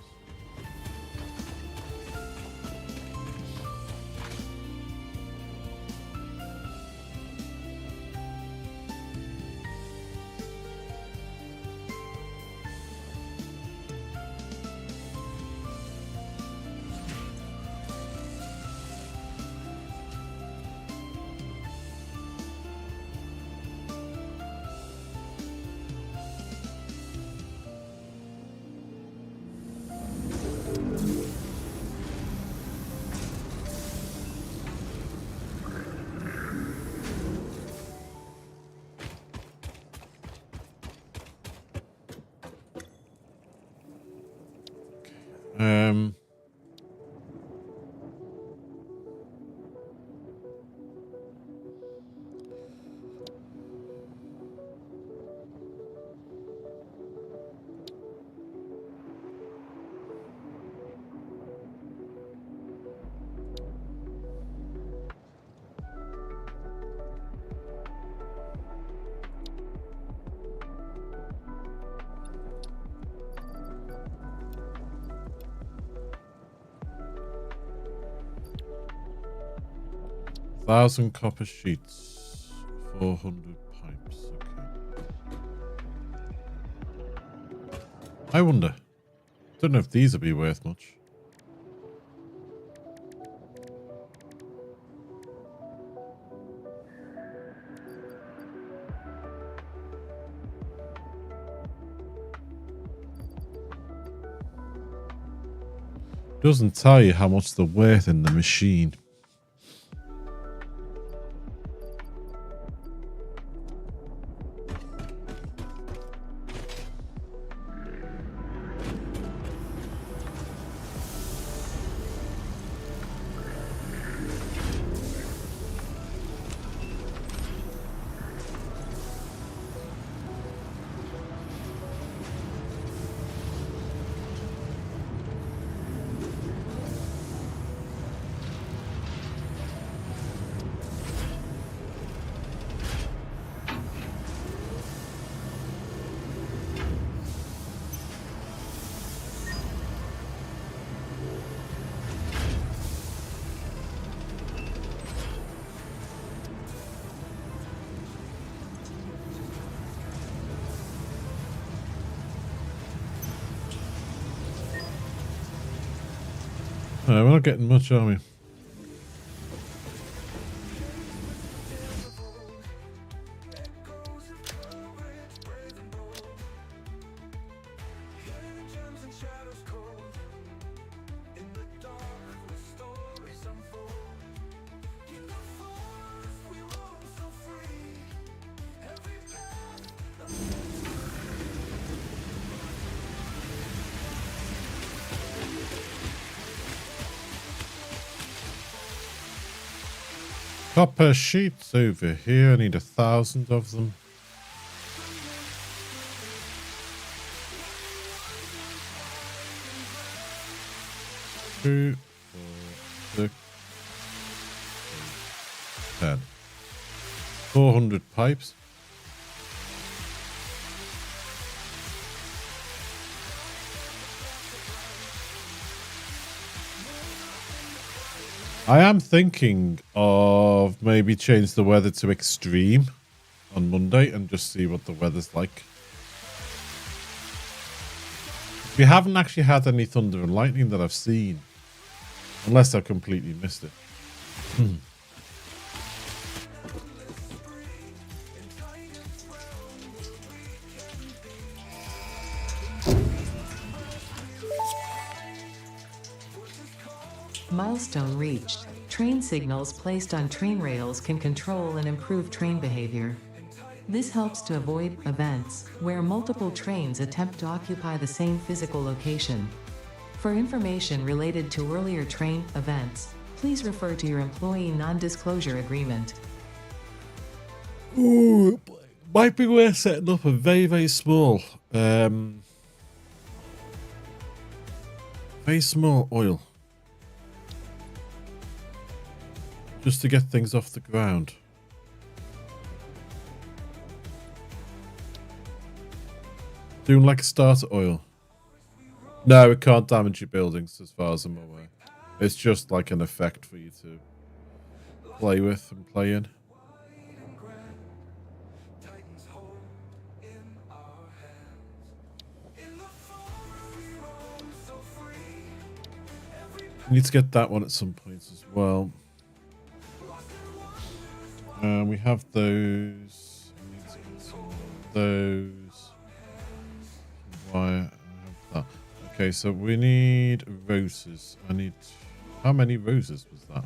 Thousand copper sheets, 400 pipes. Okay. I wonder. Don't know if these will be worth much. Doesn't tell you how much they're worth in the machine. We're not getting much, are we? Copper sheets over here. I need 1,000 of them. Two, 4, 6, 10. 400 pipes. I am thinking of maybe change the weather to extreme on Monday and just see what the weather's like. We haven't actually had any thunder and lightning that I've seen, unless I've completely missed it. Milestone reached. Train signals placed on train rails can control and improve train behavior. This helps to avoid events where multiple trains attempt to occupy the same physical location. For information related to earlier train events, please refer to your employee non-disclosure agreement. Ooh, might be worth setting up a very small oil. Just to get things off the ground. Doing like a starter oil. No, it can't damage your buildings as far as I'm aware. It's just like an effect for you to play with and play in. We need to get that one at some point as well. We have those. We need to get some of those. Why? I have that. Okay, so we need roses. I need. How many roses was that?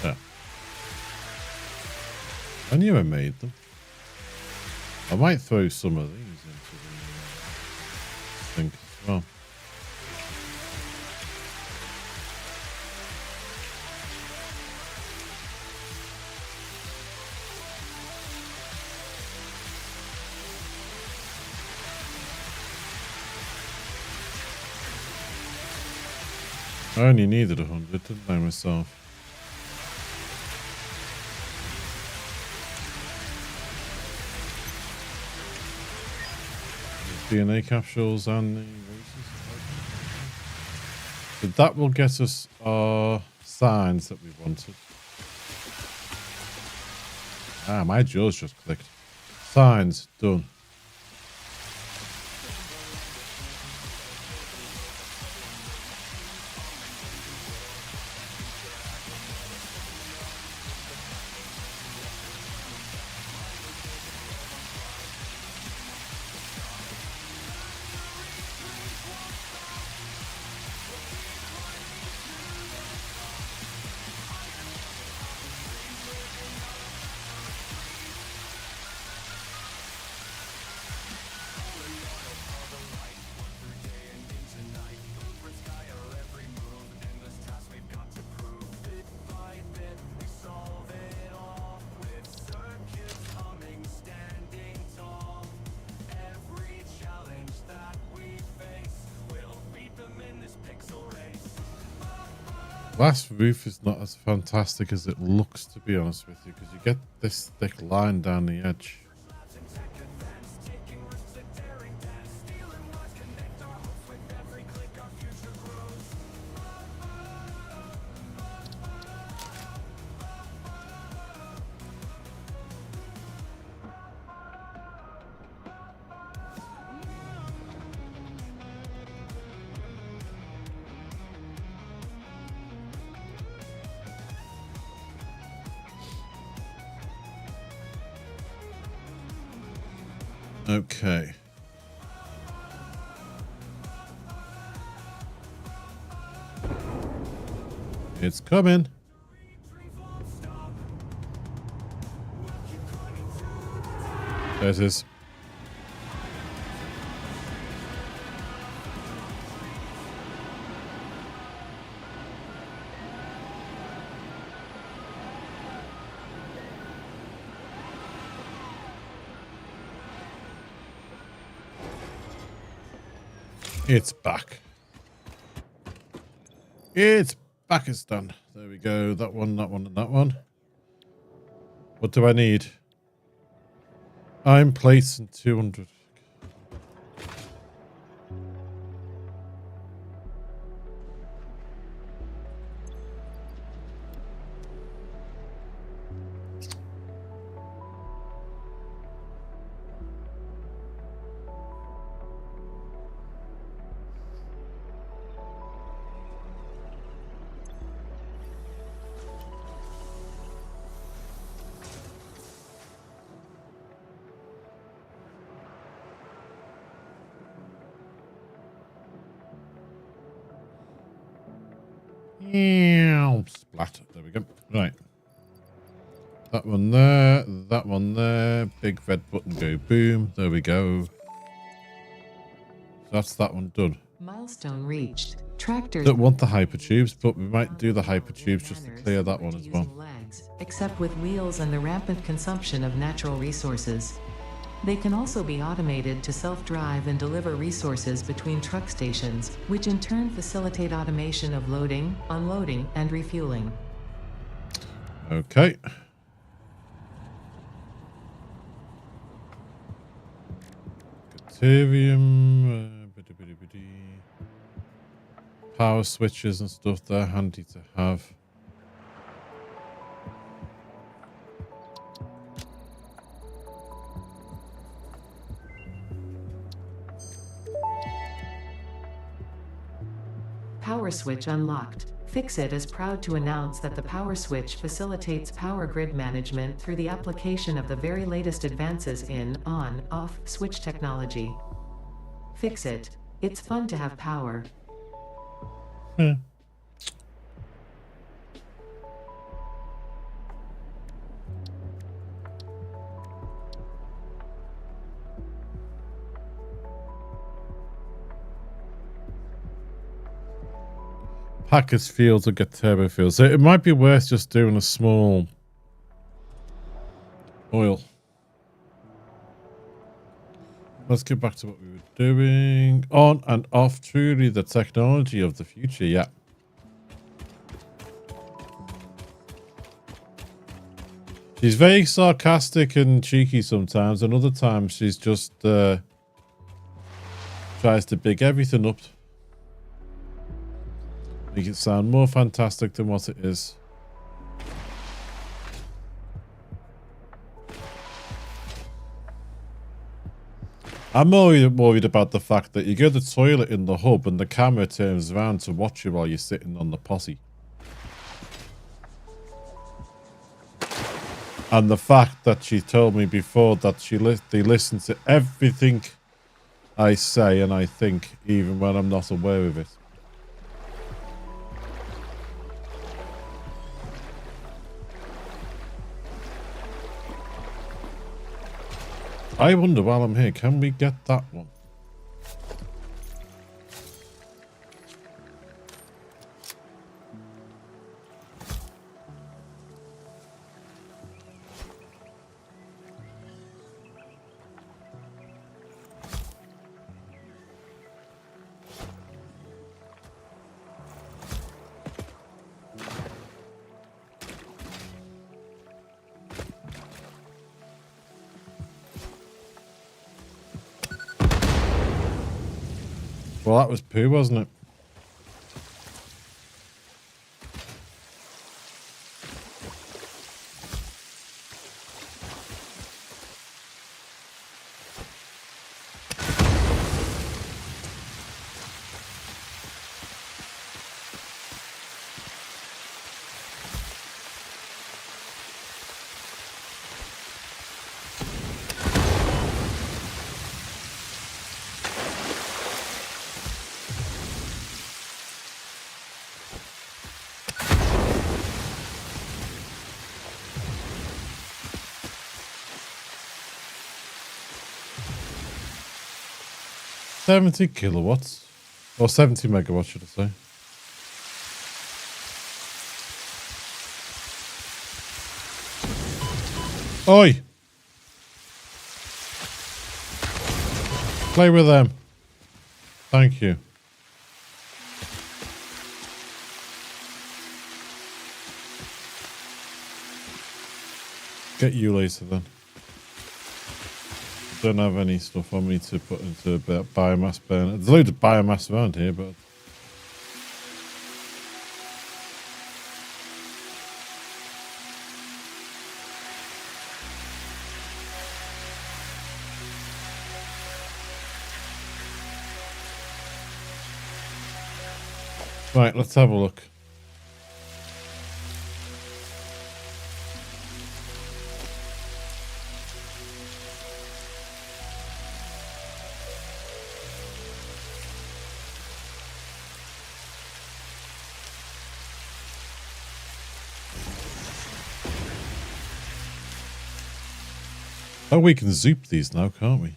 Yeah. I knew I made them. I might throw some of these into the sink as well. I only needed 100, didn't I, myself? DNA capsules and the roses. So that will get us our signs that we wanted. Ah, my jaws just clicked. Signs done. Last roof is not as fantastic as it looks, to be honest with you, because you get this thick line down the edge. Okay. It's coming. There it is. It's back. It's Pakistan. There we go. That one, and that one. What do I need? I'm placing 200. Splat. There we go. Right. That one there. That one there. Big red button go boom. There we go. That's that one done. Milestone reached. Tractors Don't want the hypertubes, but we might do the hypertubes just to clear that one as well. Legs, except with wheels and the rampant consumption of natural resources. They can also be automated to self-drive and deliver resources between truck stations, which in turn facilitate automation of loading, unloading, and refueling. Okay. Caterium. Power switches and stuff, they're handy to have. Power switch unlocked. Fixit is proud to announce that the power switch facilitates power grid management through the application of the very latest advances in on-off switch technology. Fixit. It's fun to have power. Packers fields will get turbo fields. So it might be worth just doing a small oil. Let's get back to what we were doing. On and off, truly the technology of the future. Yeah. She's very sarcastic and cheeky sometimes, and other times she's just tries to big everything up. Make it sound more fantastic than what it is. I'm more worried about the fact that you go to the toilet in the hub and the camera turns around to watch you while you're sitting on the potty. And the fact that she told me before that they listen to everything I say and I think, even when I'm not aware of it. I wonder while I'm here, can we get that one? Well, that was poo, wasn't it? $70 kilowatts. Or 70 megawatts, should I say. Oi! Play with them. Thank you. Get you later then. Don't have any stuff on me to put into biomass burner. There's loads of biomass around here, but right, let's have a look. Oh, we can zoop these now, can't we?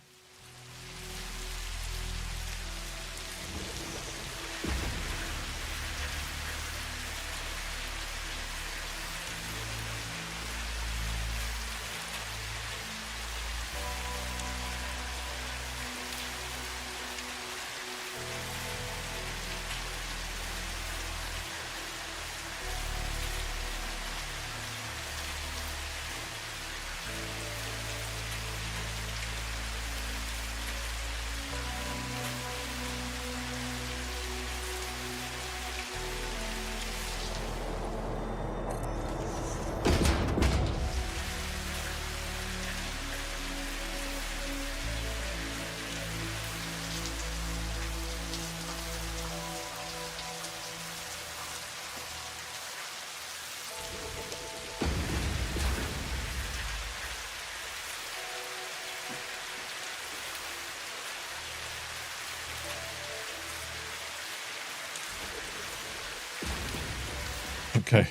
Okay.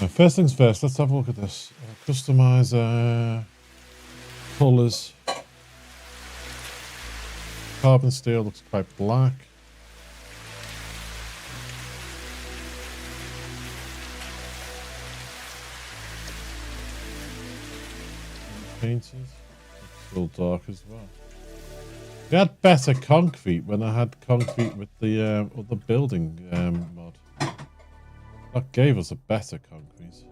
Now, first things first, let's have a look at this. Customize colors. Carbon steel looks quite black. Painted. It's all dark as well. We had better concrete when I had concrete with the other building mod. That gave us a better concrete.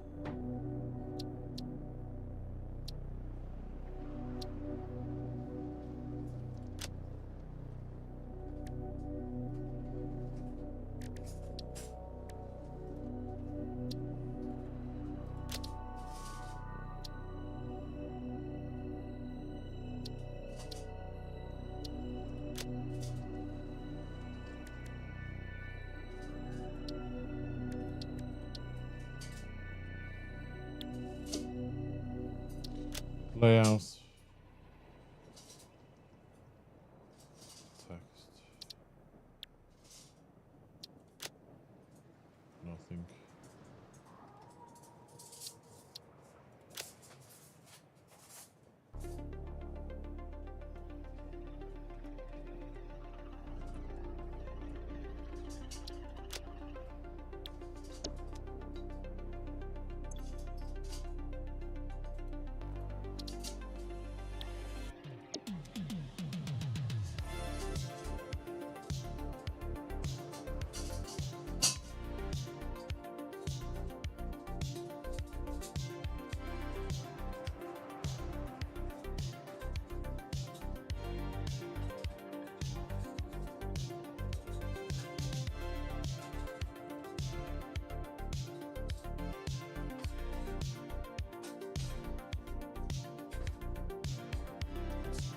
Layout. Text. Nothing.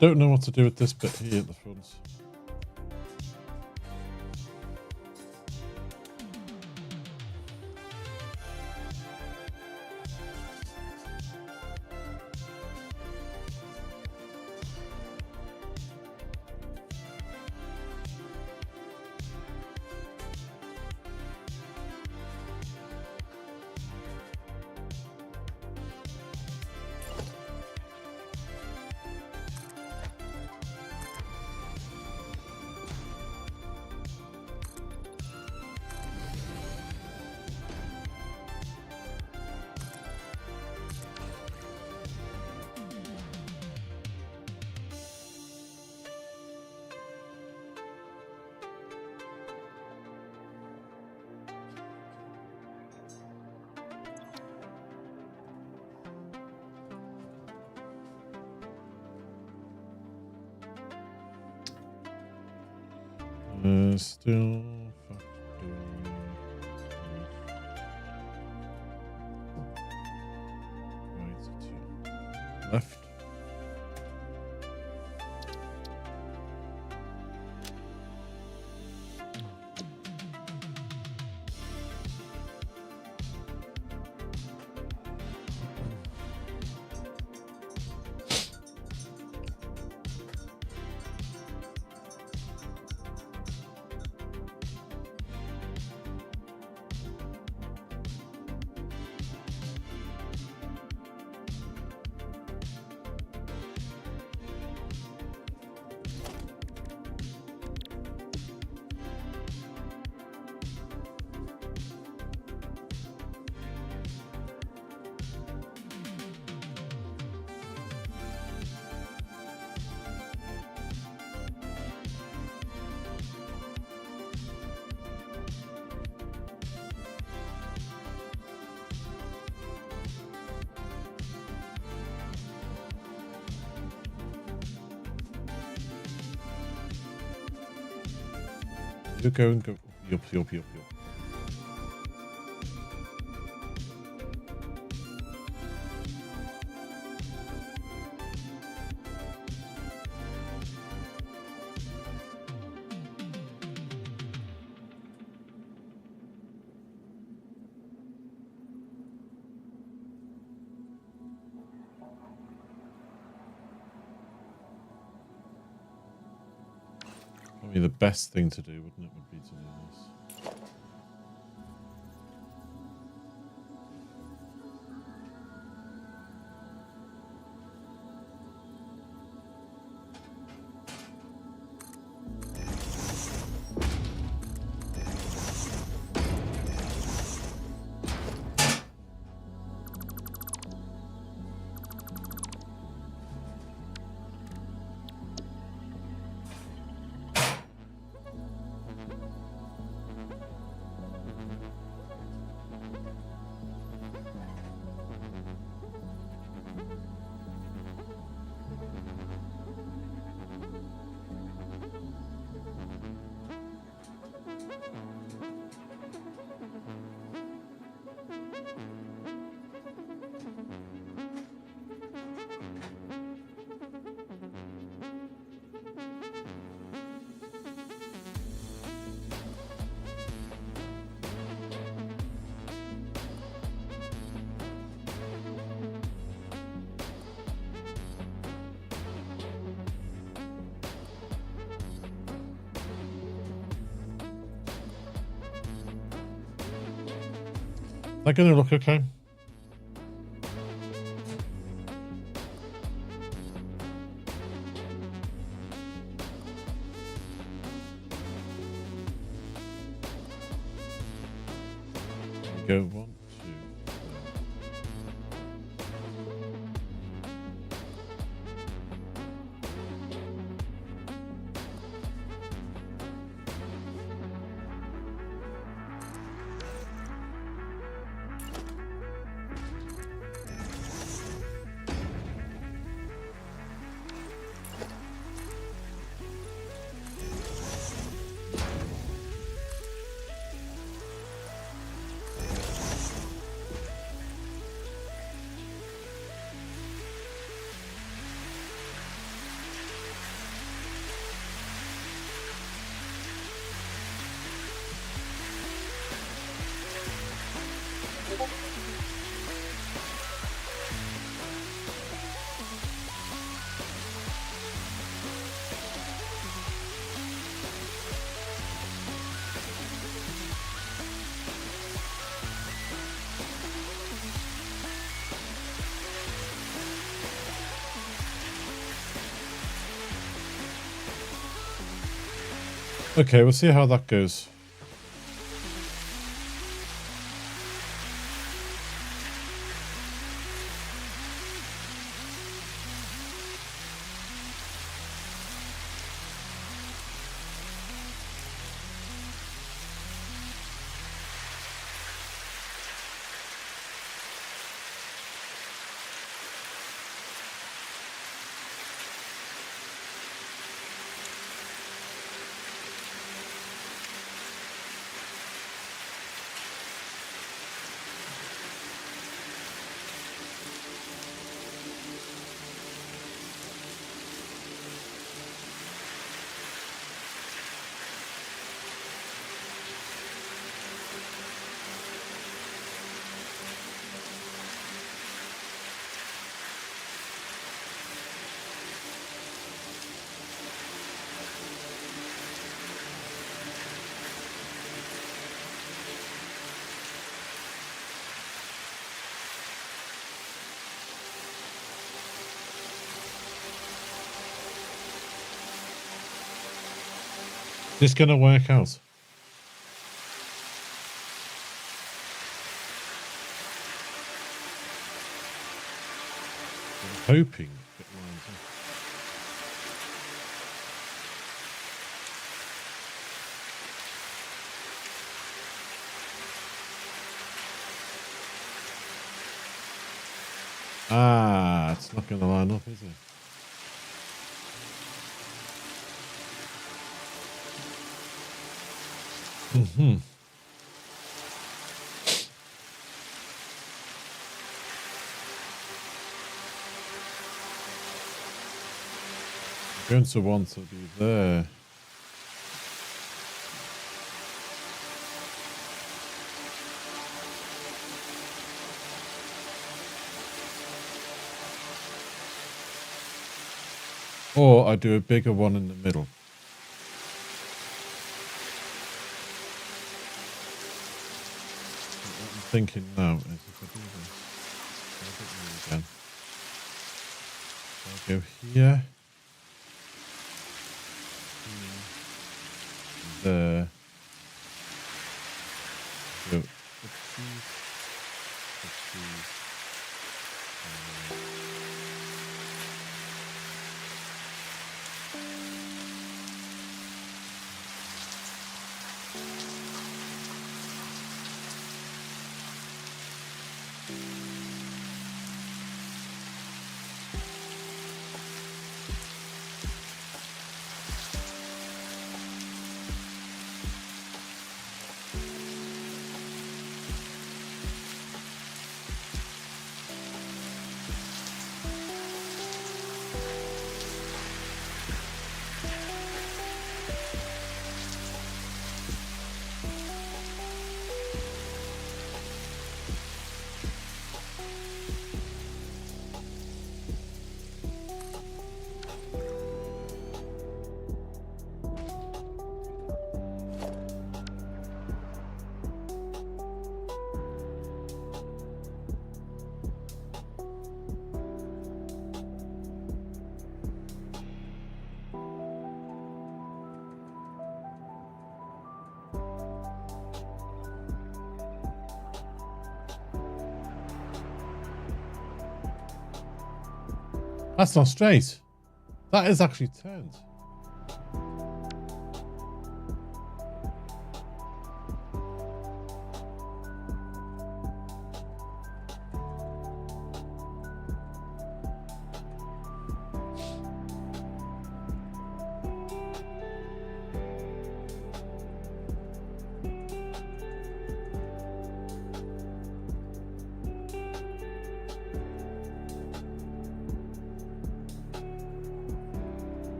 Don't know what to do with this bit here at the front. Still right to left. You go and go. Yup. Probably the best thing to do, wouldn't it, would be to do this. Is that going to look okay? Go 1, 2. Okay, we'll see how that goes. This gonna work out? I'm hoping it lines up. Ah, it's not going to line up, is it? Mm-hmm. I'm going to want to be there. Or I do a bigger one in the middle. What I'm thinking now is if I do this, I'll do it again. I'll go here, there, go oopsies, oopsies. That's not straight. That is actually turned.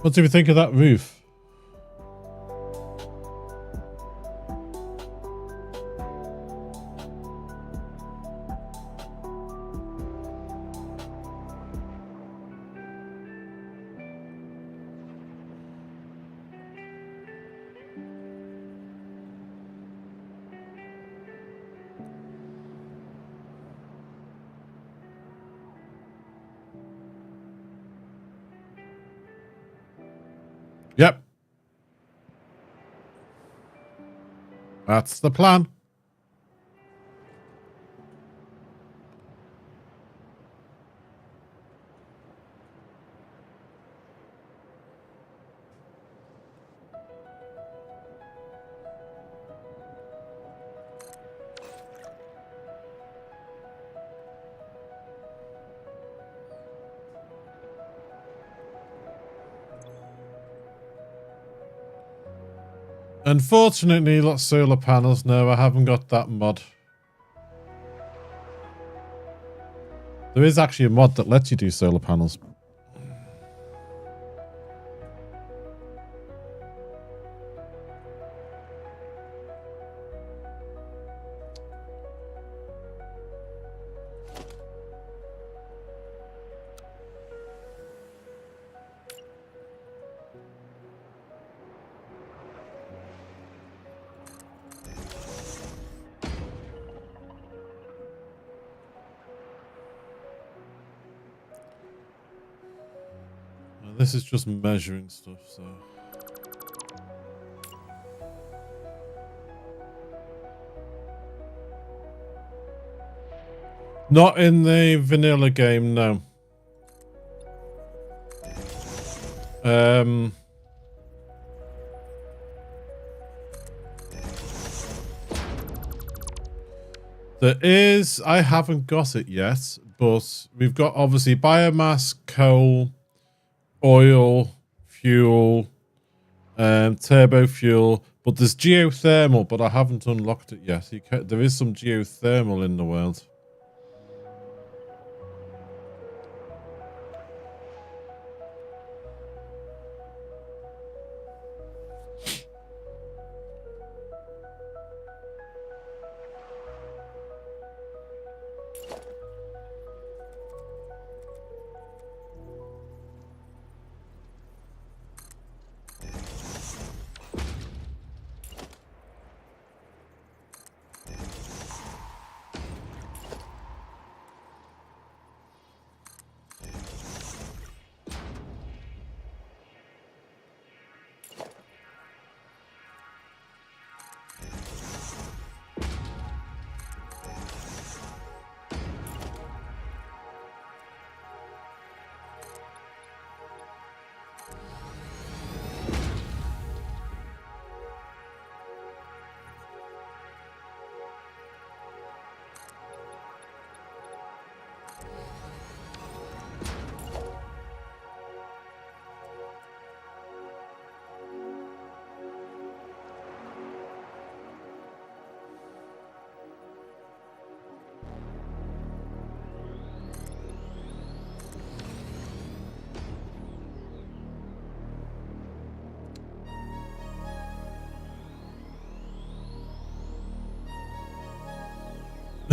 What do we think of that roof? Yep. That's the plan. Unfortunately, lots of solar panels. No, I haven't got that mod. There is actually a mod that lets you do solar panels. This is just measuring stuff, so. Not in the vanilla game, no. There is, I haven't got it yet, but we've got obviously biomass, coal, oil, fuel, turbo fuel, but there's geothermal, but I haven't unlocked it yet. There is some geothermal in the world.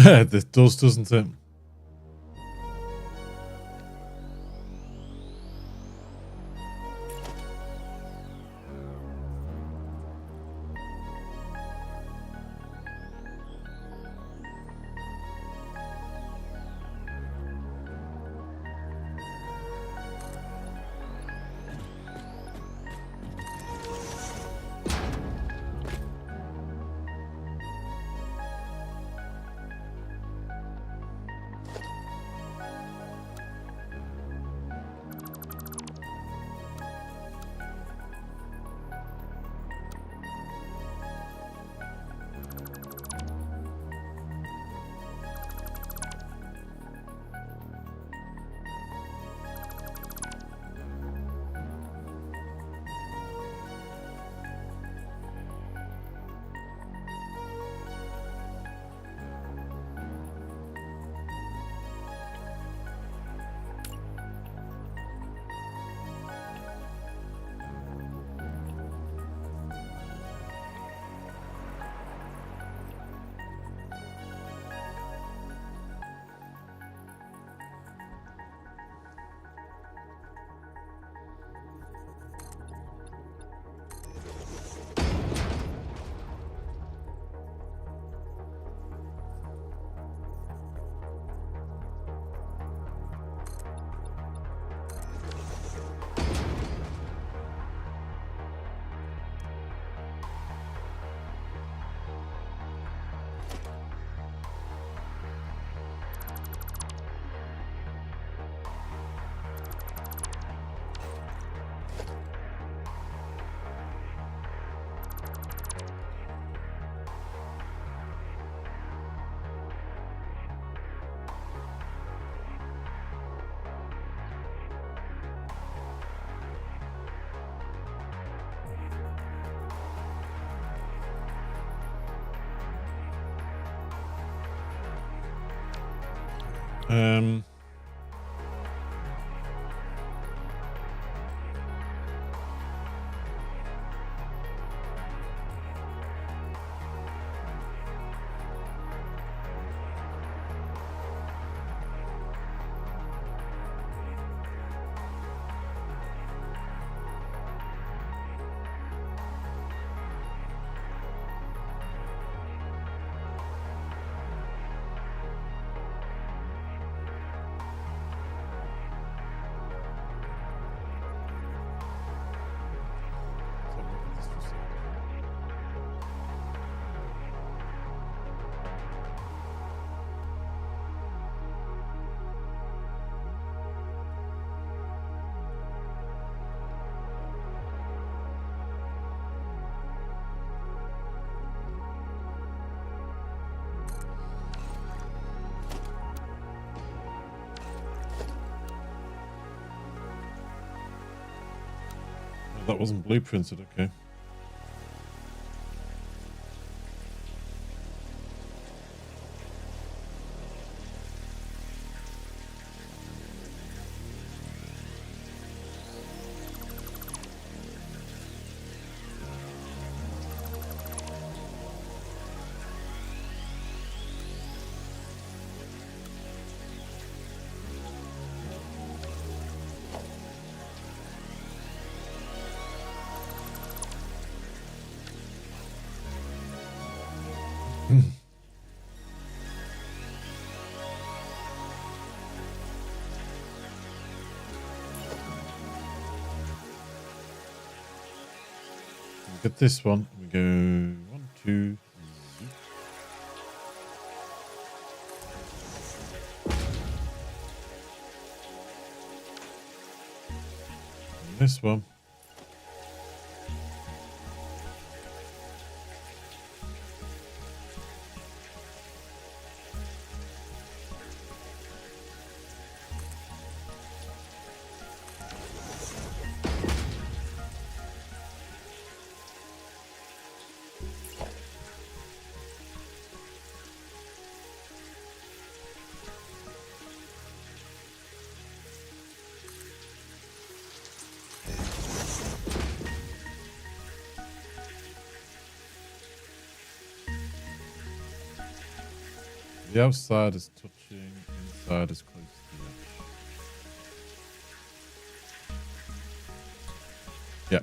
This does, doesn't it? That wasn't blueprinted, okay. Get this one. We go 1, 2. And this one. The outside is touching, inside is close to the edge. Yeah.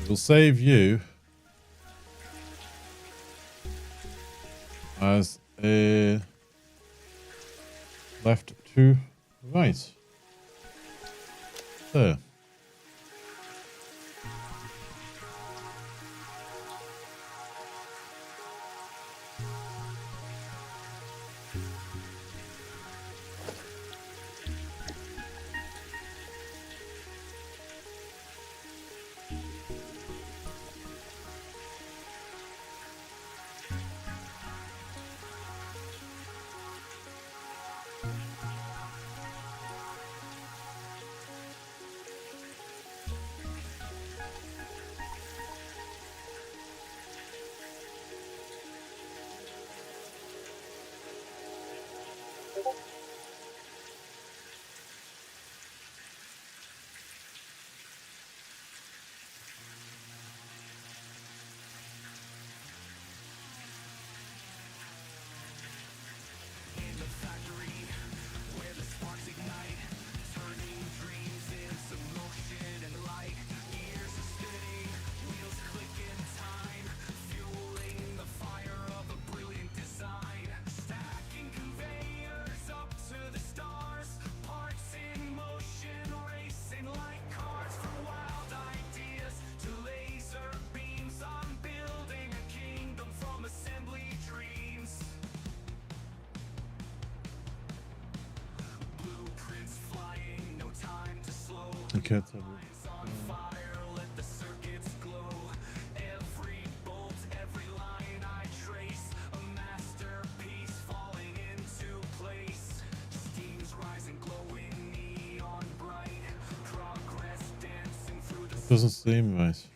It will save you as a left to right. There. Okay, doesn't seem right.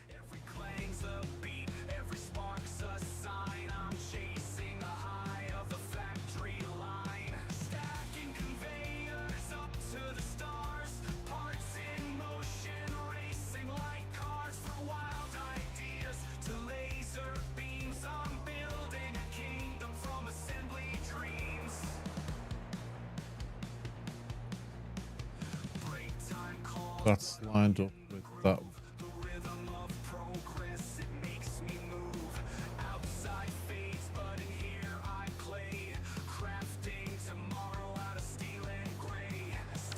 That's lined up with that.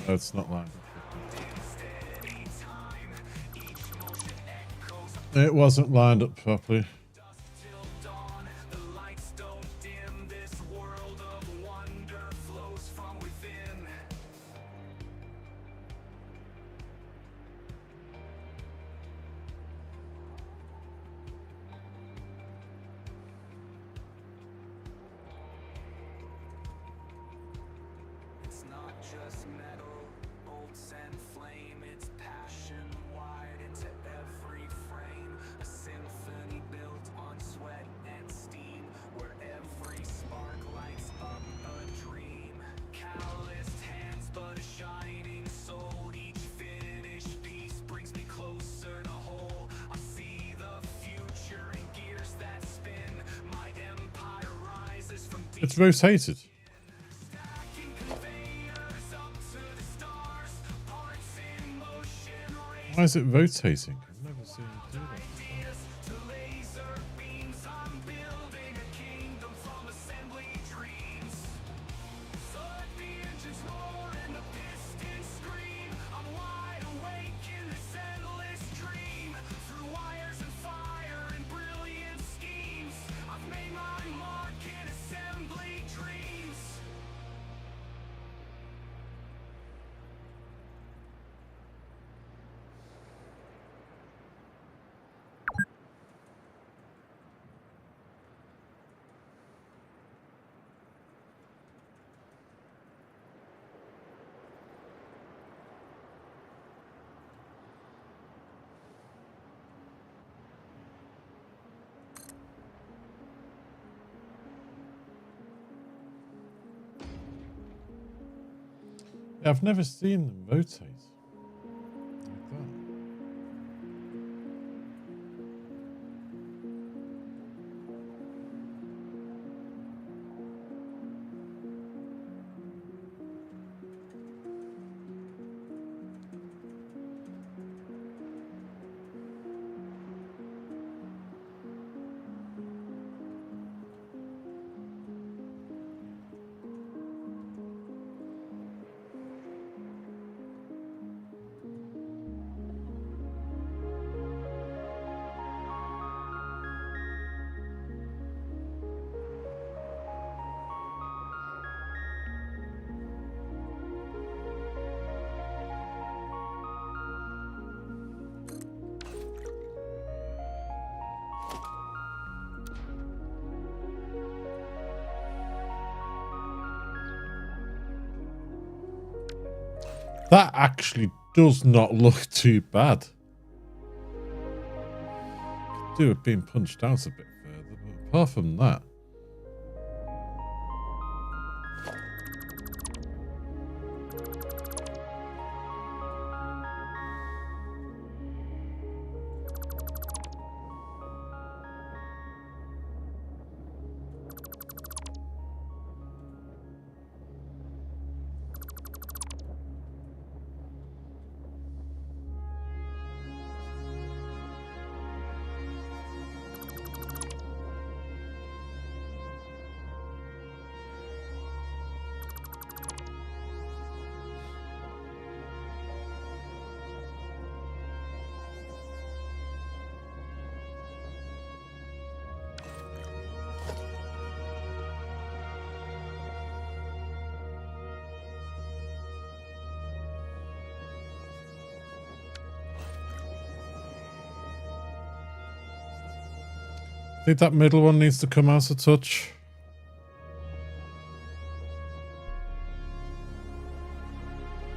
No, it's not lined up. It wasn't lined up properly. It's not just metal. bolts and flame, its passion wide into every frame. A symphony built on sweat and steam, where every spark lights up a dream. Calloused hands, but a shining soul. Each finished piece brings me closer to whole. I see the future in gears that spin. My empire rises from deep. It's rotated. Stacking conveyors up to the stars. Parts in motion. Why is it rotating? I've never seen it do that. Ideas to laser beams. I'm building a kingdom from assembly dreams. So let the engines roar and the pistons scream. I'm wide awake in this endless dream. Through wires and fire and brilliant schemes, I've made my mark in assembly dreams. Yeah, I've never seen them rotate like that. That actually does not look too bad. Could do it being punched out a bit further, but apart from that. I think that middle one needs to come out a touch.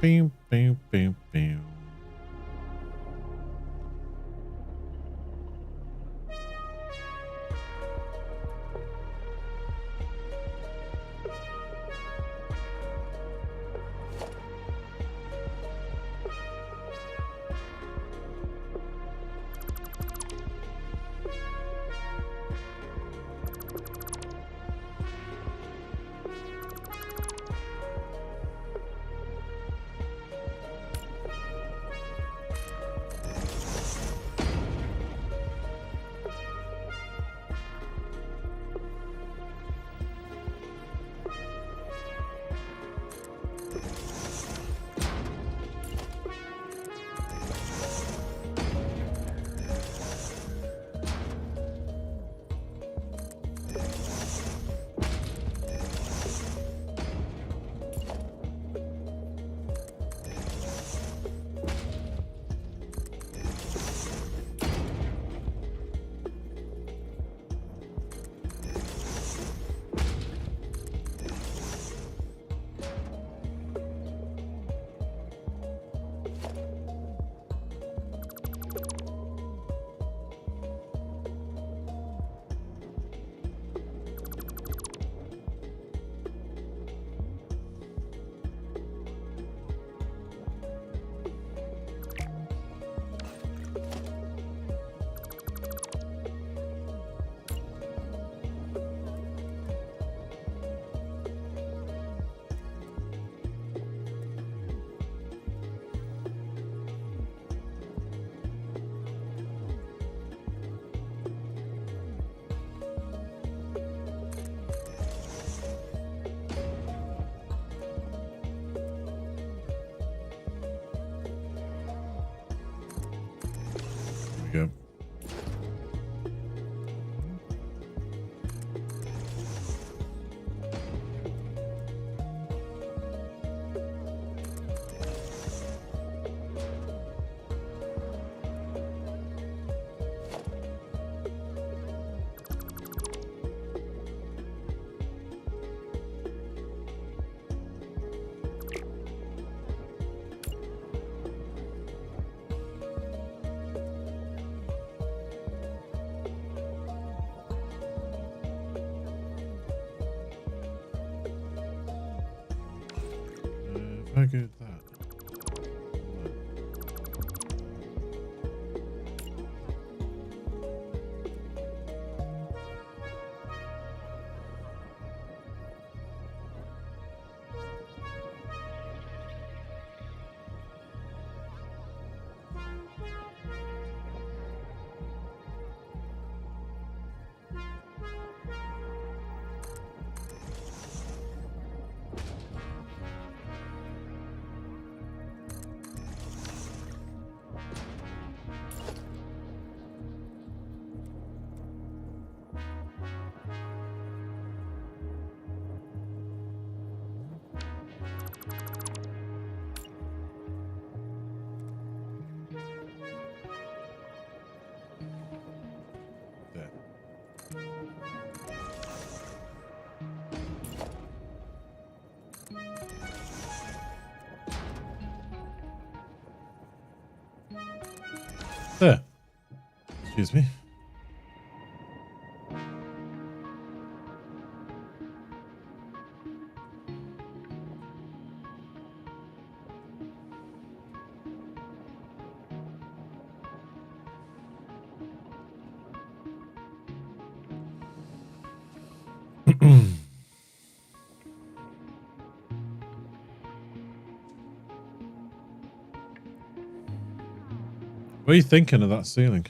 Bing, bing, bing, bing. we go. Very good at that. There. Excuse me. What are you thinking of that ceiling?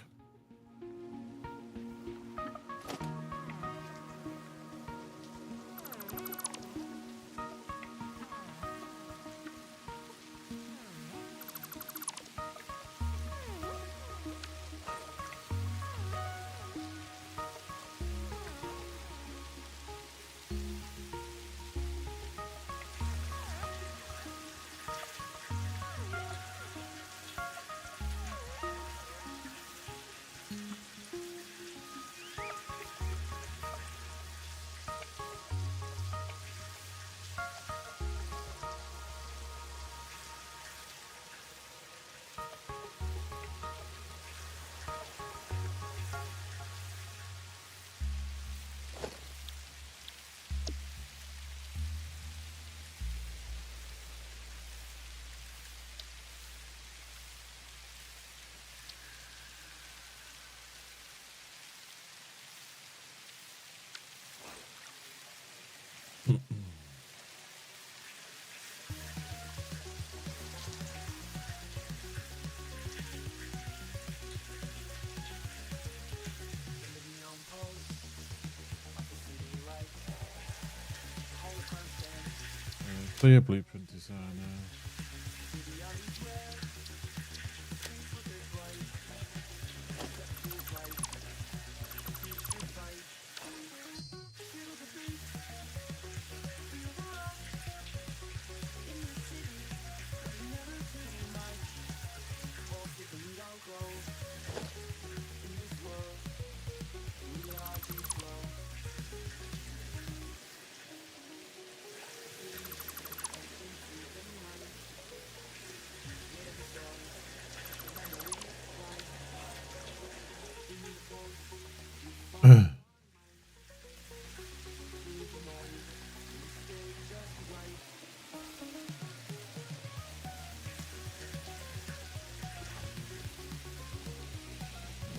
Clear blueprint designer.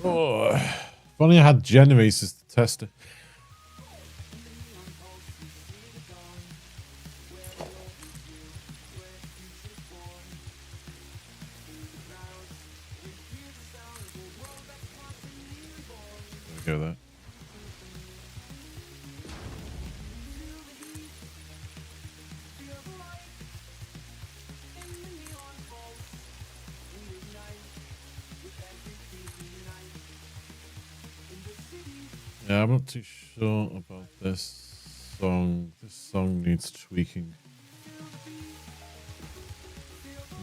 Oh, if only I had generators to test it. There we go there. Yeah, I'm not too sure about this song. This song needs tweaking.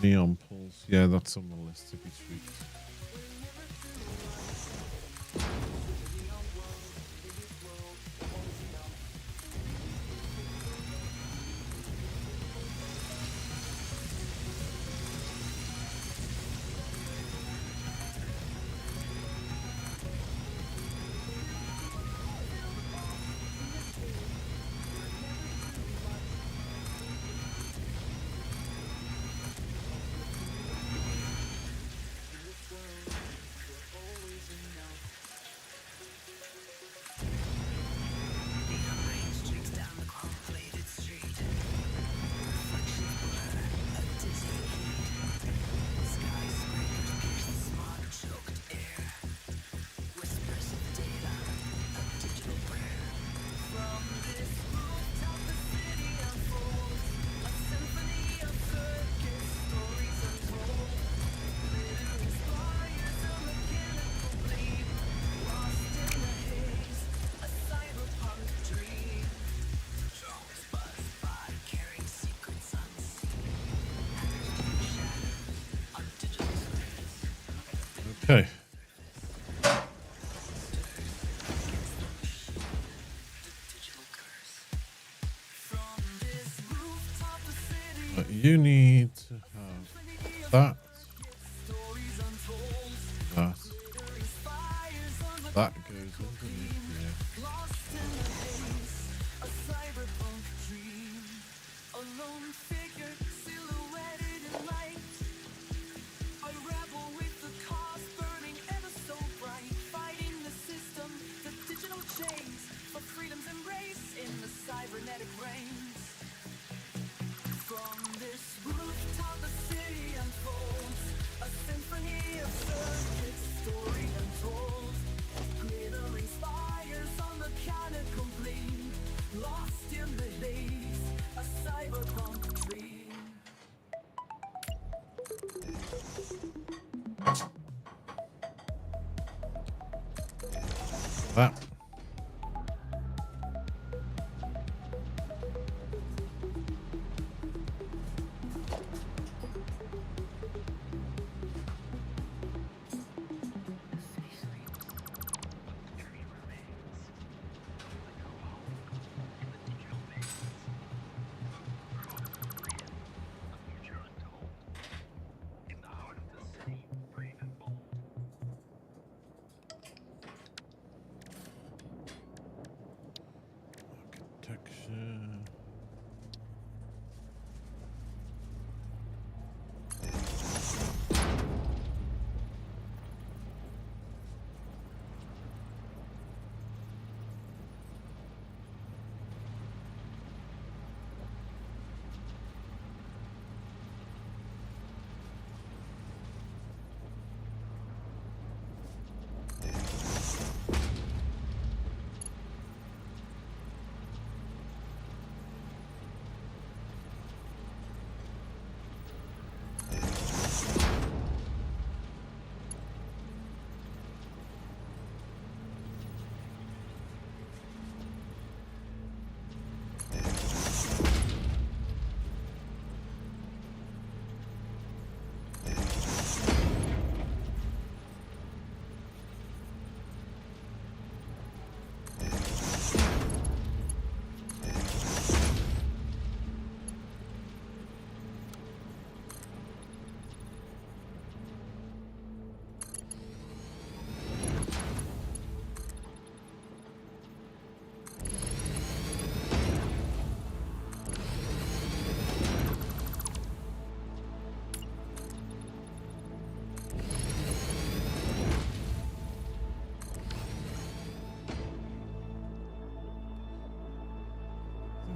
Neon Pulse. Yeah, that's on the list to be tweaked. Okay. But you need to have that. That goes underneath here. That.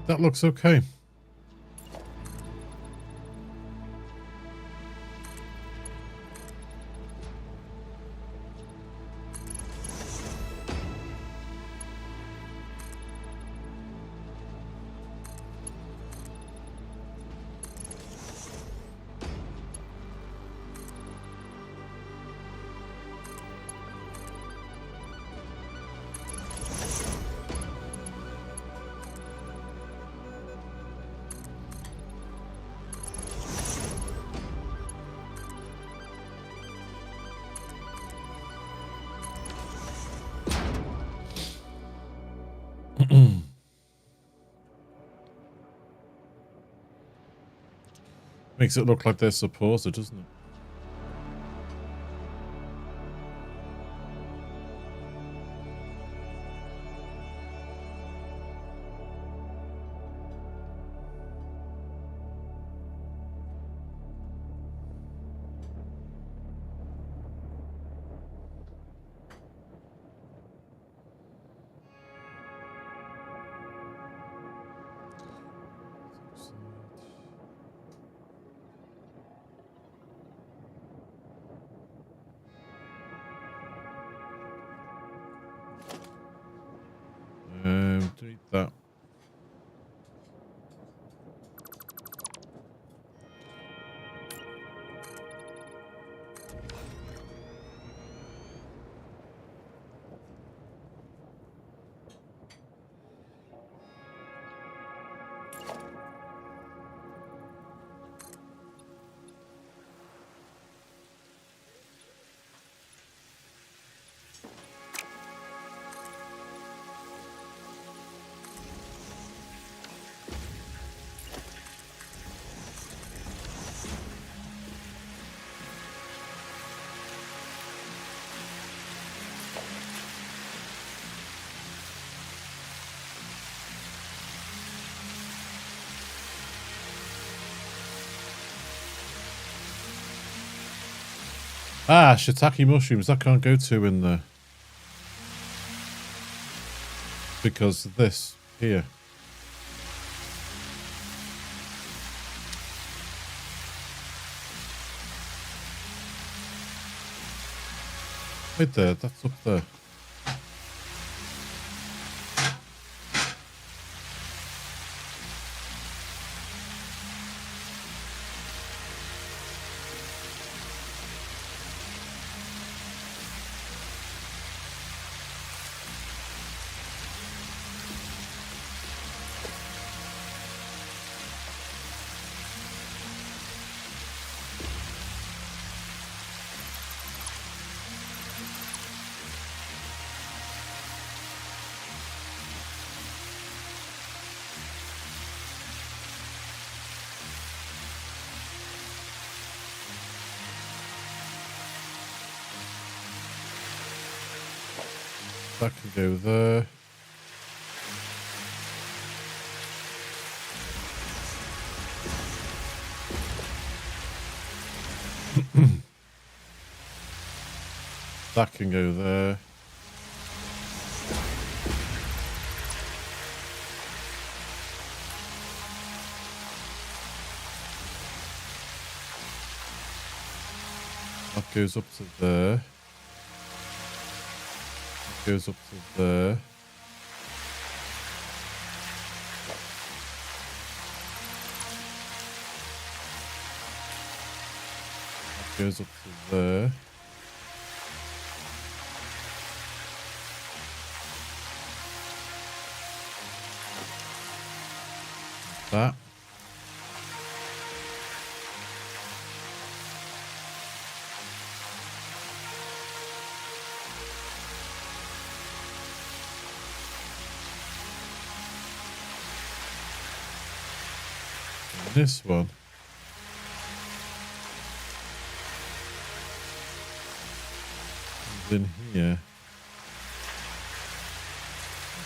That looks okay. Makes it look like they're supposed to, doesn't it? Delete that. Ah, shiitake mushrooms. That can't go to in the... Because of this here. Right there, that's up there. That can go there. That can go there. That goes up to there. Goes up to there. That goes up to there. That. This one. And in here.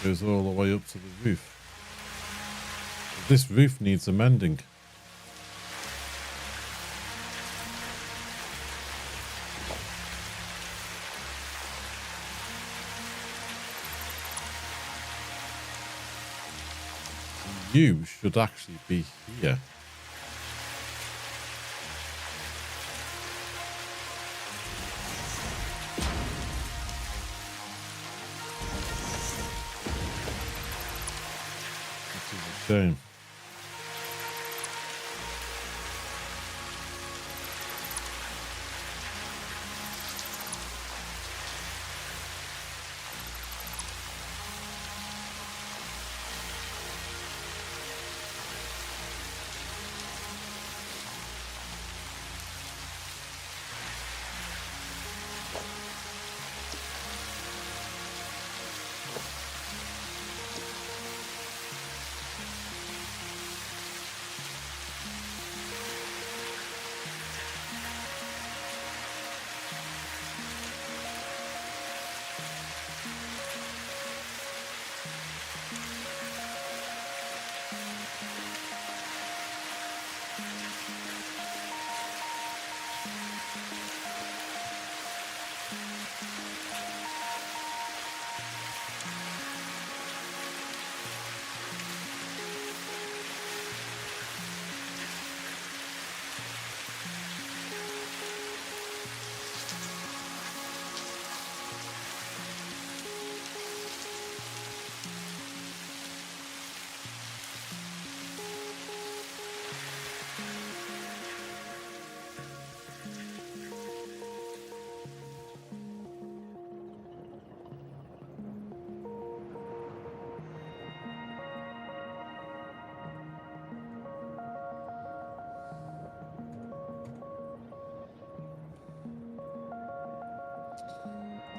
Goes all the way up to the roof. This roof needs amending. You should actually be here. This is a shame.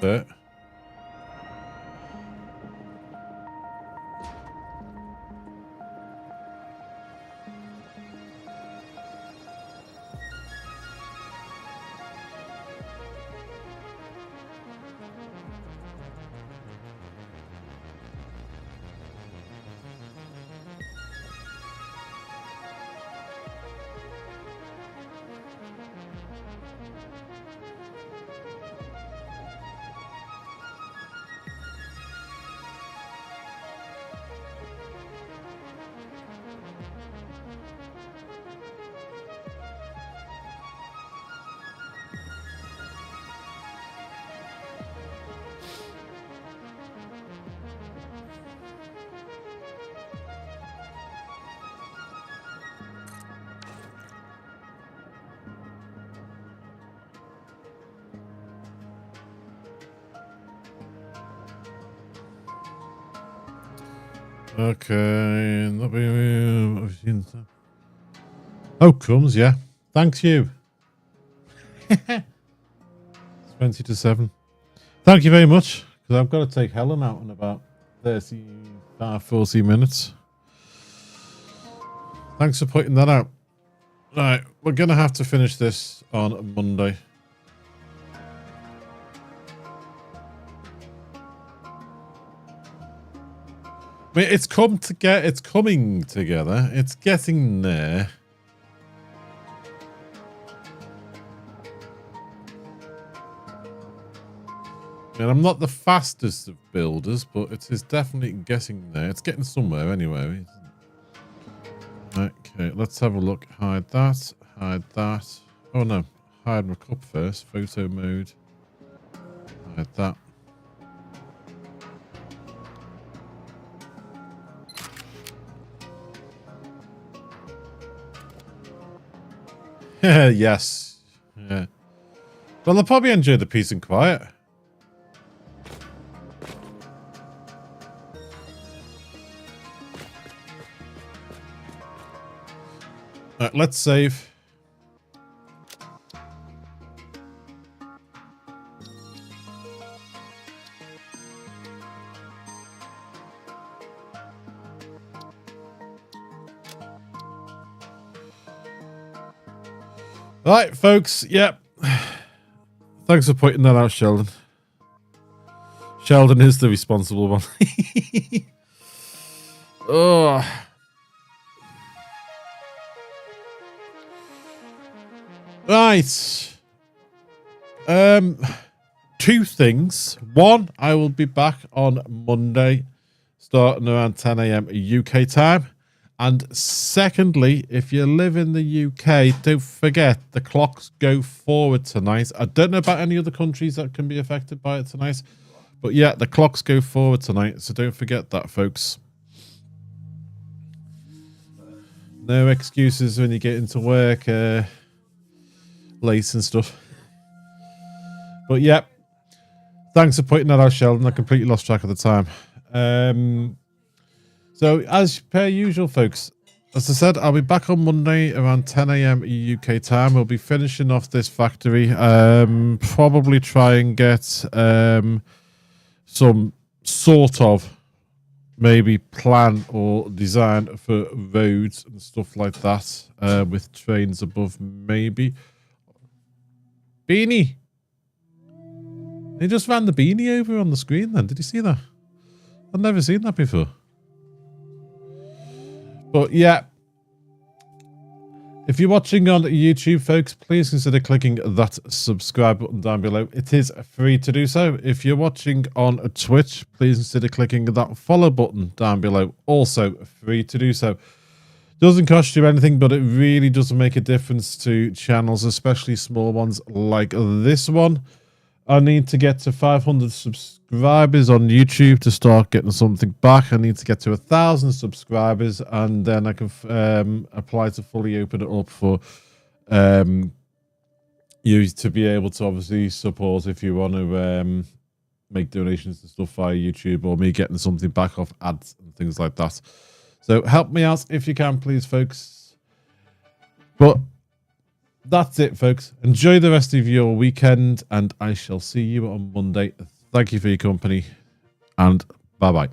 there. Okay. Oh, crumbs, yeah. Thanks you. 20 to 7. Thank you very much. Because I've got to take Helen out in about 35, 40 minutes. Thanks for putting that out. Right, we're going to have to finish this on Monday. I mean, it's coming together. It's getting there. And I'm not the fastest of builders, but it is definitely getting there. It's getting somewhere anyway. Okay, let's have a look. Hide that. Hide that. Oh no, hide my cup first. Photo mode. Hide that. Yes. Yeah. Well, I'll probably enjoy the peace and quiet. Right, let's save. Right, folks. Yep. Thanks for pointing that out, Sheldon. Sheldon is the responsible one. Oh. Right. Two things. One, I will be back on Monday, starting around 10 a.m. UK time. And secondly, if you live in the UK, don't forget the clocks go forward tonight. I don't know about any other countries that can be affected by it tonight. But yeah, the clocks go forward tonight. So don't forget that, folks. No excuses when you get into work late and stuff. But yeah, thanks for pointing that out, Sheldon. I completely lost track of the time. So, as per usual, folks, as I said, I'll be back on Monday around 10 a.m. UK time. We'll be finishing off this factory. Probably try and get some sort of maybe plan or design for roads and stuff like that with trains above, maybe. Beanie. They just ran the beanie over on the screen then. Did you see that? I've never seen that before. But yeah, if you're watching on YouTube, folks, please consider clicking that subscribe button down below. It is free to do so. If you're watching on Twitch, please consider clicking that follow button down below. Also free to do so. Doesn't cost you anything, but it really does make a difference to channels, especially small ones like this one. I need to get to 500 subscribers on YouTube to start getting something back. I need to get to 1,000 subscribers, and then I can apply to fully open it up for you to be able to obviously support if you want to make donations and stuff via YouTube, or me getting something back off ads and things like that. So help me out if you can, please, folks. But that's it, folks. Enjoy the rest of your weekend, and I shall see you on Monday. Thank you for your company, and bye-bye.